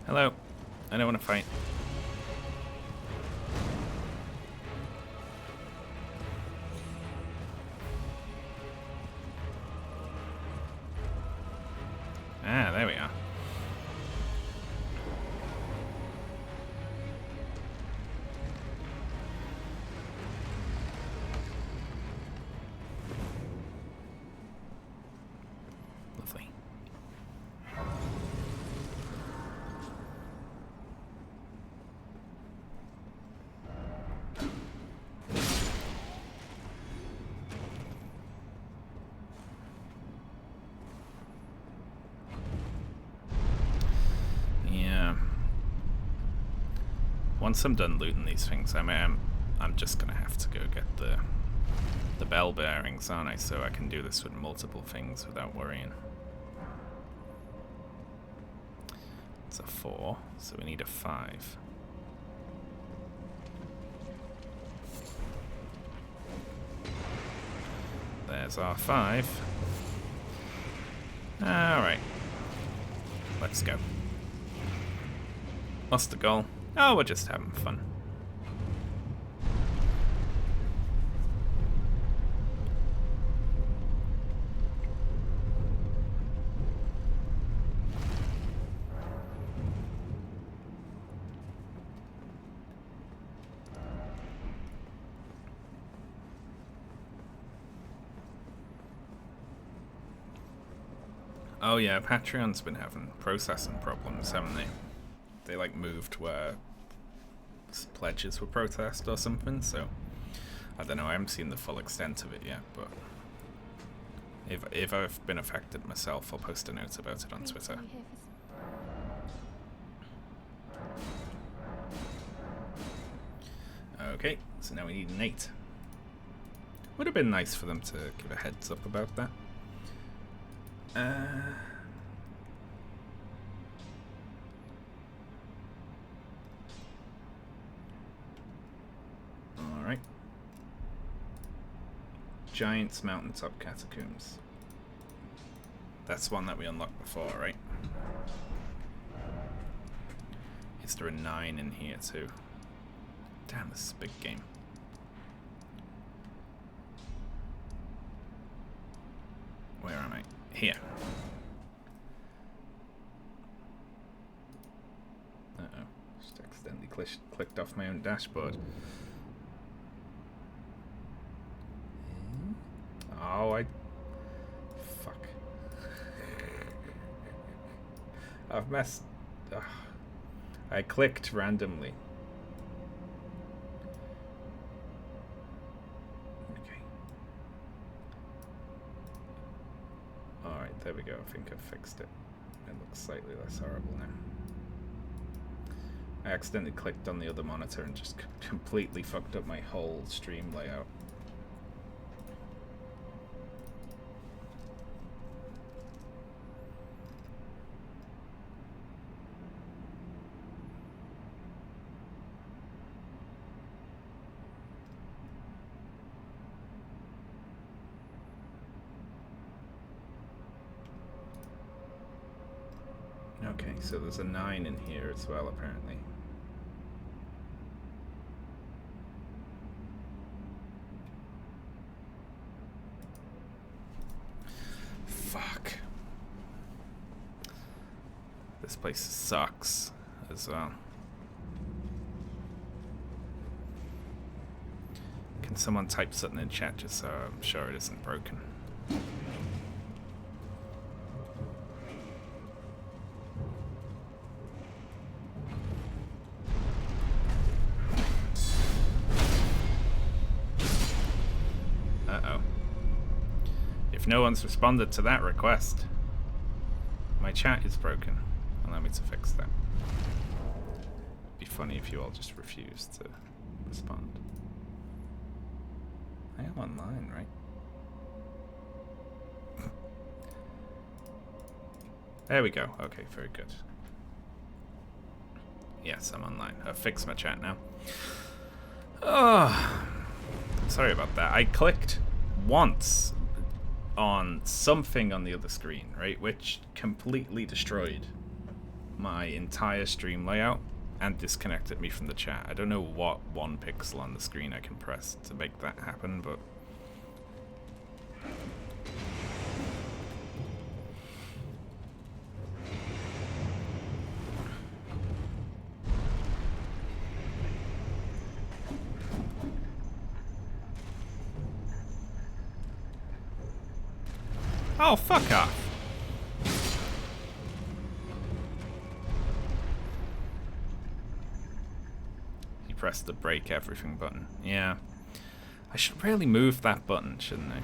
Hello. I don't want to fight. Ah, there we are. Lovely. Once I'm done looting these things, I'm just gonna have to go get the bell bearings, aren't I? So I can do this with multiple things without worrying. It's a 4, so we need a 5. There's our 5. Alright. Let's go. What's the goal? Oh, we're just having fun. Oh yeah, Patreon's been having processing problems, haven't they? They like moved where pledges were protest or something, so I don't know, I haven't seen the full extent of it yet, but if I've been affected myself, I'll post a note about it on Twitter. Okay, so now we need an 8. Would have been nice for them to give a heads up about that. Giants Mountaintop Catacombs. That's one that we unlocked before, right? Is there a 9 in here too? Damn, this is a big game. Where am I? Here. Uh-oh. Just accidentally clicked off my own dashboard. Oh, fuck. I've messed... Ugh. I clicked randomly. Okay. Alright, there we go. I think I've fixed it. It looks slightly less horrible now. I accidentally clicked on the other monitor and just completely fucked up my whole stream layout. Okay, so there's a 9 in here as well, apparently. Fuck. This place sucks as well. Can someone type something in chat just so I'm sure it isn't broken? If no one's responded to that request, my chat is broken. Allow me to fix that. It'd be funny if you all just refused to respond. I am online, right? There we go. Okay, very good. Yes, I'm online. I've fixed my chat now. Oh, sorry about that. I clicked once on something on the other screen, right, which completely destroyed my entire stream layout and disconnected me from the chat. I don't know what 1 pixel on the screen I can press to make that happen, but oh, fuck off. You pressed the break everything button. Yeah. I should really move that button, shouldn't I?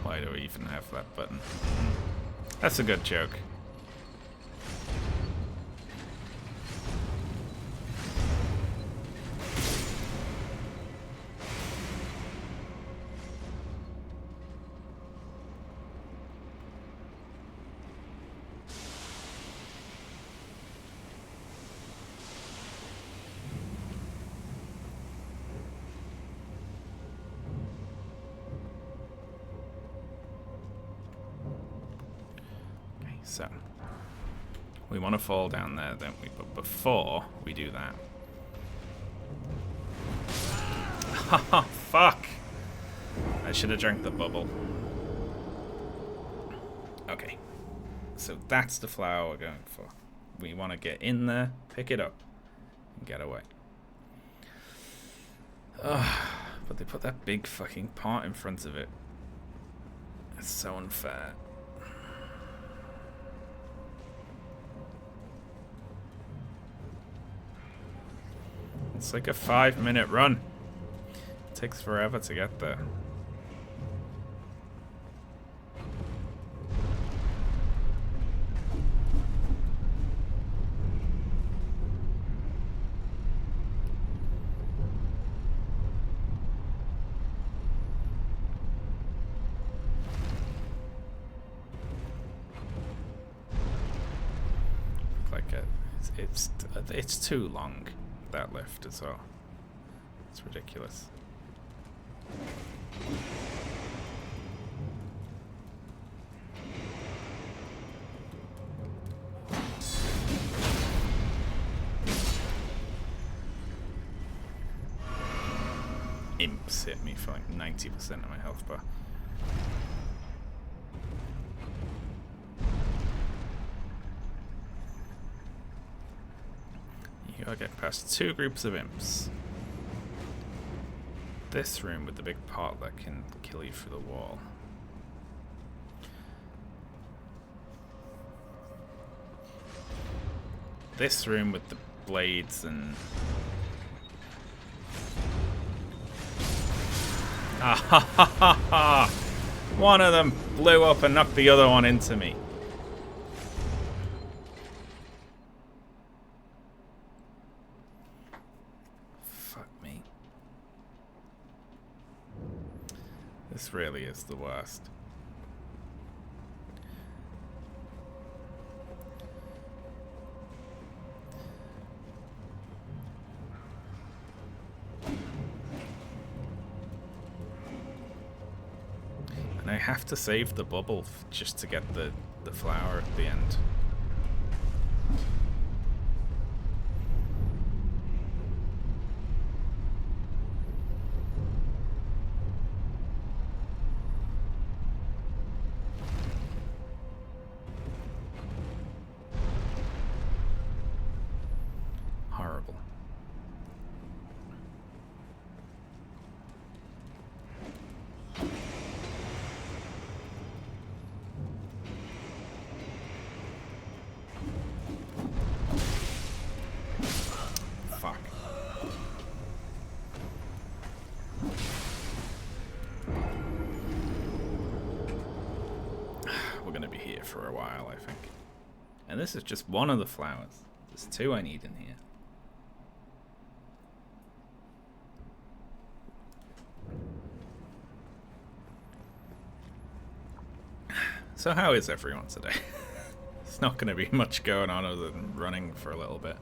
Why do we even have that button? That's a good joke. So, we want to fall down there, don't we? But before we do that... Oh, fuck! I should have drank the bubble. Okay. So that's the flower we're going for. We want to get in there, pick it up, and get away. But they put that big fucking part in front of it. It's so unfair. It's like a 5-minute run. It takes forever to get there. like it's too long, that lift as well. It's ridiculous. Imps hit me for like 90% of my health bar. You gotta get past 2 groups of imps. This room with the big pot that can kill you through the wall. This room with the blades and... Ah ha ha ha ha! One of them blew up and knocked the other one into me. Fuck me. This really is the worst. And I have to save the bubble just to get the flower at the end. Horrible. Fuck. We're gonna be here for a while, I think. And this is just one of the flowers. There's 2 I need in here. So how is everyone today? It's not going to be much going on other than running for a little bit.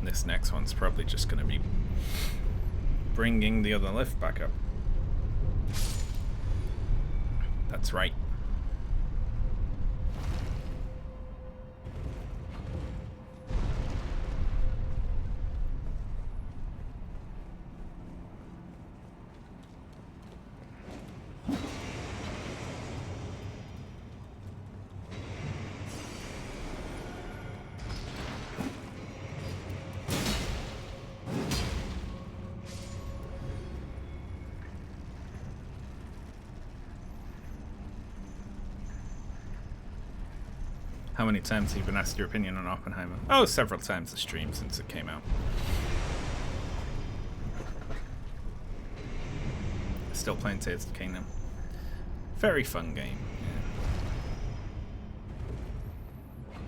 This next one's probably just going to be bringing the other lift back up. That's right. How many times have you been asked your opinion on Oppenheimer? Oh, several times a stream since it came out. Still playing Tears of the Kingdom. Very fun game. Yeah.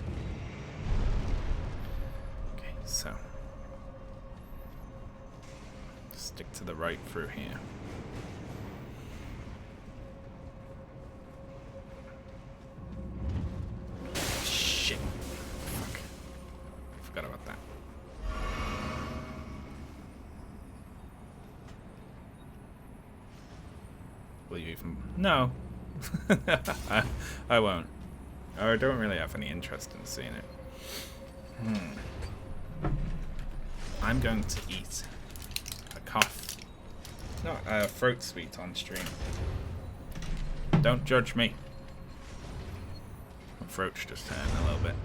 Okay, so stick to the right through here. Will you even... No. I won't. I don't really have any interest in seeing it. I'm going to eat a cough. No, a throat sweet on stream. Don't judge me. My throat's just hurting a little bit.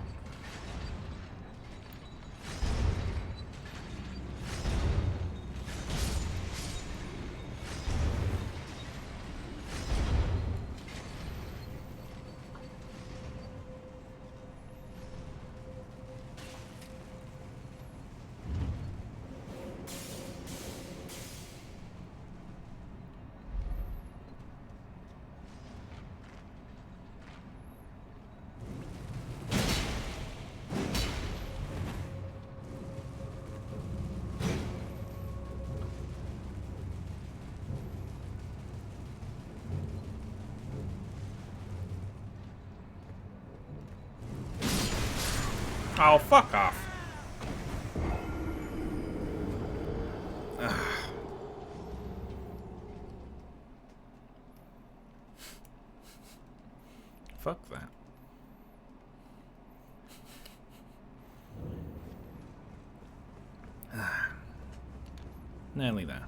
Oh, fuck off. Fuck that. Nearly there.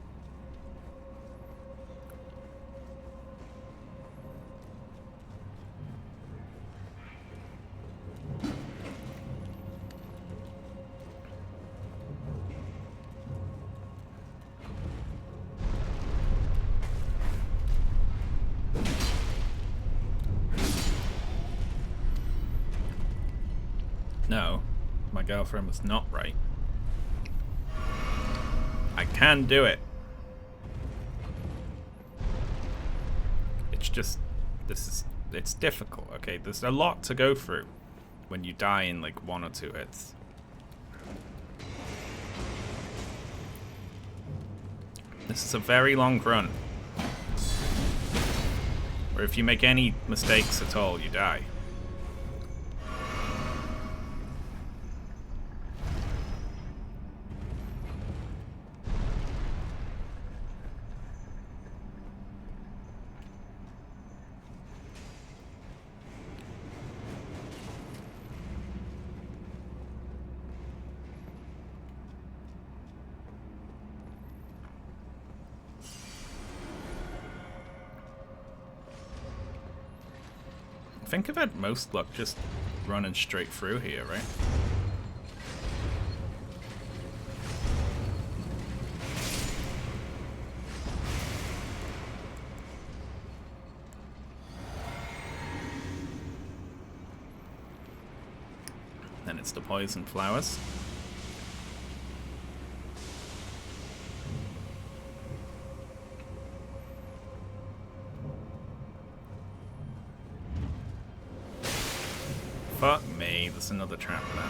No, my girlfriend was not right. I can do it. It's just, it's difficult, okay? There's a lot to go through when you die in like 1 or 2 hits. This is a very long run. Where if you make any mistakes at all, you die. I think I've had most luck just running straight through here, right? Then it's the poison flowers. Fuck me, there's another trap there.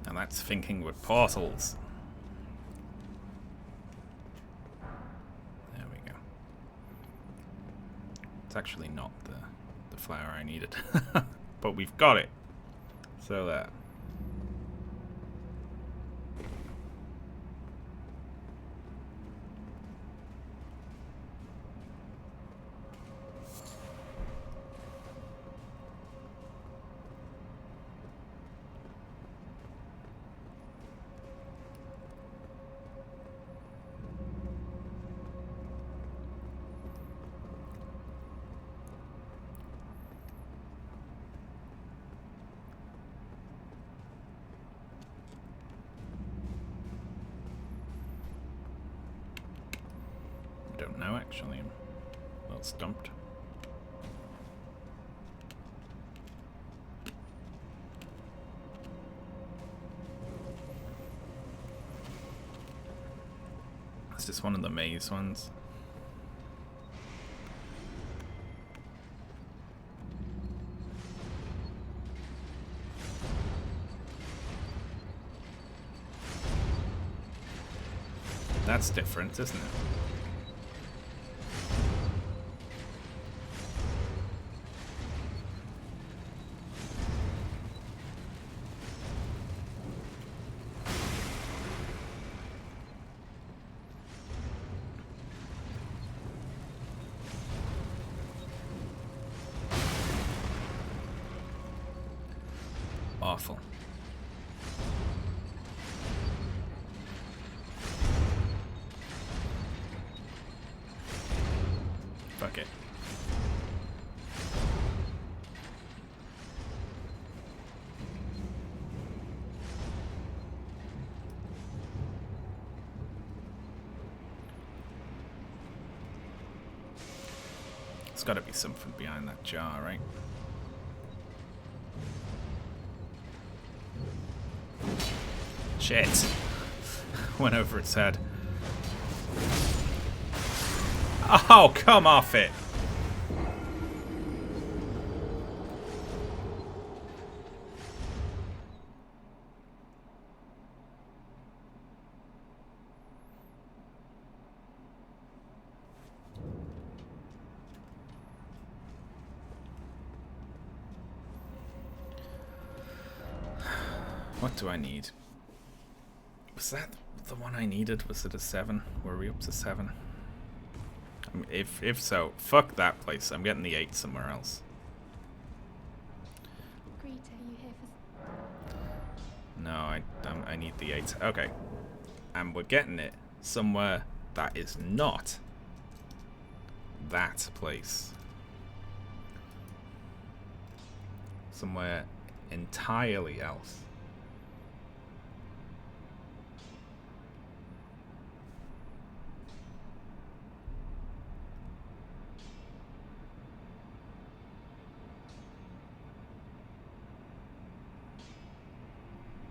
And that's thinking with portals. There we go. It's actually not the flower I needed. But we've got it. So there. Don't know, actually. I'm a little stumped. It's just one of the maze ones. That's different, isn't it? Awful. Fuck it. got to be something behind that jar, right? Shit. Went over its head. Oh, come off it. What do I need? Was that the one I needed? Was it a 7? Were we up to 7? I mean, if so, fuck that place. I'm getting the 8 somewhere else. Greta, you here for... No, I need the 8. Okay. And we're getting it somewhere that is not that place. Somewhere entirely else.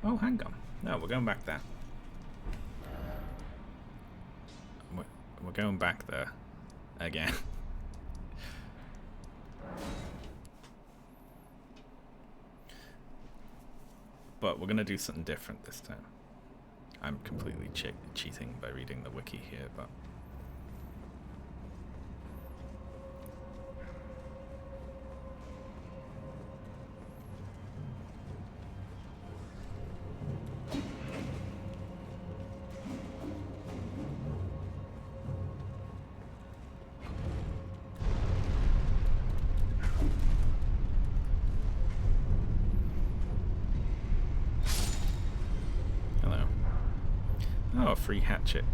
Oh, hang on. No, we're going back there. We're going back there. Again. But we're going to do something different this time. I'm completely cheating by reading the wiki here, but... Oh, a free hatchet.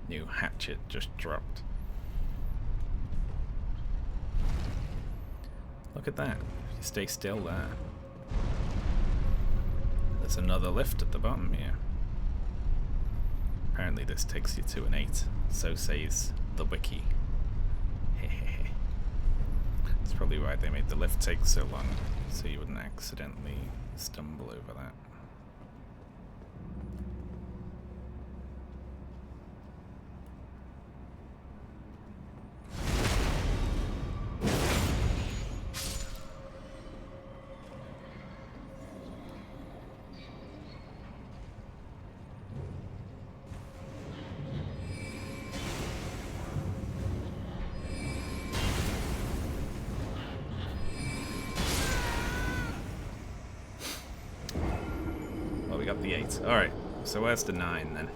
New hatchet just dropped. Look at that. If you stay still there. There's another lift at the bottom here. Apparently this takes you to an 8, so says the wiki. Hehehe. That's probably why they made the lift take so long, so you wouldn't accidentally stumble over that. We got the 8. Alright, so where's the 9 then?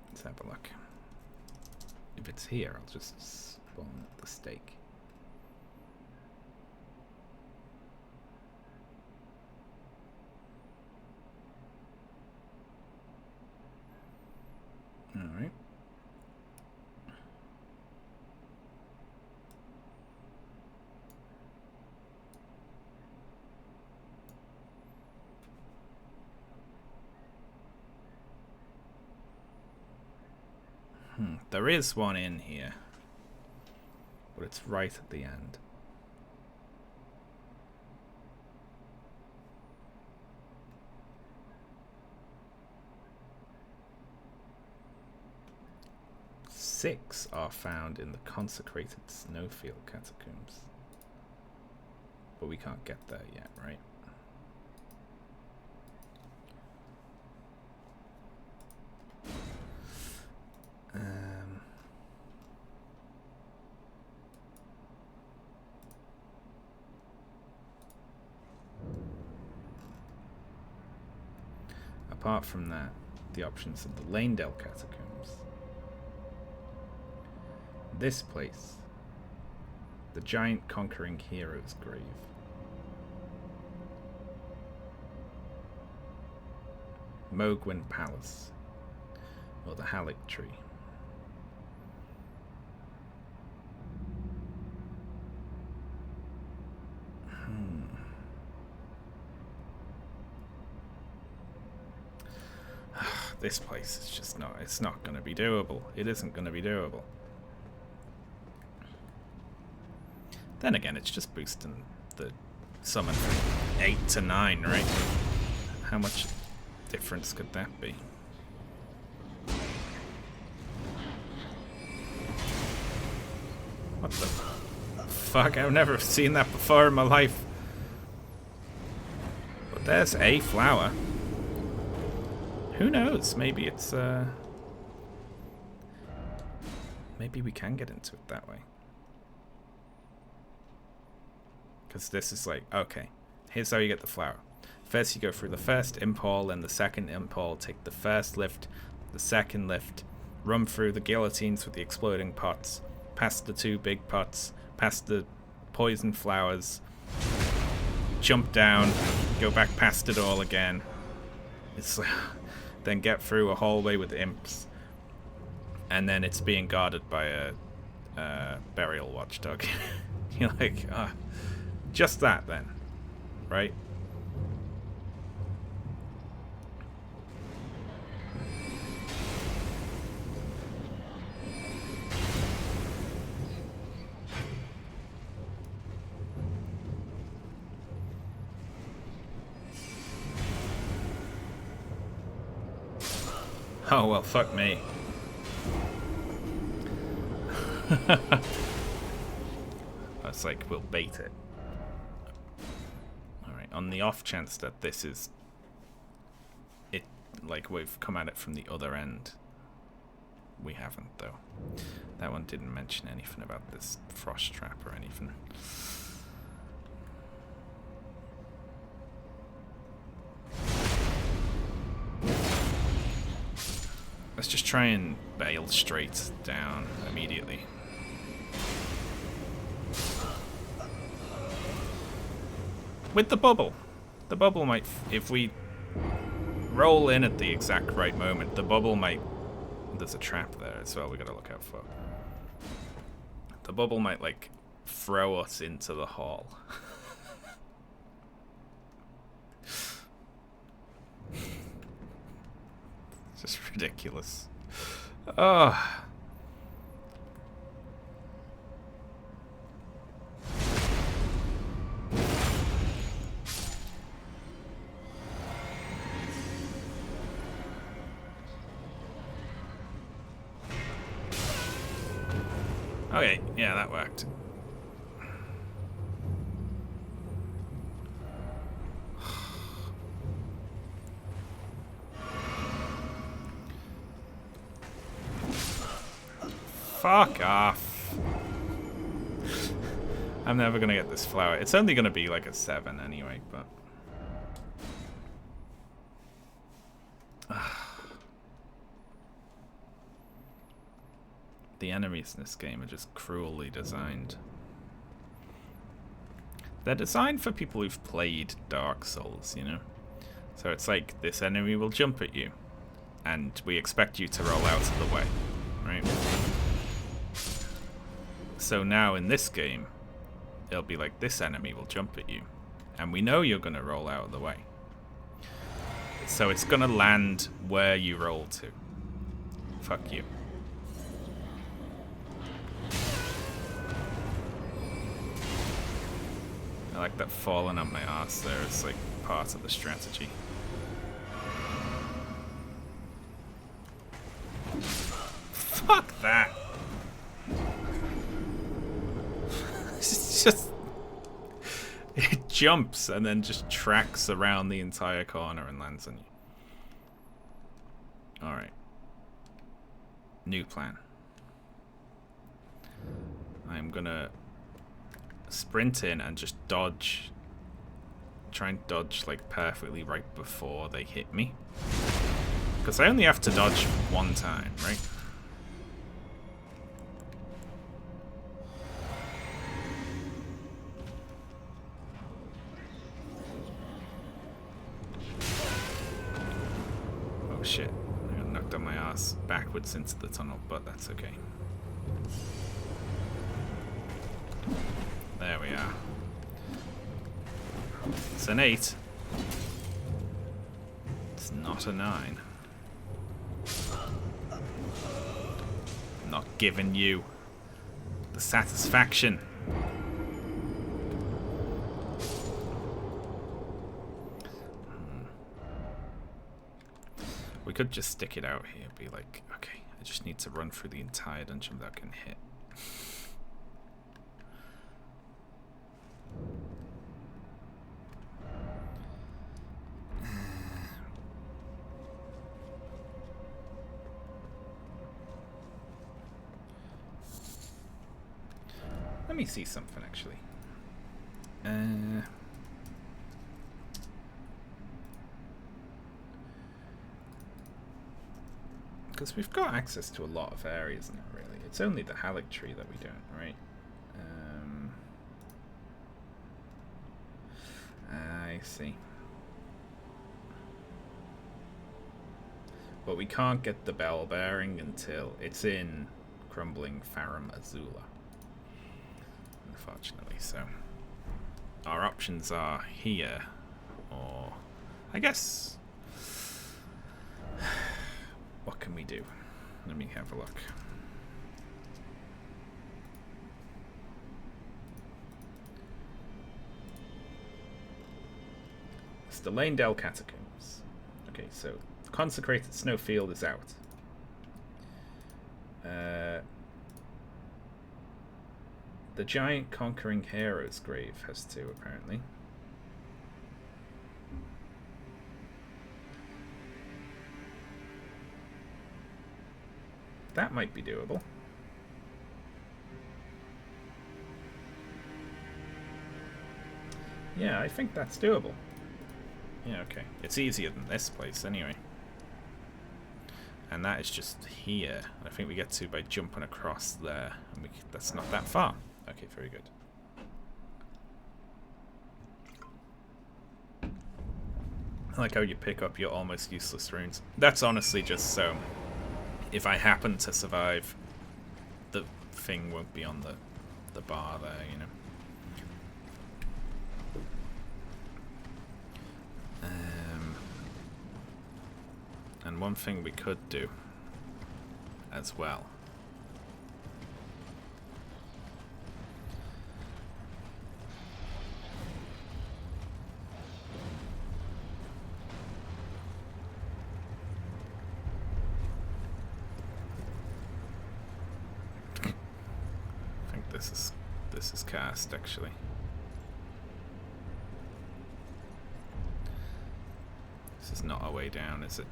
Let's have a look. If it's here, I'll just spawn the stake. Alright. There is one in here, but it's right at the end. Six are found in the consecrated snowfield catacombs, but we can't get there yet, right? Apart from that, the options are the Lanedale catacombs, this place, the giant conquering hero's grave, Mogwin Palace, or the Halleck Tree. this place is just not, it's not going to be doable. It isn't going to be doable. Then again, it's just boosting the summon from 8 to 9, right? How much difference could that be? What the fuck? I've never seen that before in my life. But there's a flower. Who knows? Maybe it's, maybe we can get into it that way. Because this is like, okay, here's how you get the flower. First you go through the first impale and the second impale, take the first lift, the second lift, run through the guillotines with the exploding pots, past the 2 big pots, past the poison flowers, jump down, go back past it all again. It's then get through a hallway with imps, and then it's being guarded by a burial watchdog. You're like, ah. Just that then, right? Oh well, fuck me. It's like, we'll bait it. On the off chance that this is it, like we've come at it from the other end. We haven't, though. That one didn't mention anything about this frost trap or anything. Let's just try and bail straight down immediately. With the bubble. The bubble might, if we roll in at the exact right moment, the bubble might, there's a trap there as well we gotta look out for. The bubble might, like, throw us into the hall. Just ridiculous. Oh. Okay, yeah, that worked. Fuck off. I'm never gonna get this flower. It's only gonna be like a 7 anyway, but... The enemies in this game are just cruelly designed. They're designed for people who've played Dark Souls, you know? So it's like, this enemy will jump at you, and we expect you to roll out of the way, right? So now in this game, it'll be like, this enemy will jump at you, and we know you're gonna roll out of the way. So it's gonna land where you roll to. Fuck you. I like that falling up my ass there. It's like part of the strategy. Fuck that. It's just... It jumps and then just tracks around the entire corner and lands on you. Alright. New plan. I'm gonna sprint in and just dodge. Try and dodge like perfectly right before they hit me. Because I only have to dodge one time, right? Oh shit. I got knocked on my ass backwards into the tunnel, but that's okay. There we are. It's an 8. It's not a 9. not giving you the satisfaction. We could just stick it out here, be like, okay, I just need to run through the entire dungeon without getting hit. Let me see something, actually. Because we've got access to a lot of areas now, really. It's only the Halleck tree that we don't, right? I see. But we can't get the bell bearing until it's in Crumbling Farum Azula. Unfortunately, so our options are here, or I guess, what can we do? Let me have a look. It's the Lanedale Catacombs. Okay, so the Consecrated Snowfield is out. The Giant Conquering Hero's Grave has two, apparently. That might be doable. Yeah, I think that's doable. Yeah, okay. It's easier than this place, anyway. And that is just here. I think we get to by jumping across there. And that's not that far. Okay, very good. I like how you pick up your almost useless runes. That's honestly just so if I happen to survive, the thing won't be on the bar there, you know. And one thing we could do as well I think this is cast actually. This is not a way down, is it?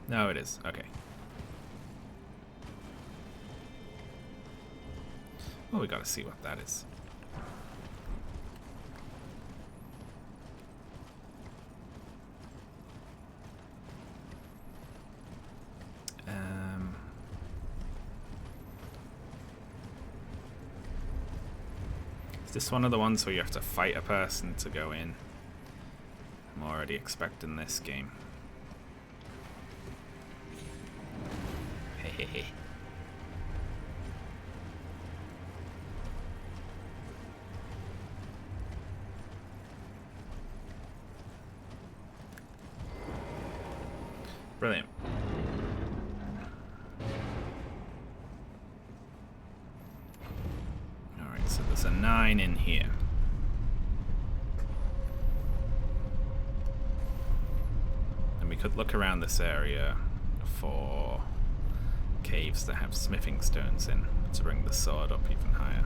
No, it is. Okay. Well, we gotta see what that is. Is this one of the ones where you have to fight a person to go in? I'm already expecting this game. Hehehe. Brilliant. Alright, so there's a 9 in here. And we could look around this area for caves that have smithing stones in to bring the sword up even higher.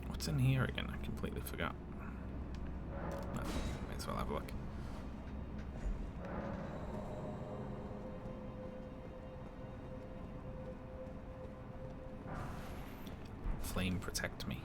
What's in here again? I completely forgot. Well, may as well have a look. Flame protect me.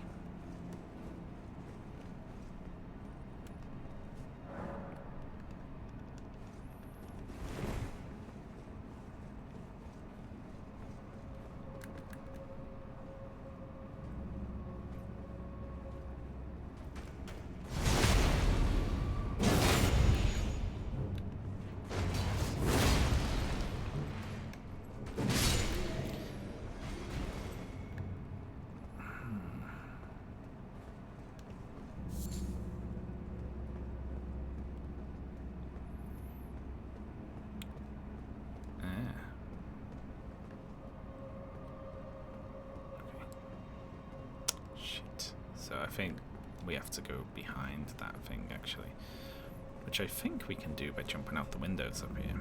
think we have to go behind that thing, actually. Which I think we can do by jumping out the windows up here.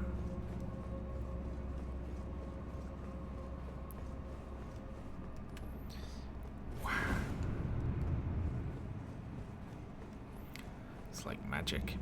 Wow. It's like magic.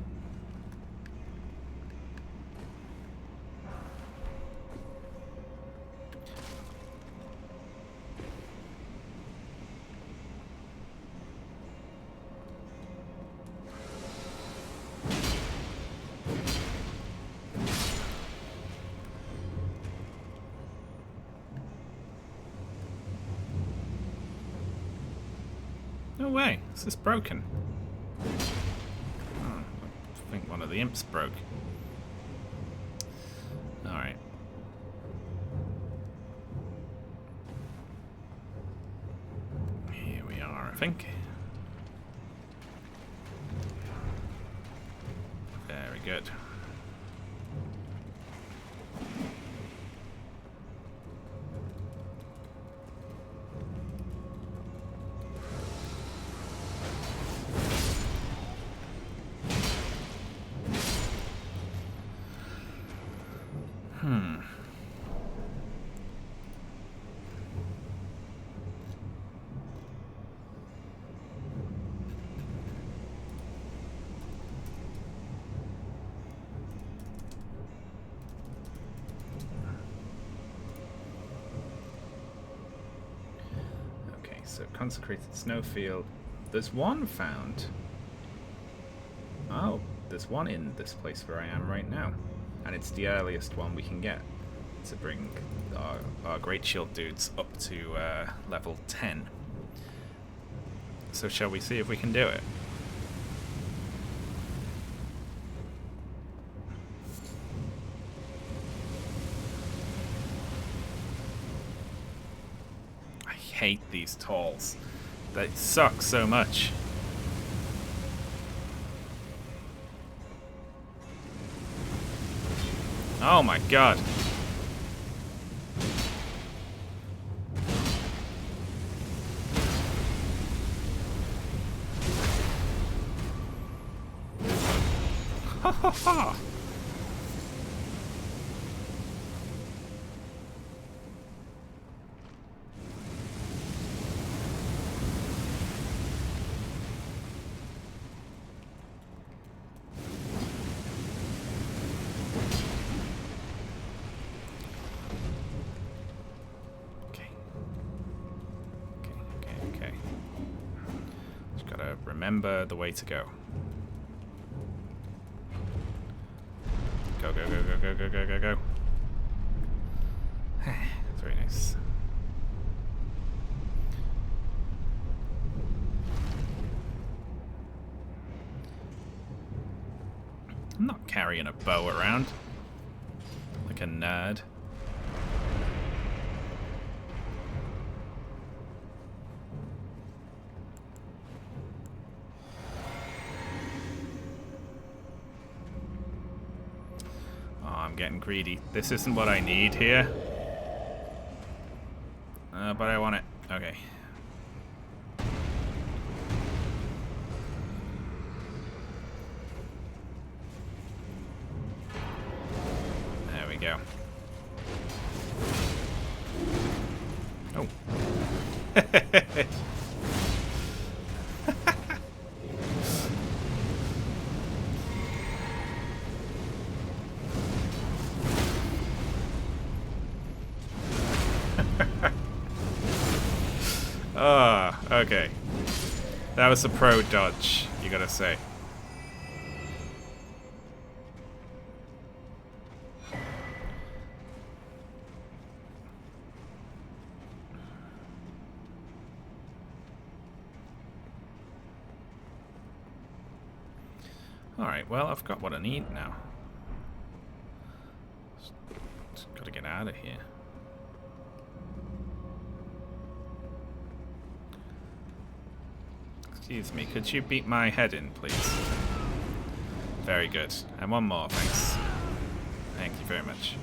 No way, this is broken. Oh, I think one of the imps broke. Alright. Here we are, I think. Very good. So consecrated snowfield. There's one found. Oh, there's one in this place where I am right now. And it's the earliest one we can get to bring our Great Shield dudes up to level 10. So shall we see if we can do it? I hate these tolls. They suck so much. Oh my god. Ha ha ha. Okay. Just gotta remember the way to go. Go, go, go, go, go, go, go, go, go. That's very nice. I'm not carrying a bow around like a nerd. I'm getting greedy. This isn't what I need here. But I want it. Okay. There we go. Oh. Okay. That was a pro dodge, you gotta say. Alright, well, I've got what I need now. Just gotta get out of here. Excuse me, could you beat my head in, please? Very good. And one more, thanks. Thank you very much.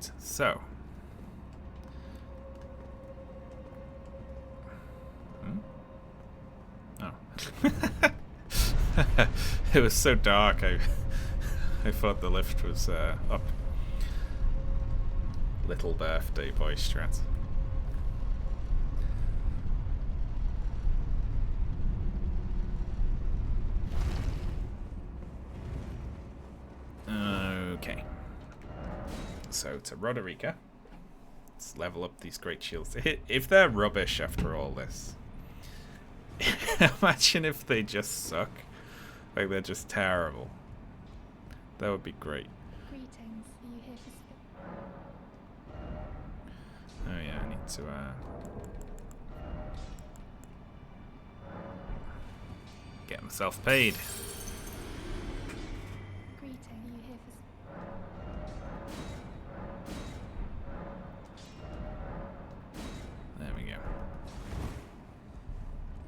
Right, so. Oh. It was so dark, I thought the lift was up. Little birthday boy strat. Okay. So to Roderica. Let's level up these great shields. If they're rubbish after all this. Imagine if they just suck. Like they're just terrible. That would be great. Greetings. Are you here for Oh yeah, I need to get myself paid. greeting? Are you here for There we go.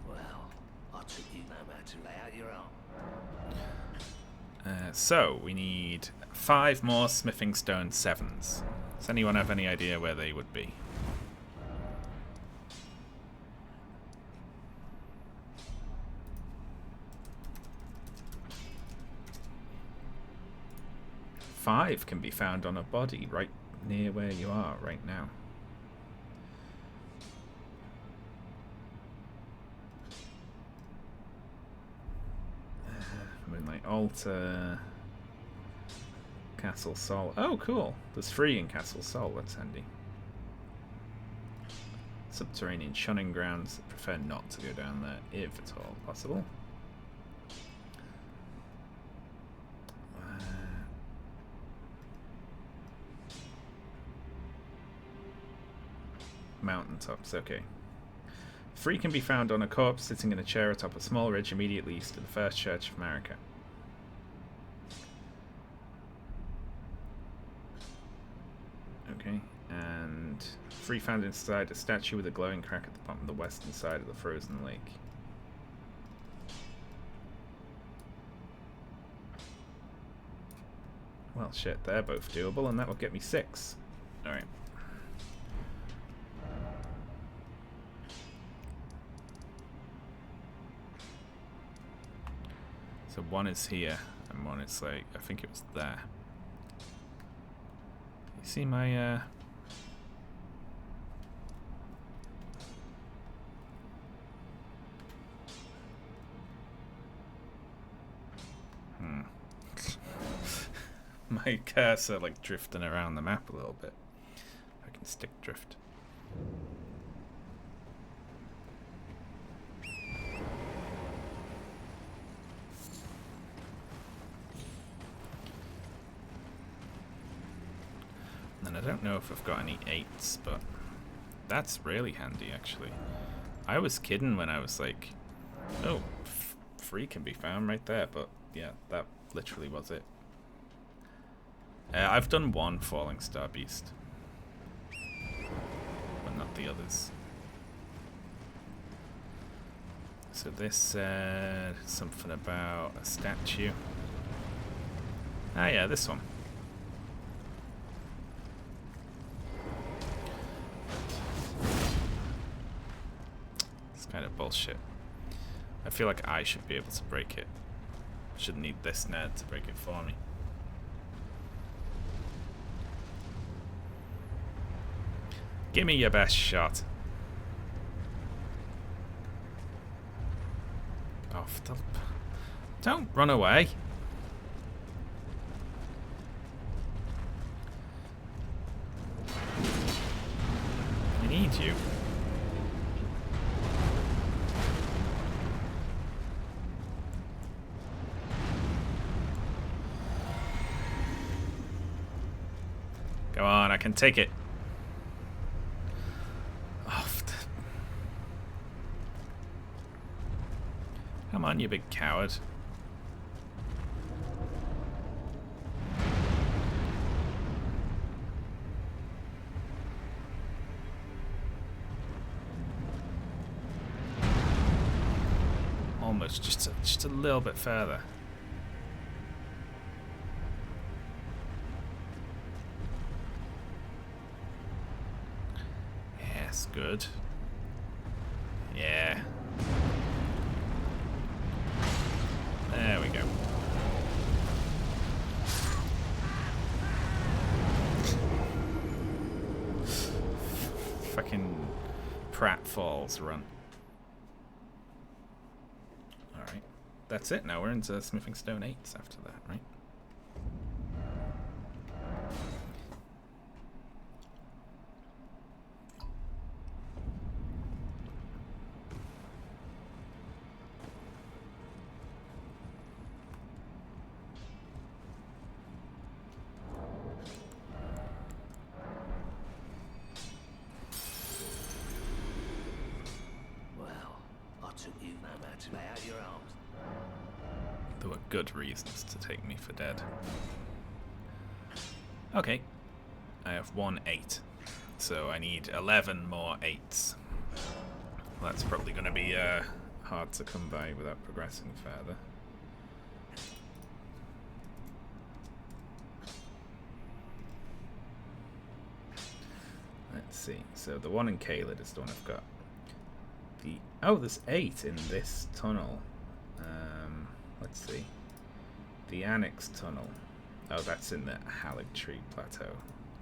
Well, I took you no matter to lay out your arm. So we need 5 more smithing stone 7s. Does anyone have any idea where they would be? Five can be found on a body right near where you are right now. Moonlight Altar, Castle Sol. Oh, cool. There's 3 in Castle Sol. That's handy. Subterranean shunning grounds. I prefer not to go down there if at all possible. Mountaintops, okay. 3 can be found on a corpse sitting in a chair atop a small ridge immediately east of the First Church of America. Okay, and 3 found inside a statue with a glowing crack at the bottom of the western side of the frozen lake. Well, shit, they're both doable, and that will get me 6. Alright. So 1 is here, and 1 is like, I think it was there. You see my, my cursor like drifting around the map a little bit. I can stick drift. And I don't know if I've got any 8s, but that's really handy actually. I was kidding when I was like, oh, 3 can be found right there, but yeah, that literally was it. I've done 1 Falling Star Beast, but not the others. So this said something about a statue. Ah yeah, this one. It's kind of bullshit. I feel like I should be able to break it. I shouldn't need this nerd to break it for me. Give me your best shot. Oh, don't run away. I need you. Go on, I can take it. Come on, you big coward. Almost, just a little bit further. good. Yeah. There we go. Fucking pratfalls run. Alright. That's it. Now we're into Smithing Stone 8s after that, right? There were good reasons to take me for dead. Okay. I have 1 8. So I need 11 more 8s. That's probably going to be hard to come by without progressing further. Let's see. So the one in Caelid is the one I've got. Oh, there's 8 in this tunnel. Let's see. The Annex Tunnel. Oh, that's in the Haligtree Plateau.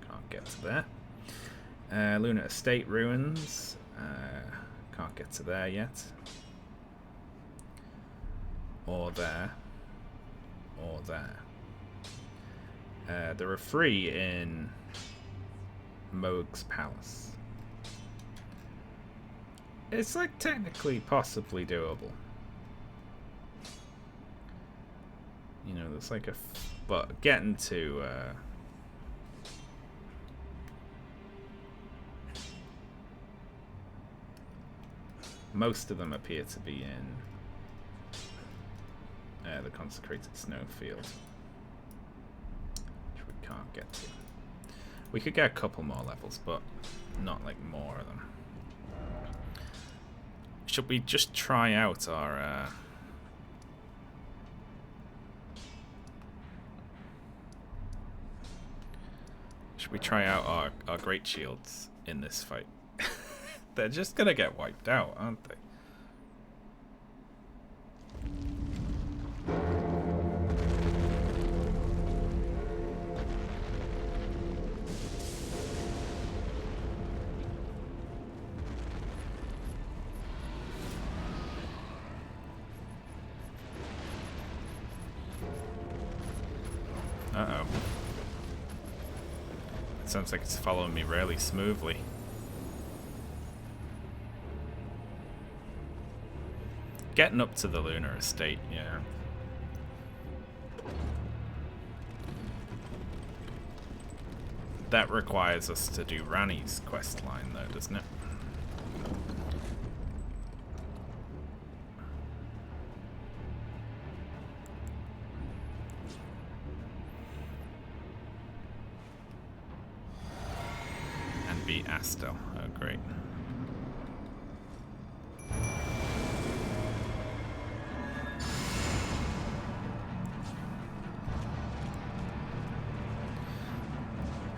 Can't get to there. Luna Estate Ruins. Can't get to there yet. Or there. Or there. There are 3 in Moog's Palace. It's like technically possibly doable. You know, there's like but getting to most of them appear to be in the Consecrated Snowfield, which we can't get to. We could get a couple more levels, but not like more of them. Should we just try out our our great shields in this fight? They're just gonna get wiped out, aren't they? Uh-oh. It sounds like it's following me really smoothly. Getting up to the Lunar Estate, yeah. That requires us to do Ranni's quest line though, doesn't it? And beat Astel. Oh, great.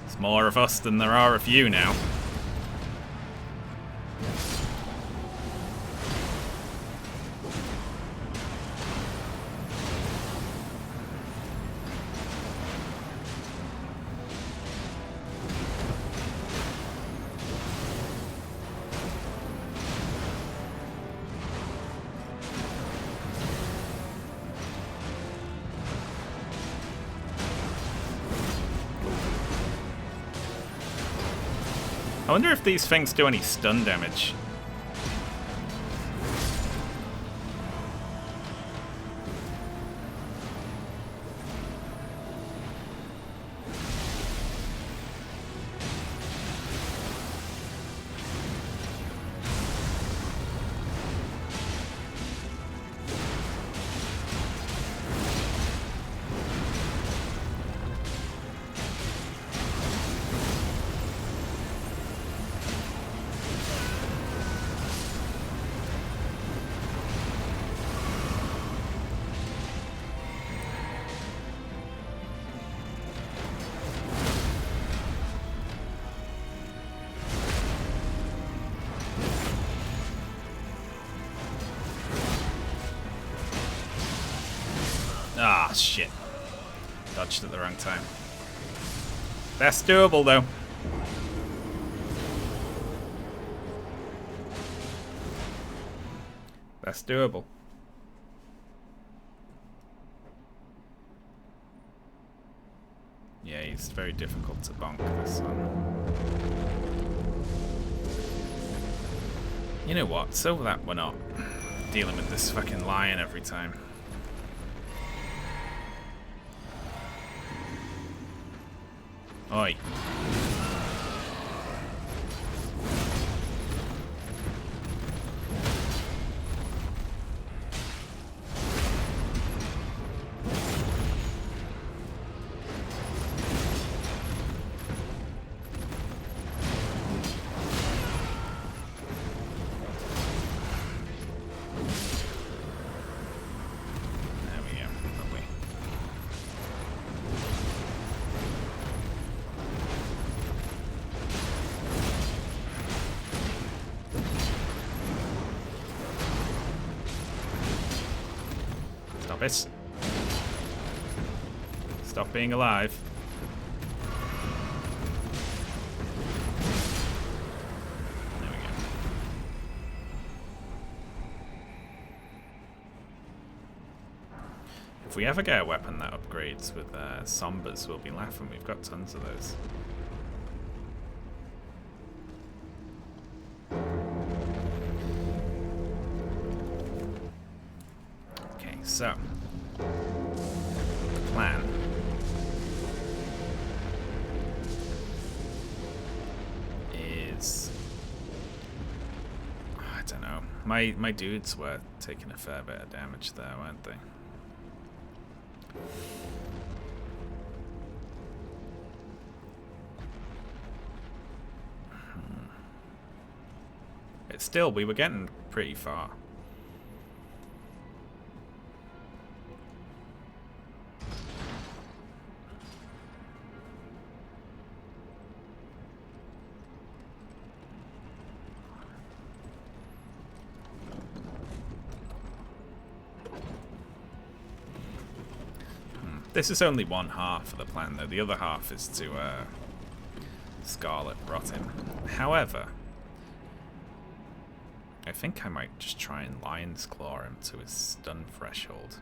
There's more of us than there are of you now. I wonder if these things do any stun damage. shit. Dodged at the wrong time. That's doable though. That's doable. Yeah, it's very difficult to bonk this one. You know what? So that we're not dealing with this fucking lion every time. Oi. It. Stop being alive. There we go. If we ever get a weapon that upgrades with sombers, we'll be laughing. We've got tons of those. Okay, so plan. Is I don't know. My dudes were taking a fair bit of damage there, weren't they? It's still, we were getting pretty far. This is only one half of the plan, though. The other half is to Scarlet Rot him. However, I think I might just try and Lion's Claw him to his stun threshold.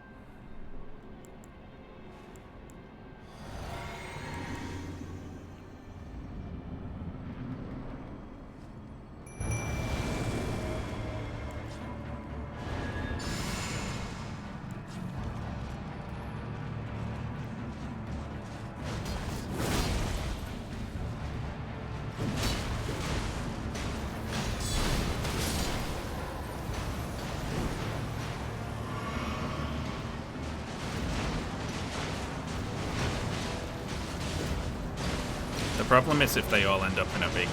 The problem is if they all end up in a big...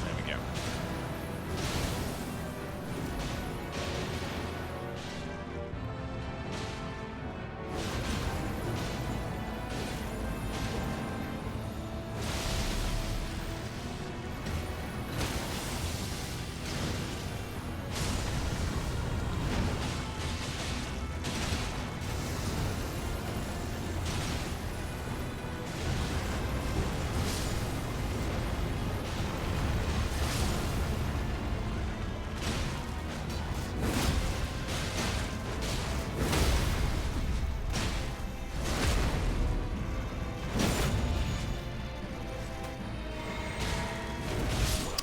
There we go.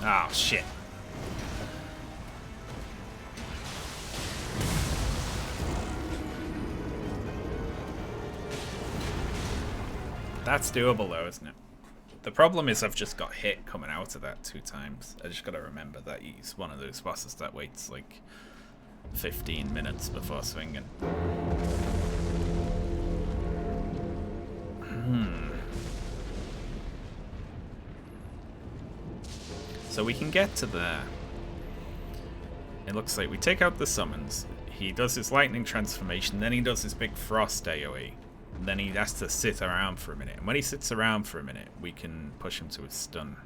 Oh, shit. That's doable though, isn't it? The problem is I've just got hit coming out of that 2 times. I just gotta remember that he's one of those bosses that waits like 15 minutes before swinging. So we can get to there. It looks like we take out the summons. He does his lightning transformation, then he does his big frost AoE. And then he has to sit around for a minute. And when he sits around for a minute, we can push him to his stun.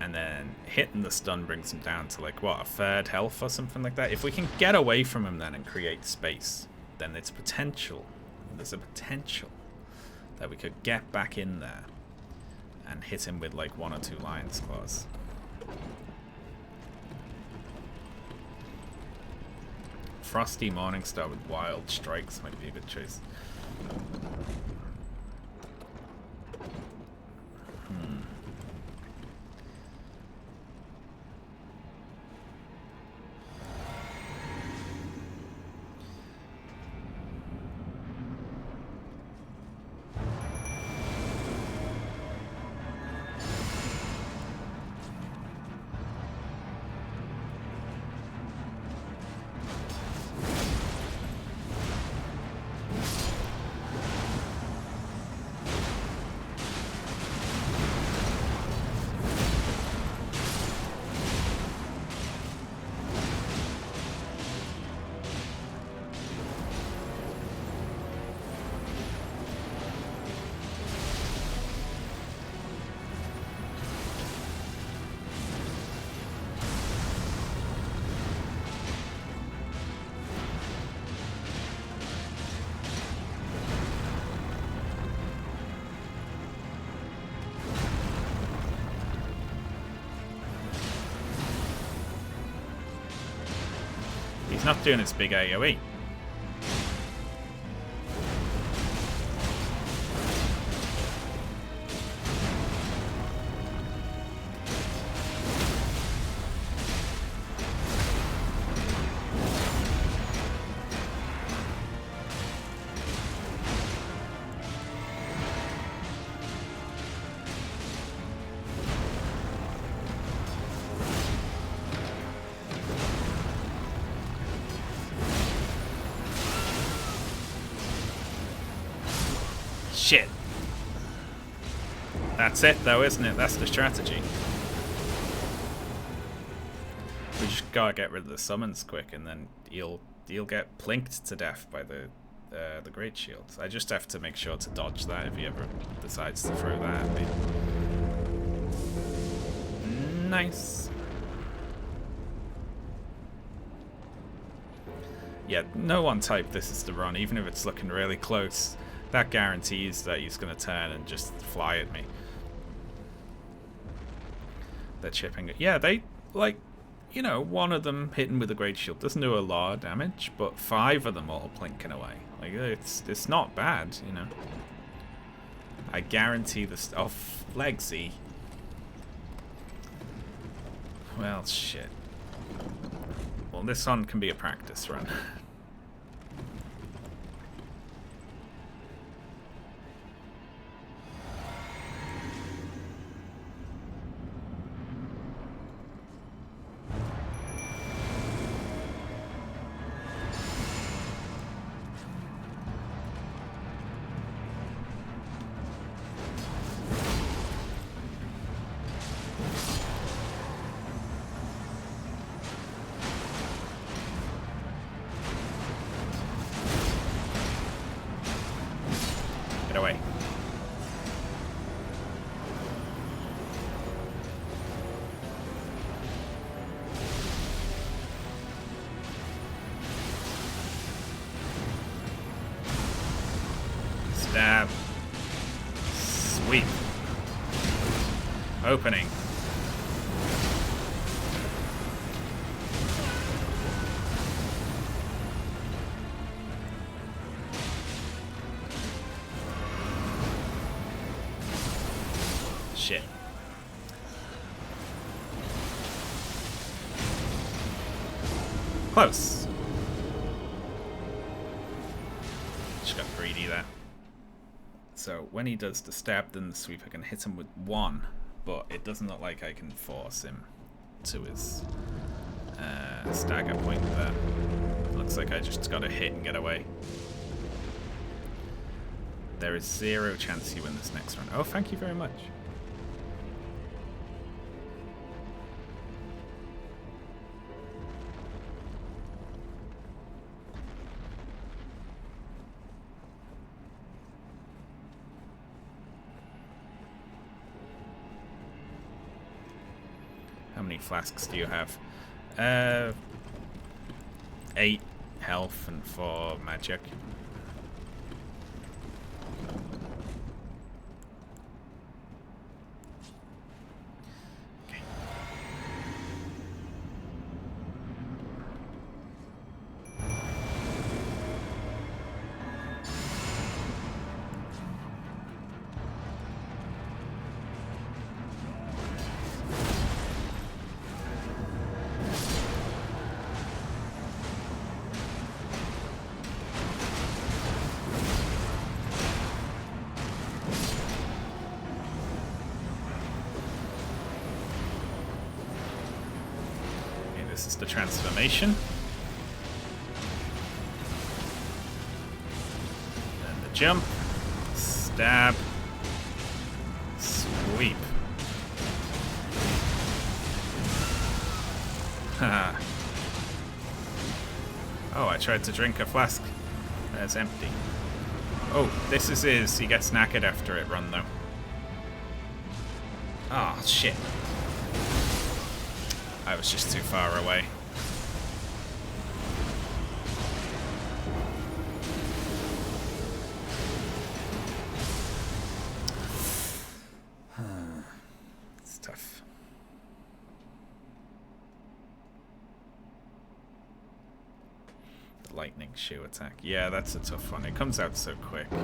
and then hitting the stun brings him down to like what, a third health or something like that. If we can get away from him then and create space, then it's potential. There's a potential that we could get back in there and hit him with like 1 or 2 Lion's Claws. Frosty Morningstar with Wild Strikes might be a good choice. He's not doing its big AoE. Shit. That's it though, isn't it? That's the strategy. We just gotta get rid of the summons quick, and then you'll get plinked to death by the great shields. I just have to make sure to dodge that if he ever decides to throw that at me. Nice. Yeah, no one type this is the run, even if it's looking really close. That guarantees that he's going to turn and just fly at me. They're chipping it. Yeah, they, like, you know, one of them hitting with a great shield doesn't do a lot of damage, but 5 of them all plinking away. Like, it's not bad, you know. I guarantee the stuff. Legsy. Well, shit. Well, this one can be a practice run. Away. Stab. Sweep. Opening. Shit. Close. Just got greedy there. So when he does the stab then the sweep, I can hit him with 1, but it doesn't look like I can force him to his stagger point there. Looks like I just gotta hit and get away. There is 0 chance you win this next run. Oh, thank you very much. many flasks do you have? 8 health and 4 magic. This is the transformation. And the jump, stab, sweep. Haha. Oh, I tried to drink a flask. It's empty. Oh, this is his. He gets knackered after it run, though. Oh, shit. I was just too far away. It's tough. The lightning shoe attack. Yeah, that's a tough one. It comes out so quick. I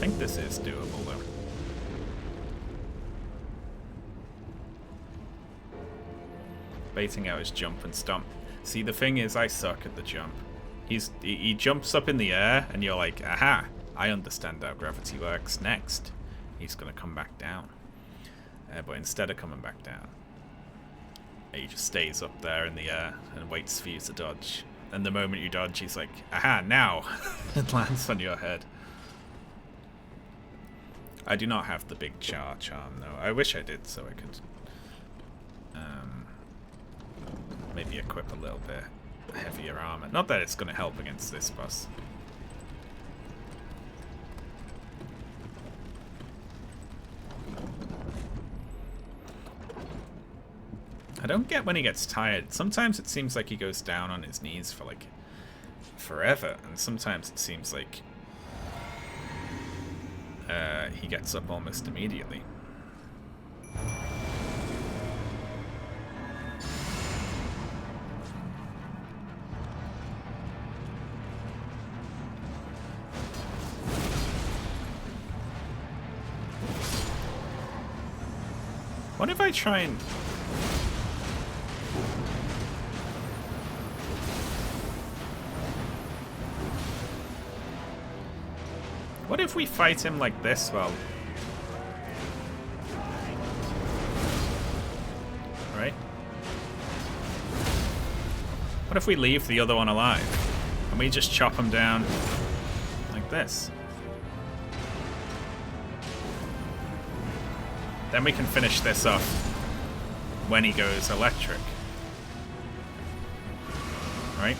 think this is doable, though. Baiting out his jump and stomp. See, the thing is, I suck at the jump. He jumps up in the air, and you're like, aha, I understand how gravity works. Next, he's gonna come back down. But instead of coming back down, he just stays up there in the air and waits for you to dodge. And the moment you dodge, he's like, aha, now! It lands on your head. I do not have the big charm, though. I wish I did, so I could maybe equip a little bit heavier armor. Not that it's going to help against this boss. I don't get when he gets tired. Sometimes it seems like he goes down on his knees for like forever, and sometimes it seems like he gets up almost immediately. What if I try and... What if we fight him like this? Well... Right? What if we leave the other one alive? And we just chop him down like this? Then we can finish this off when he goes electric. Right?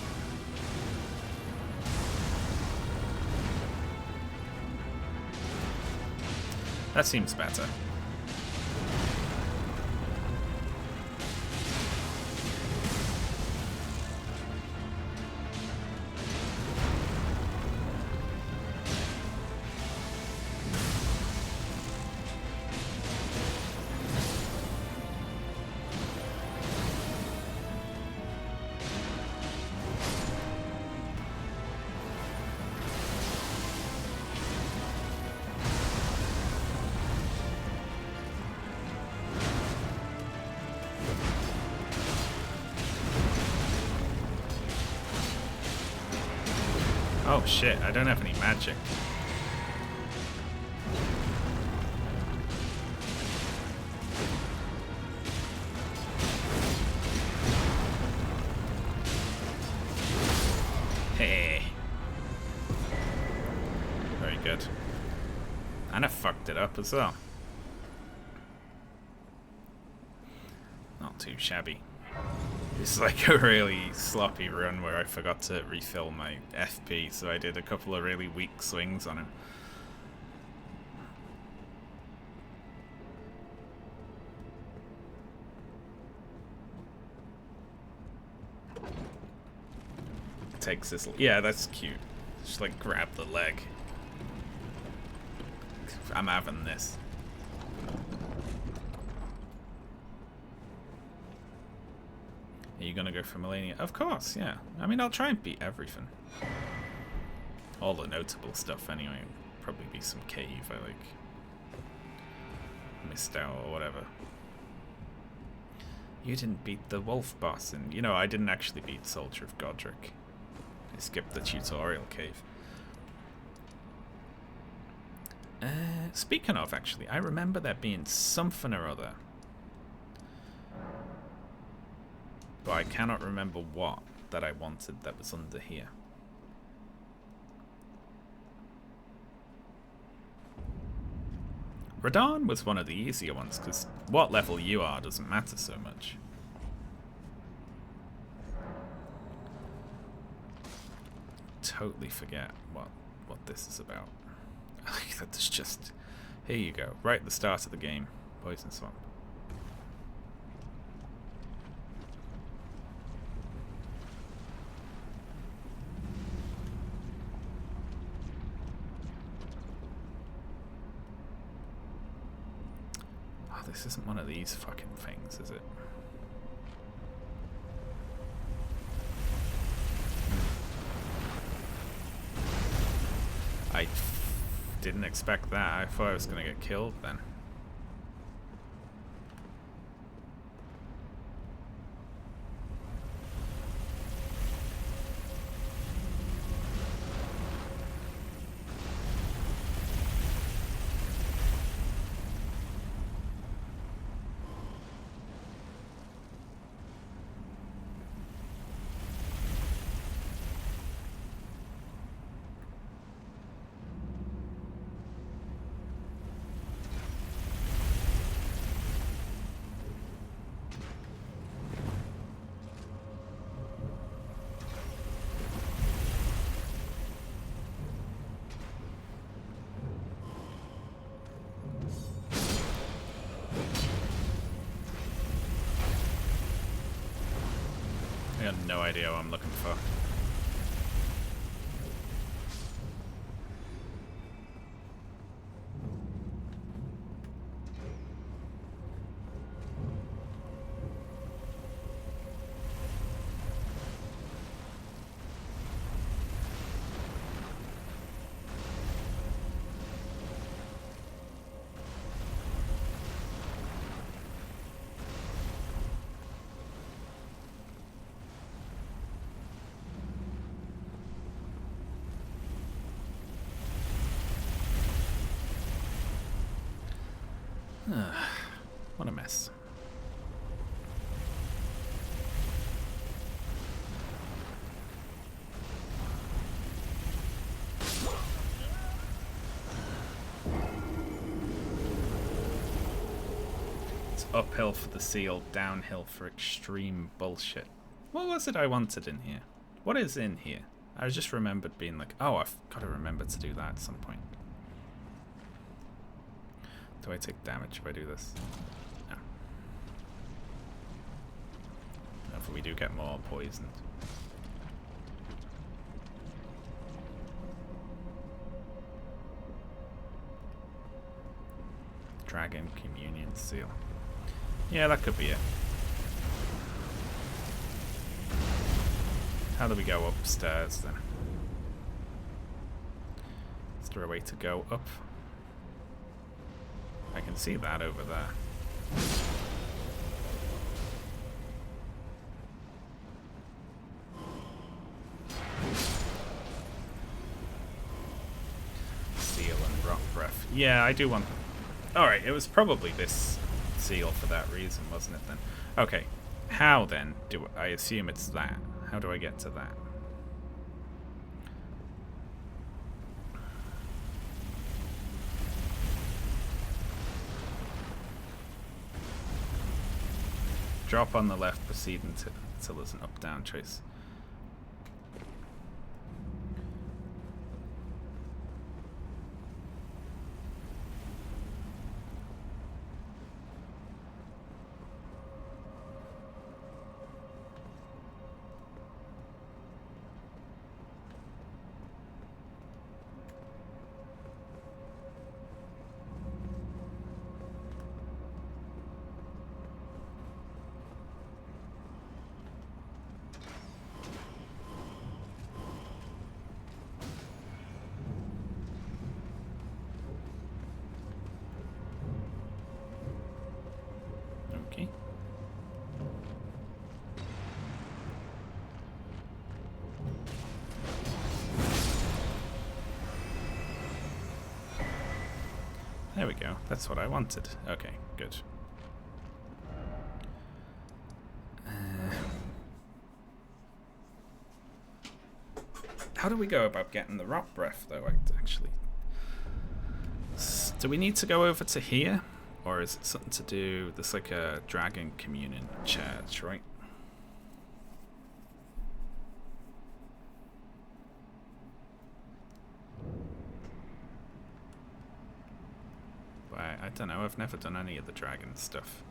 That seems better. Oh shit, I don't have any magic. Hey. Very good. And I fucked it up as well. Not too shabby. It's like a really sloppy run where I forgot to refill my FP, so I did a couple of really weak swings on him. takes this. Yeah, that's cute. Just like grab the leg. I'm having this. Are you gonna go for Melania? Of course, yeah. I mean, I'll try and beat everything. All the notable stuff, anyway. Probably be some cave I like missed out or whatever. You didn't beat the wolf boss, and you know I didn't actually beat Soldier of Godric. I skipped the tutorial cave. Speaking of, actually, I remember there being something or other, but I cannot remember what that I wanted that was under here. Radon was one of the easier ones, because what level you are doesn't matter so much. Totally forget what this is about. That's just... Here you go, right at the start of the game. Poison Swamp. Oh, this isn't one of these fucking things, is it? I didn't expect that. I thought I was gonna get killed then. I got no idea what I'm looking for. What a mess. It's uphill for the seal, downhill for extreme bullshit. What was it I wanted in here? What is in here? I just remembered being like, oh, I've got to remember to do that at some point. Do I take damage if I do this? No. If we do get more poisoned. Dragon Communion Seal. Yeah, that could be it. How do we go upstairs then? Is there a way to go up? I can see that over there. Seal and rock breath. Yeah, I do want... Alright, it was probably this seal for that reason, wasn't it then? Okay, how then do I assume it's that? How do I get to that? Drop on the left, proceed until there's an up-down choice. There we go. That's what I wanted. Okay, good. How do we go about getting the rot breath, though, actually? Do we need to go over to here? Or is it something to do... There's like a dragon communion church, right? But I don't know. I've never done any of the dragon stuff.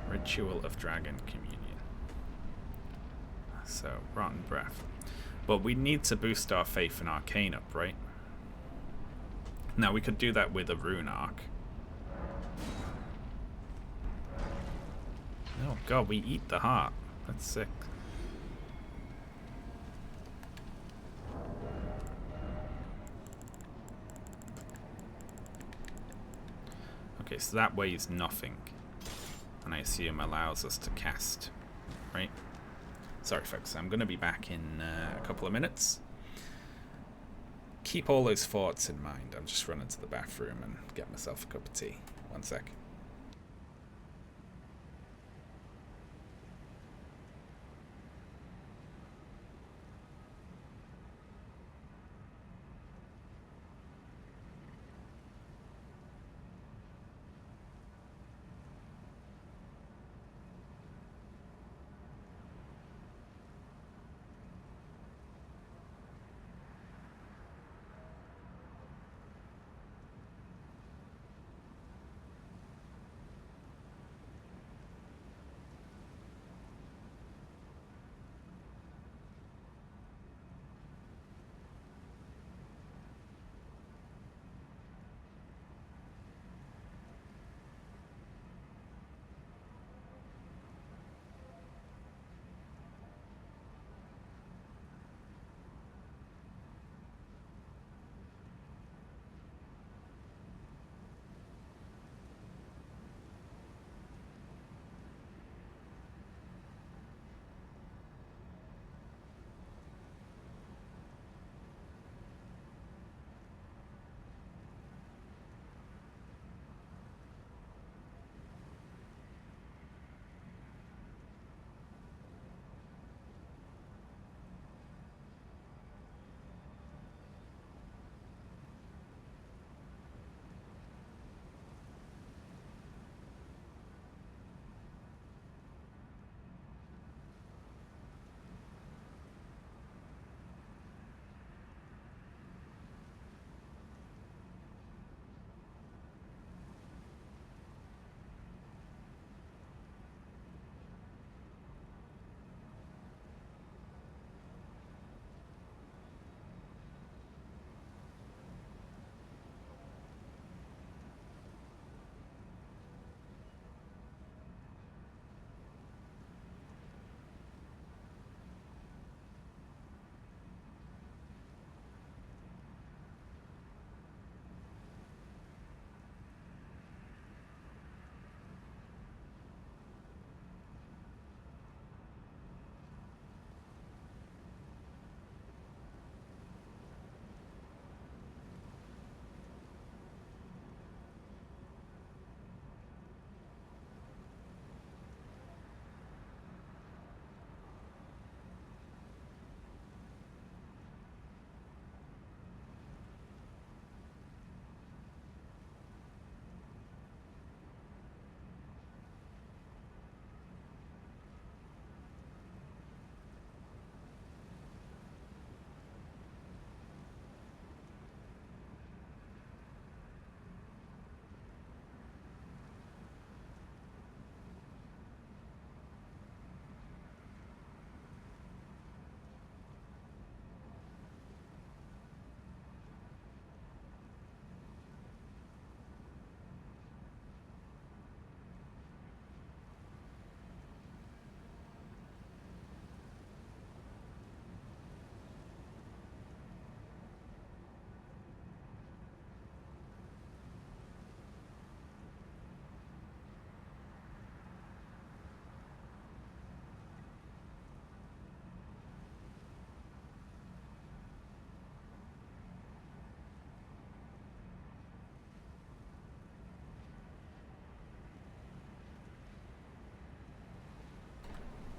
Ritual of Dragon Communion. So, Rotten Breath. But we need to boost our faith in Arcane up, right? Now, we could do that with a rune arc. Oh god, we eat the heart. That's sick. Okay, so that weighs nothing. And I assume allows us to cast, right? Sorry folks, I'm going to be back in a couple of minutes. Keep all those thoughts in mind. I'm just running to the bathroom and get myself a cup of tea. One sec.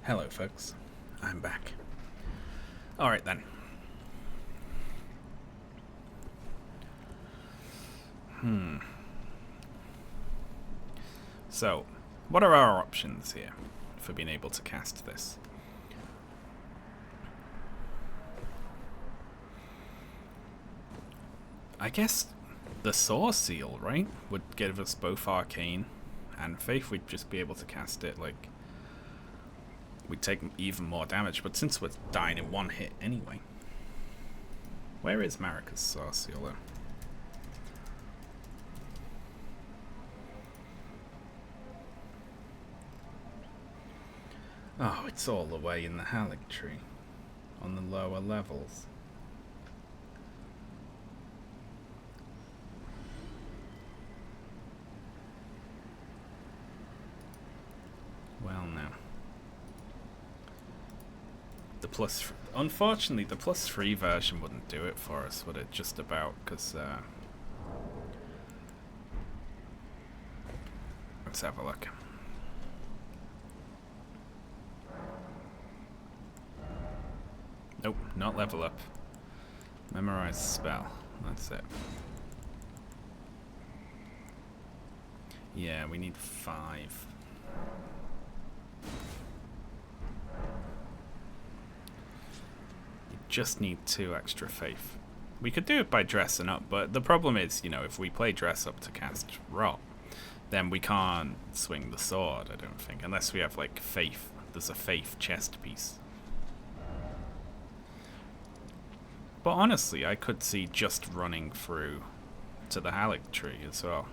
Hello, folks. I'm back. Alright then. So, what are our options here for being able to cast this? I guess the Source Seal, right? Would give us both Arcane and Faith. We'd just be able to cast it, like... We'd take even more damage, but since we're dying in one hit anyway... Where is Marika's Source Seal, though? Oh, it's all the way in the Halleck tree, on the lower levels. Well, now. The unfortunately, the +3 version wouldn't do it for us, would it? Just about, because, let's have a look. Nope, not level up. Memorize spell. That's it. Yeah, we need 5. You just need 2 extra faith. We could do it by dressing up, but the problem is, you know, if we play dress up to cast rot, then we can't swing the sword, I don't think, unless we have, like, faith. There's a faith chest piece. But honestly, I could see just running through to the Halleck tree as well.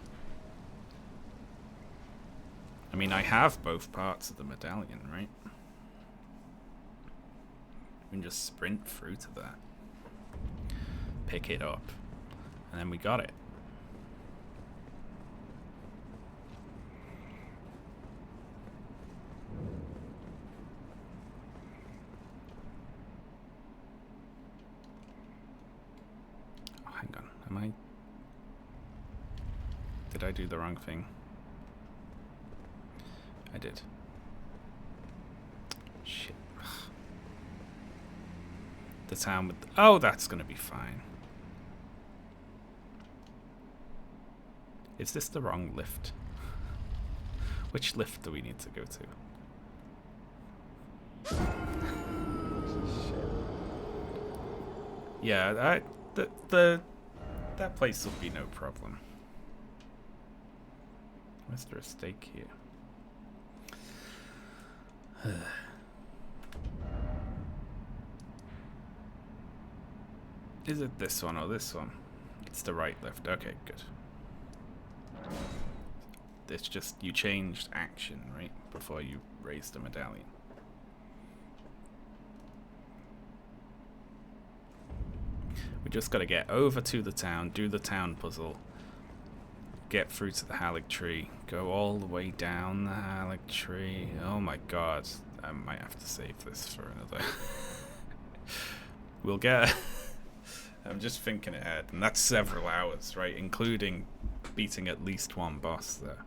I mean, I have both parts of the medallion, right? We can just sprint through to that. Pick it up. And then we got it. Did I do the wrong thing? I did. Shit. The town with... Oh, that's gonna be fine. Is this the wrong lift? Which lift do we need to go to? Yeah, that place will be no problem. Where's there a stake here? Is it this one or this one? It's the right lift. Okay, good. It's just you changed action, right? Before you raised the medallion. We just gotta get over to the town, do the town puzzle, get through to the Halleck tree, go all the way down the Halleck tree. Oh my god, I might have to save this for another. We'll get... I'm just thinking ahead, and that's several hours, right? Including beating at least one boss there.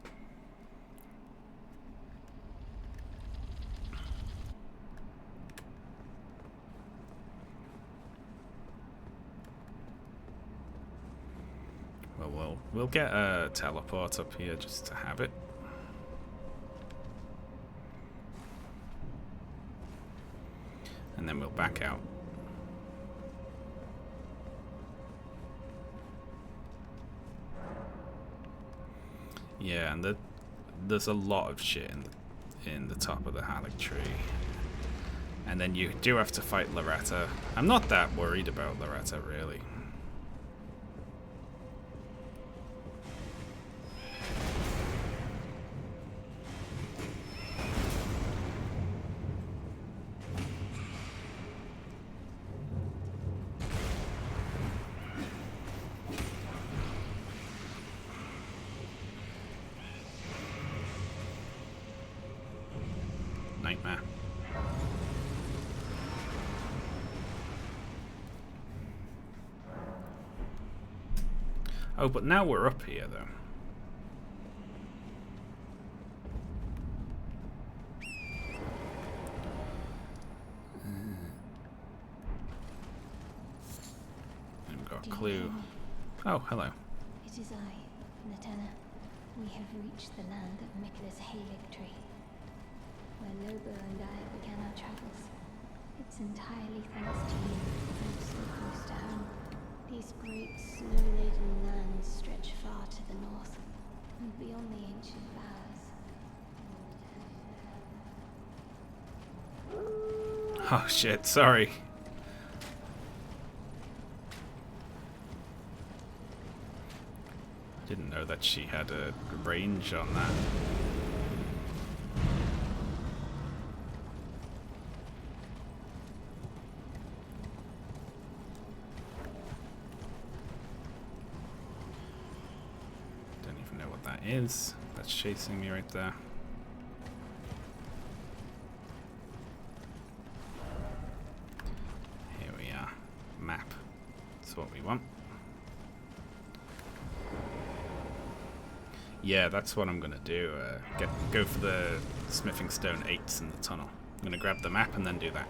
Well, we'll get a teleport up here just to have it. And then we'll back out. Yeah, and there's a lot of shit in the top of the Halleck tree. And then you do have to fight Loretta. I'm not that worried about Loretta, really. Nightmare. Oh, but now we're up here, though. a clue. Oh, hello. It is I, Natana. We have reached the land of Mikola's Halig tree, where Lobo and I began our travels. It's entirely thanks to you that I'm so close to home. These great snow-laden lands stretch far to the north, and beyond the ancient bowers. Oh shit, sorry. Didn't know that she had a range on that. Don't even know what that is. That's chasing me right there. Here we are. Map. That's what we want. Yeah, that's what I'm gonna do. Go for the smithing stone 8s in the tunnel. I'm gonna grab the map and then do that.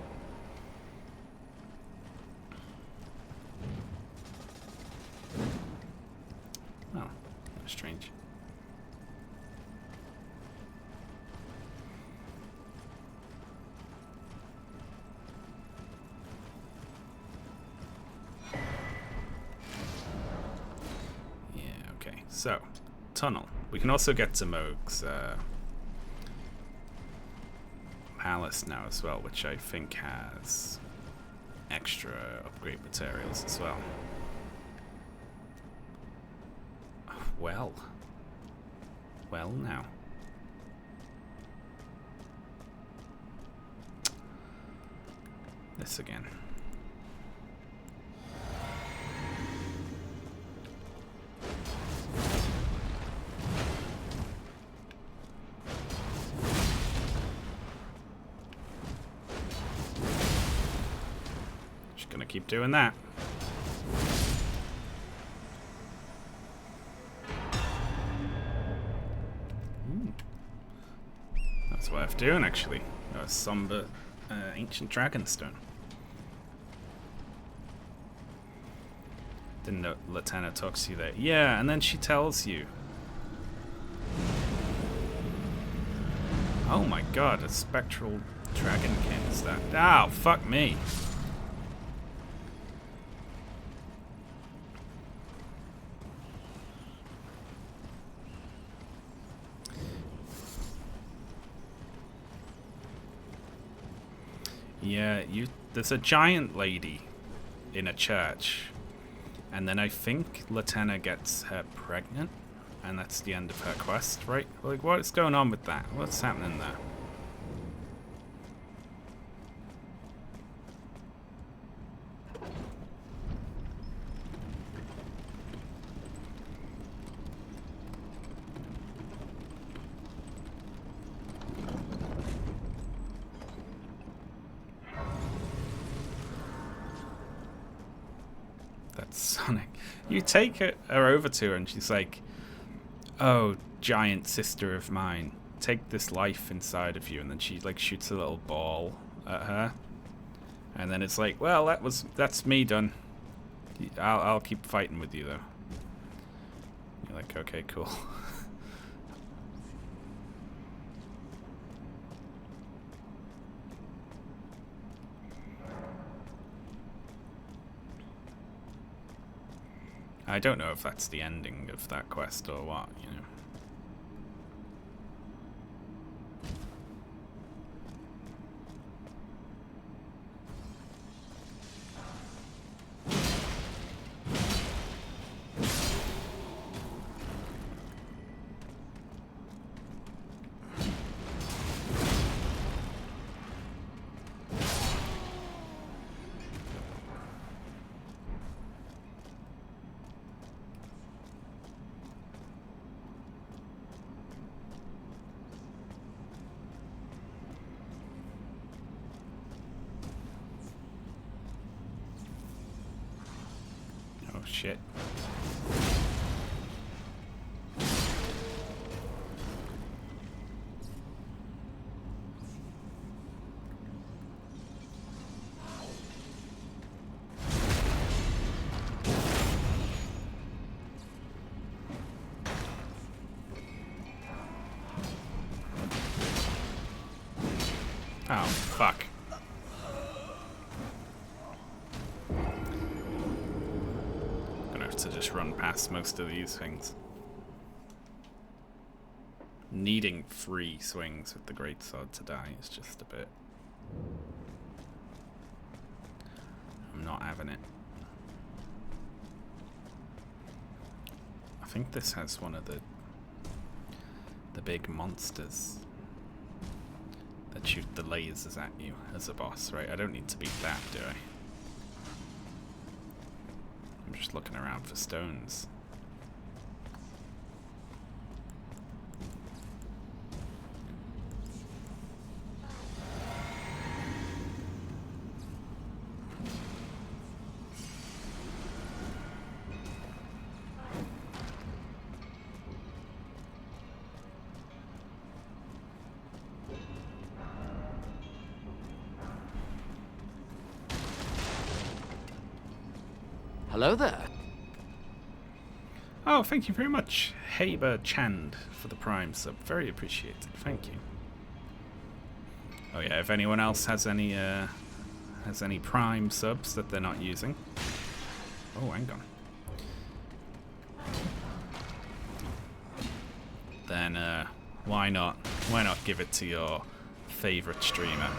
Oh, that's strange. Yeah, okay. So, tunnel. We can also get to Moog's palace now as well, which I think has extra upgrade materials as well. Well now. This again. Just gonna keep doing that. That's worth doing, actually. A somber ancient dragonstone. Didn't know Latana talks to you there. Yeah, and then she tells you. Oh my god, a spectral dragonkin is that? Oh, fuck me. Yeah, there's a giant lady in a church, and then I think Latana gets her pregnant, and that's the end of her quest, right? Like, what's going on with that? What's happening there? Sonic. You take her over to her and she's like, oh, giant sister of mine, take this life inside of you, and then she like shoots a little ball at her, and then it's like, well, that's me done. I'll keep fighting with you though. You're like, okay, cool. I don't know if that's the ending of that quest or what, you know. Oh shit. Oh, fuck. Gonna have to just run past most of these things. Needing 3 swings with the greatsword to die is just a bit... I'm not having it. I think this has one of the big monsters that shoot the lasers at you as a boss, right? I don't need to beat that, do I? I'm just looking around for stones. Hello there. Oh, thank you very much, Haber Chand, for the Prime sub. Very appreciated. Thank you. Oh yeah, if anyone else has any Prime subs that they're not using. Oh, hang on. Then why not give it to your favorite streamer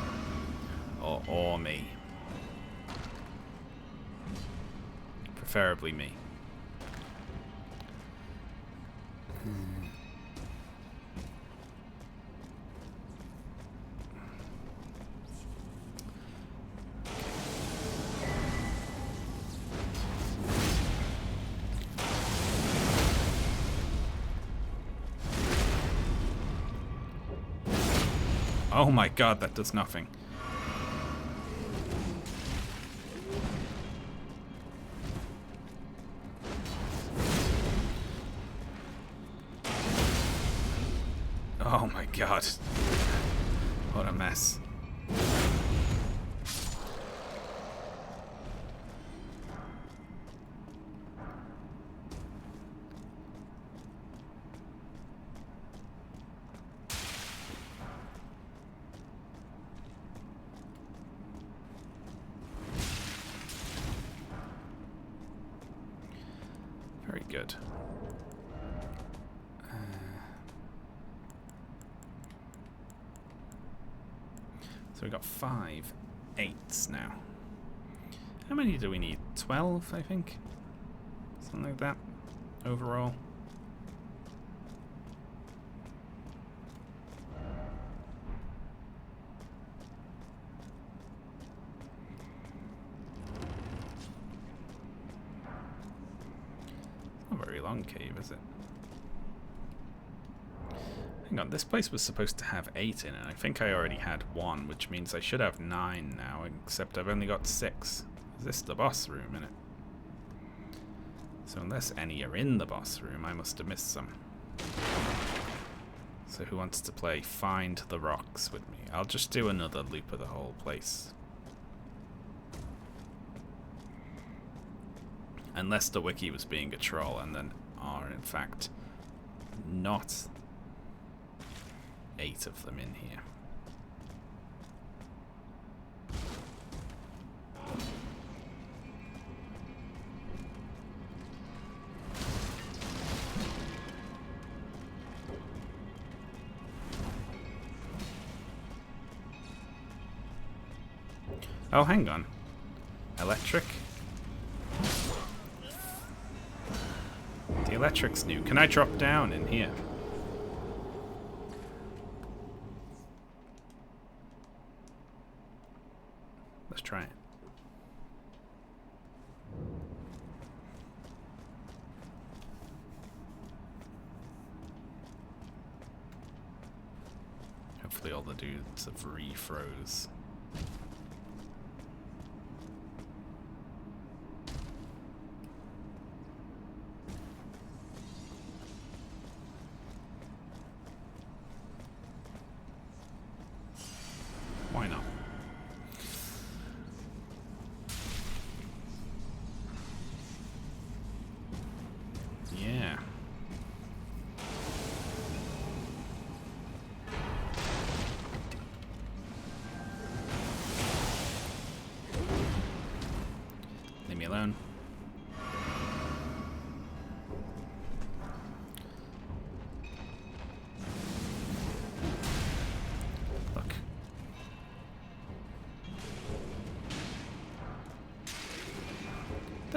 or me? Preferably me. Oh my god, that does nothing. Oh my god. What a mess. Very good. So we got 5 8s now. How many do we need? 12, I think? Something like that, overall. Not a very long cave, is it? Hang on, this place was supposed to have 8 in it. I think I already had 1, which means I should have 9 now, except I've only got 6. Is this the boss room in it? So unless any are in the boss room, I must have missed some. So who wants to play Find the Rocks with me? I'll just do another loop of the whole place. Unless the wiki was being a troll and then are in fact not 8 of them in here. Oh, hang on. Electric? The electric's new. Can I drop down in here? Let's try it. Hopefully all the dudes have refroze. Why not? Yeah.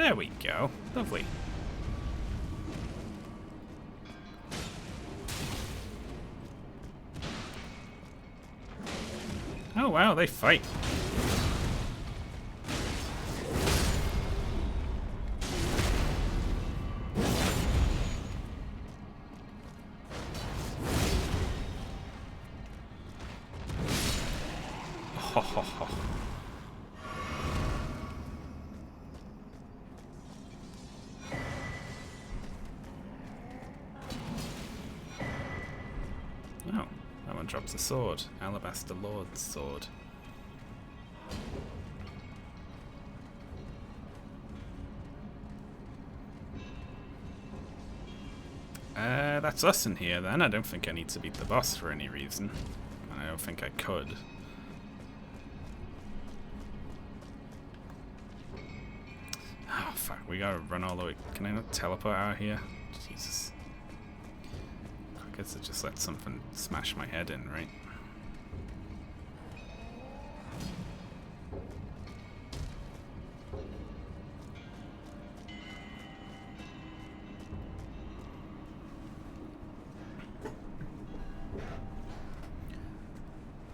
There we go. Lovely. Oh wow, they fight. Ho ho ho. Oh, that one drops a sword. Alabaster Lord's sword. That's us in here then. I don't think I need to beat the boss for any reason. And I don't think I could. Oh fuck, we gotta run all the way. Can I not teleport out here? Jesus. I guess I just let something smash my head in, right?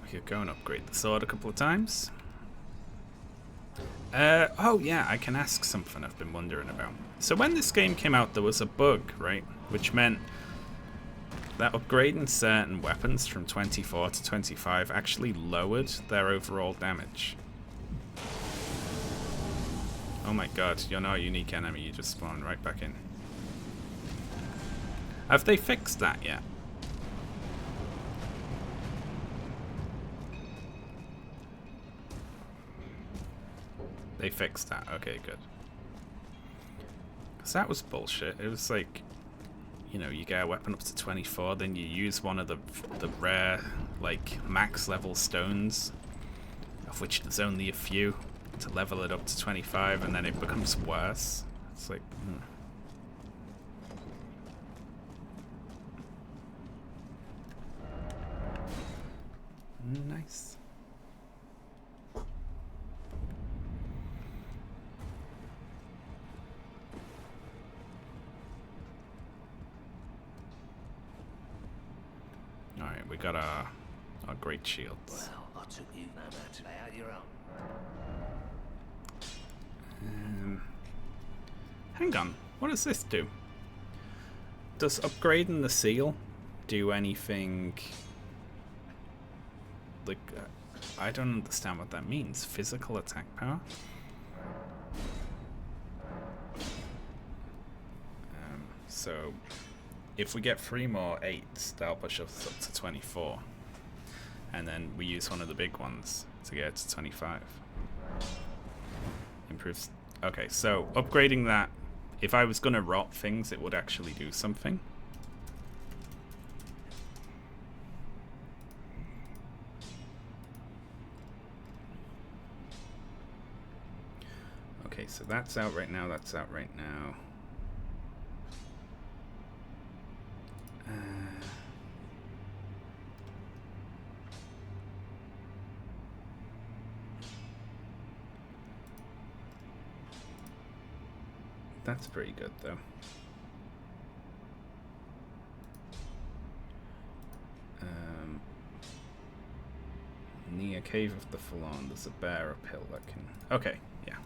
We could go and upgrade the sword a couple of times. Oh yeah, I can ask something I've been wondering about. So when this game came out, there was a bug, right? Which meant that upgrading certain weapons from 24 to 25 actually lowered their overall damage. Oh my god, you're not a unique enemy, you just spawned right back in. Have they fixed that yet? They fixed that. Okay, good. Because that was bullshit. It was like, you know, you get a weapon up to 24, then you use one of the rare, like, max level stones, of which there's only a few, to level it up to 25, and then it becomes worse. It's like, Nice. Alright, we got our great shields. Well, I took you no matter lay out your own. Hang on, what does this do? Does upgrading the seal do anything? Like, I don't understand what that means. Physical attack power? So, if we get 3 more 8s, that'll push us up to 24. And then we use one of the big ones to get it to 25. Improves. Okay, so upgrading that, if I was going to rot things, it would actually do something. Okay, so that's out right now, that's out right now. That's pretty good, though. Near Cave of the Forlorn, there's a bear uphill that can... Okay, yeah.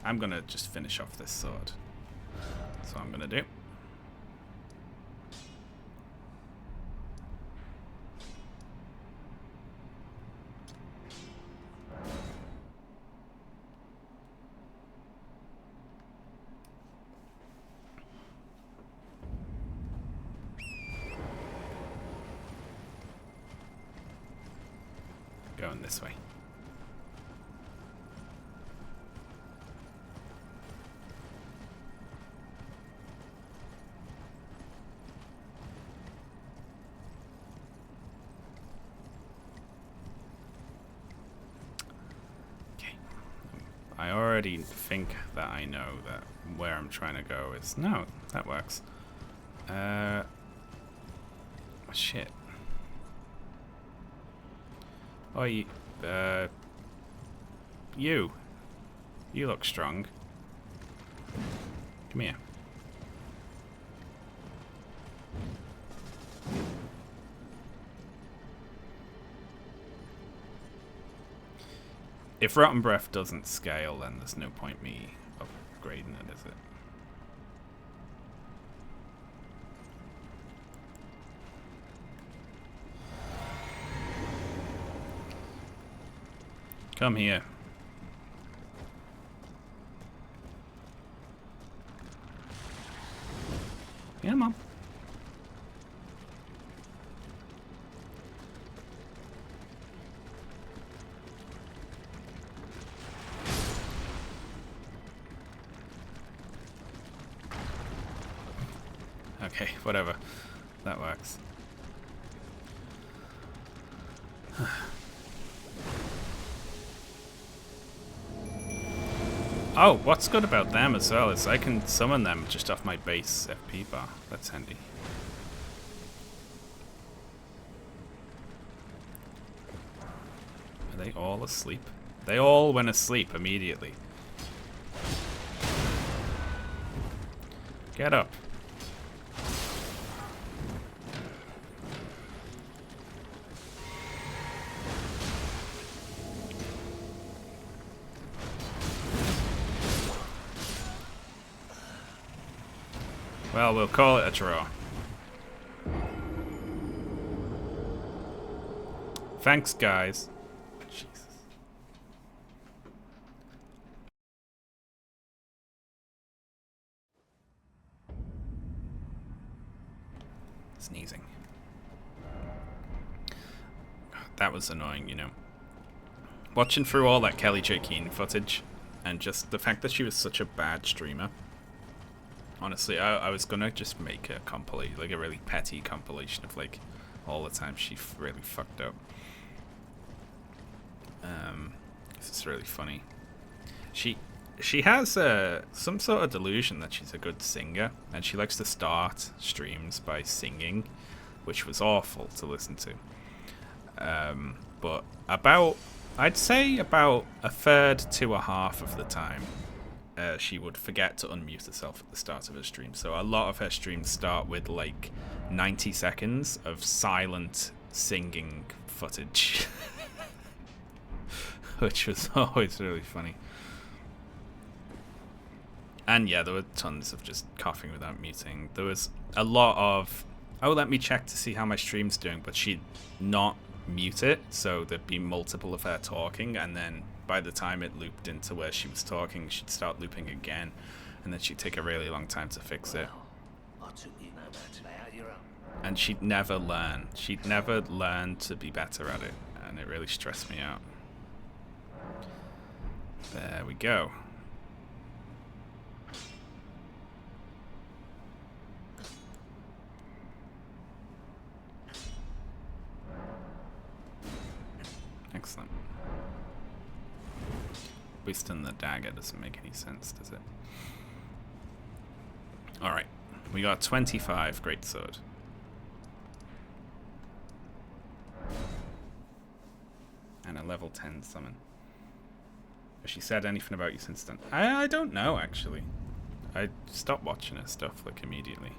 I'm gonna just finish off this sword. That's what I'm gonna do. Going this way. Okay. I already think that I know that where I'm trying to go is... No, that works. Shit. Oh, you look strong. Come here. If Rotten Breath doesn't scale, then there's no point me upgrading it, is it? Come here. Yeah, Mom. Okay, whatever. That works. Oh, what's good about them as well is I can summon them just off my base FP bar. That's handy. Are they all asleep? They all went asleep immediately. Get up. Well, we'll call it a draw. Thanks, guys. Jesus. Sneezing. That was annoying, you know. Watching through all that Kelly J. Keane footage, and just the fact that she was such a bad streamer. Honestly, I was gonna just make a compilation, like a really petty compilation of like all the time she really fucked up. This is really funny. She has some sort of delusion that she's a good singer, and she likes to start streams by singing, which was awful to listen to. But I'd say about a third to a half of the time, she would forget to unmute herself at the start of her stream. So a lot of her streams start with like 90 seconds of silent singing footage. Which was always really funny. And yeah, there were tons of just coughing without muting. There was a lot of, oh, let me check to see how my stream's doing, but she'd not mute it, so there'd be multiple of her talking, and then by the time it looped into where she was talking, she'd start looping again, and then she'd take a really long time to fix it. And she'd never learn. She'd never learn to be better at it, and it really stressed me out. There we go. Excellent. Wasting the dagger doesn't make any sense, does it? Alright. We got 25 greatsword. And a level 10 summon. Has she said anything about you since then? I don't know, actually. I stopped watching her stuff, like, immediately.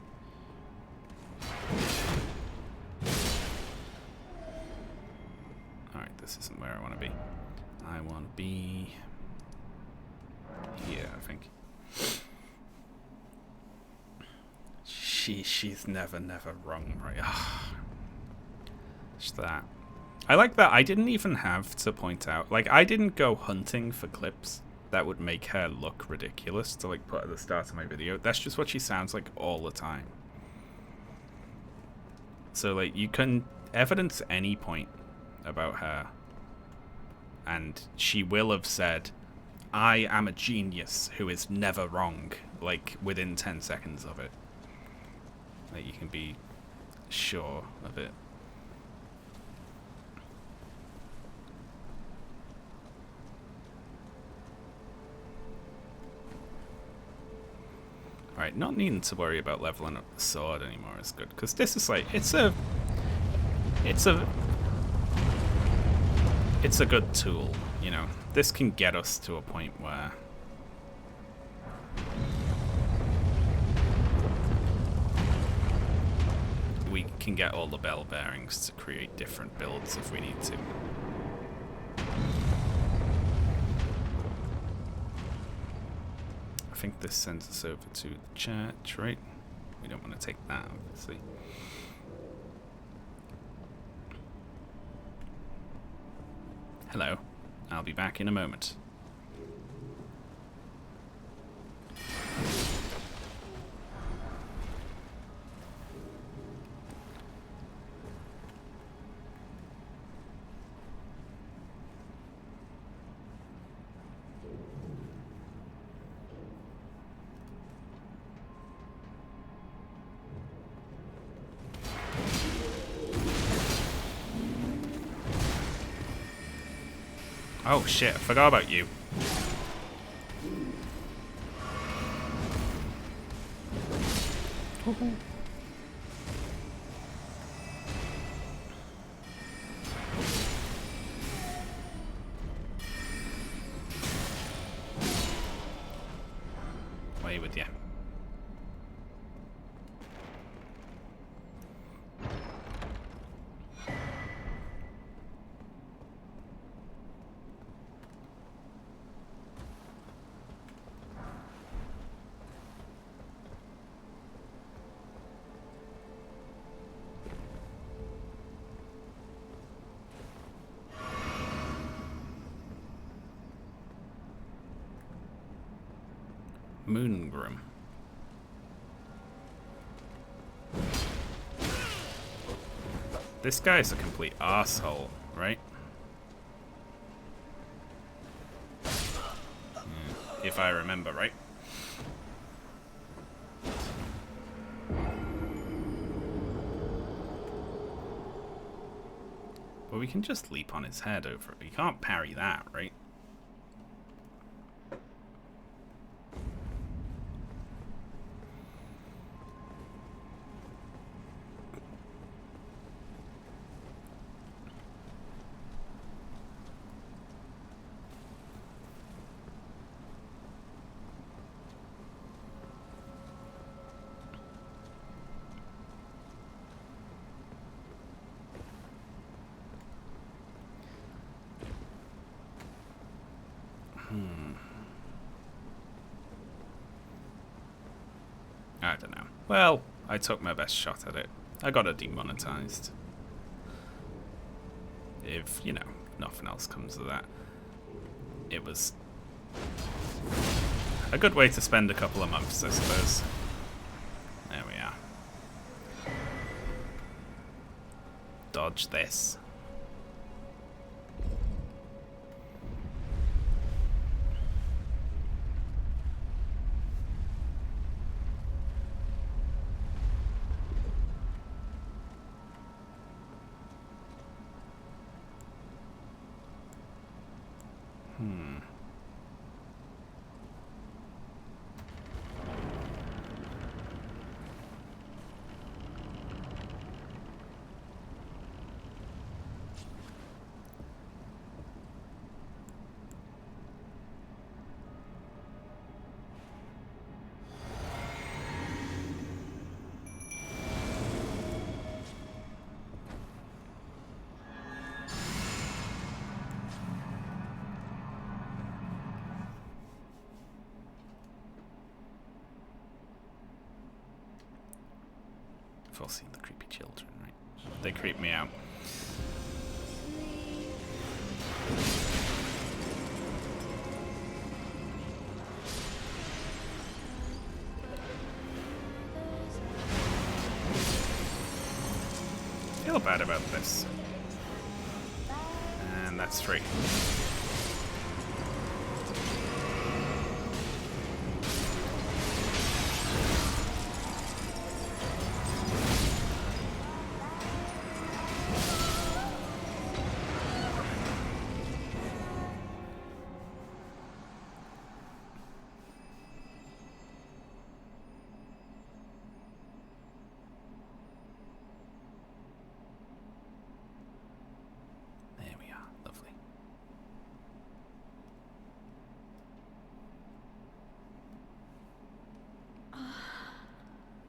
Alright, this isn't where I want to be. I want to be here, I think. She's never wrong, right? Just that. I like that I didn't even have to point out, like, I didn't go hunting for clips that would make her look ridiculous to, like, put at the start of my video. That's just what she sounds like all the time. So, like, you can evidence any point about her, and she will have said, I am a genius who is never wrong, like, within 10 seconds of it. Like, you can be sure of it. Alright, not needing to worry about leveling up the sword anymore is good, because this is like, it's a good tool, you know. This can get us to a point where can get all the bell bearings to create different builds if we need to. I think this sends us over to the church, right? We don't want to take that, obviously. Hello. I'll be back in a moment. Oh shit, I forgot about you. Away with you. Moongrim. This guy's a complete asshole, right? If I remember right. But we can just leap on his head over it. We can't parry that, right? I don't know. Well, I took my best shot at it. I got it demonetized. If, you know, nothing else comes of that. It was a good way to spend a couple of months, I suppose. There we are. Dodge this. I've all seen the creepy children, right? They creep me out. I feel bad about this. And that's free.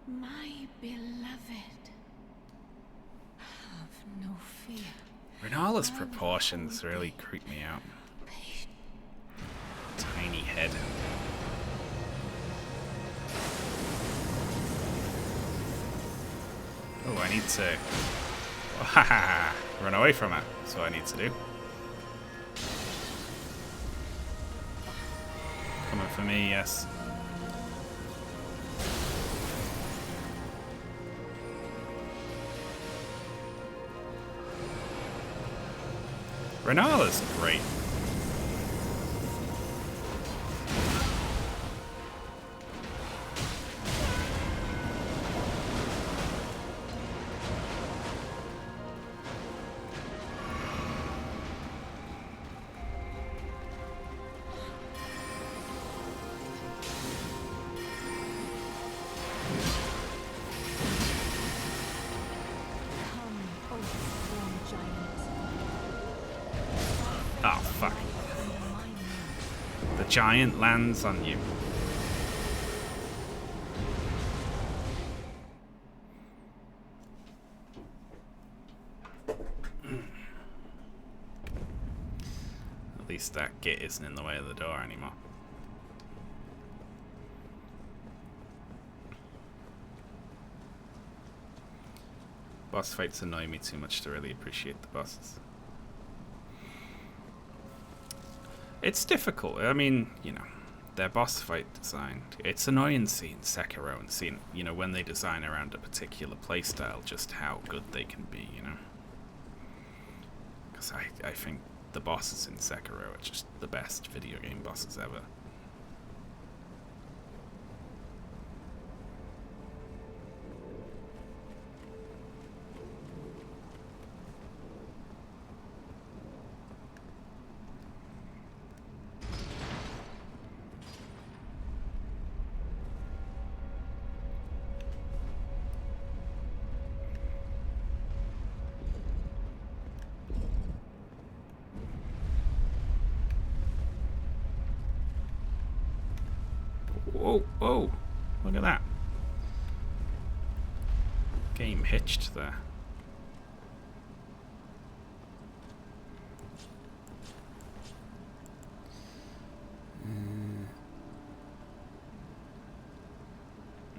My beloved. Renala's proportions really creep me out. Tiny head. Oh, I need to... run away from it. That's what I need to do. Coming for me, yes. Renala's great. Oh, fuck. The giant lands on you. At least that gate isn't in the way of the door anymore. Boss fights annoy me too much to really appreciate the bosses. It's difficult. I mean, you know, their boss fight design. It's annoying seeing Sekiro and seeing, you know, when they design around a particular playstyle, just how good they can be, you know. Because I think the bosses in Sekiro are just the best video game bosses ever. Whoa, whoa, look at that. Game hitched there.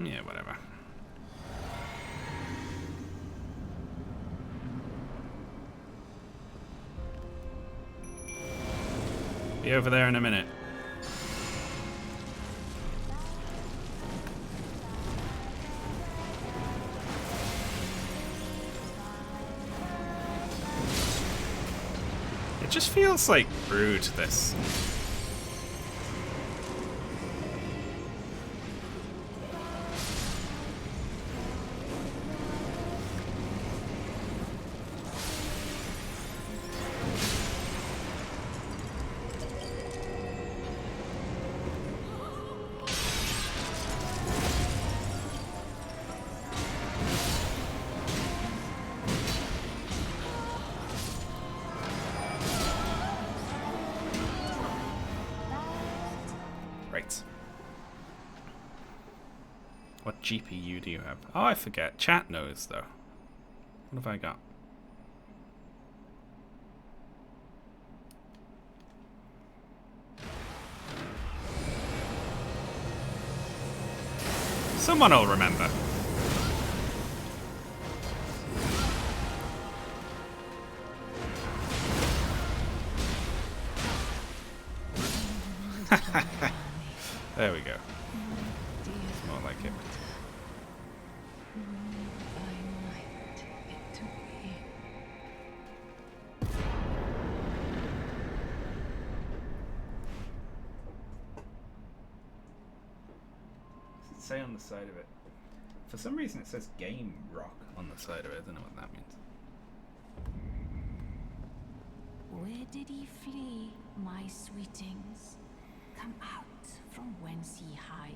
Yeah, whatever. Be over there in a minute. It just feels like rude, this. What GPU do you have? Oh, I forget. Chat knows, though. What have I got? Someone will remember. There we go. It's more like it. Say on the side of it. For some reason it says Game Rock on the side of it. I don't know what that means. Where did he flee, my sweetings? Come out from whence ye hide.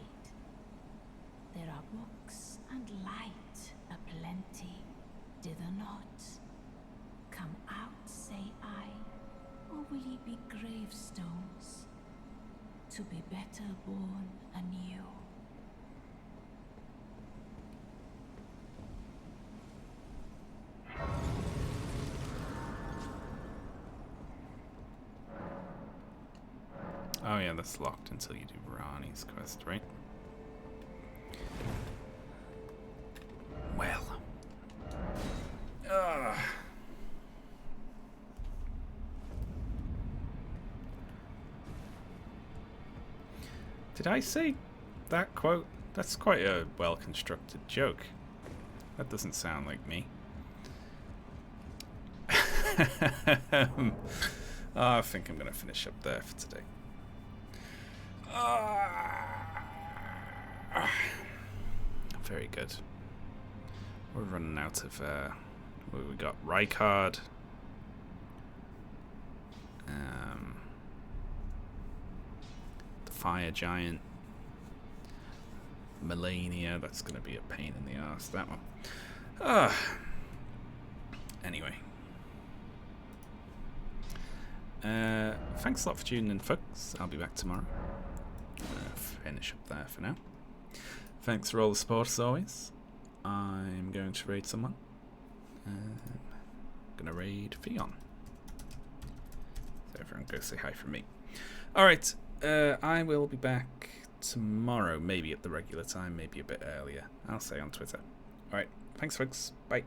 There are books and light aplenty, dither not. Come out, say I, or will ye be gravestones, to be better born anew? yeah, that's locked until you do Rani's quest, right? Well. Did I say that quote? That's quite a well-constructed joke. That doesn't sound like me. I think I'm going to finish up there for today. Very good. We're running out of... we got Rykard. The Fire Giant. Melania. That's going to be a pain in the arse, that one. Anyway. Thanks a lot for tuning in, folks. I'll be back tomorrow. Finish up there for now. Thanks for all the support as always. I'm going to raid someone. Gonna raid Fion. So everyone go say hi from me. Alright, I will be back tomorrow, maybe at the regular time, maybe a bit earlier. I'll say on Twitter. Alright, thanks folks. Bye.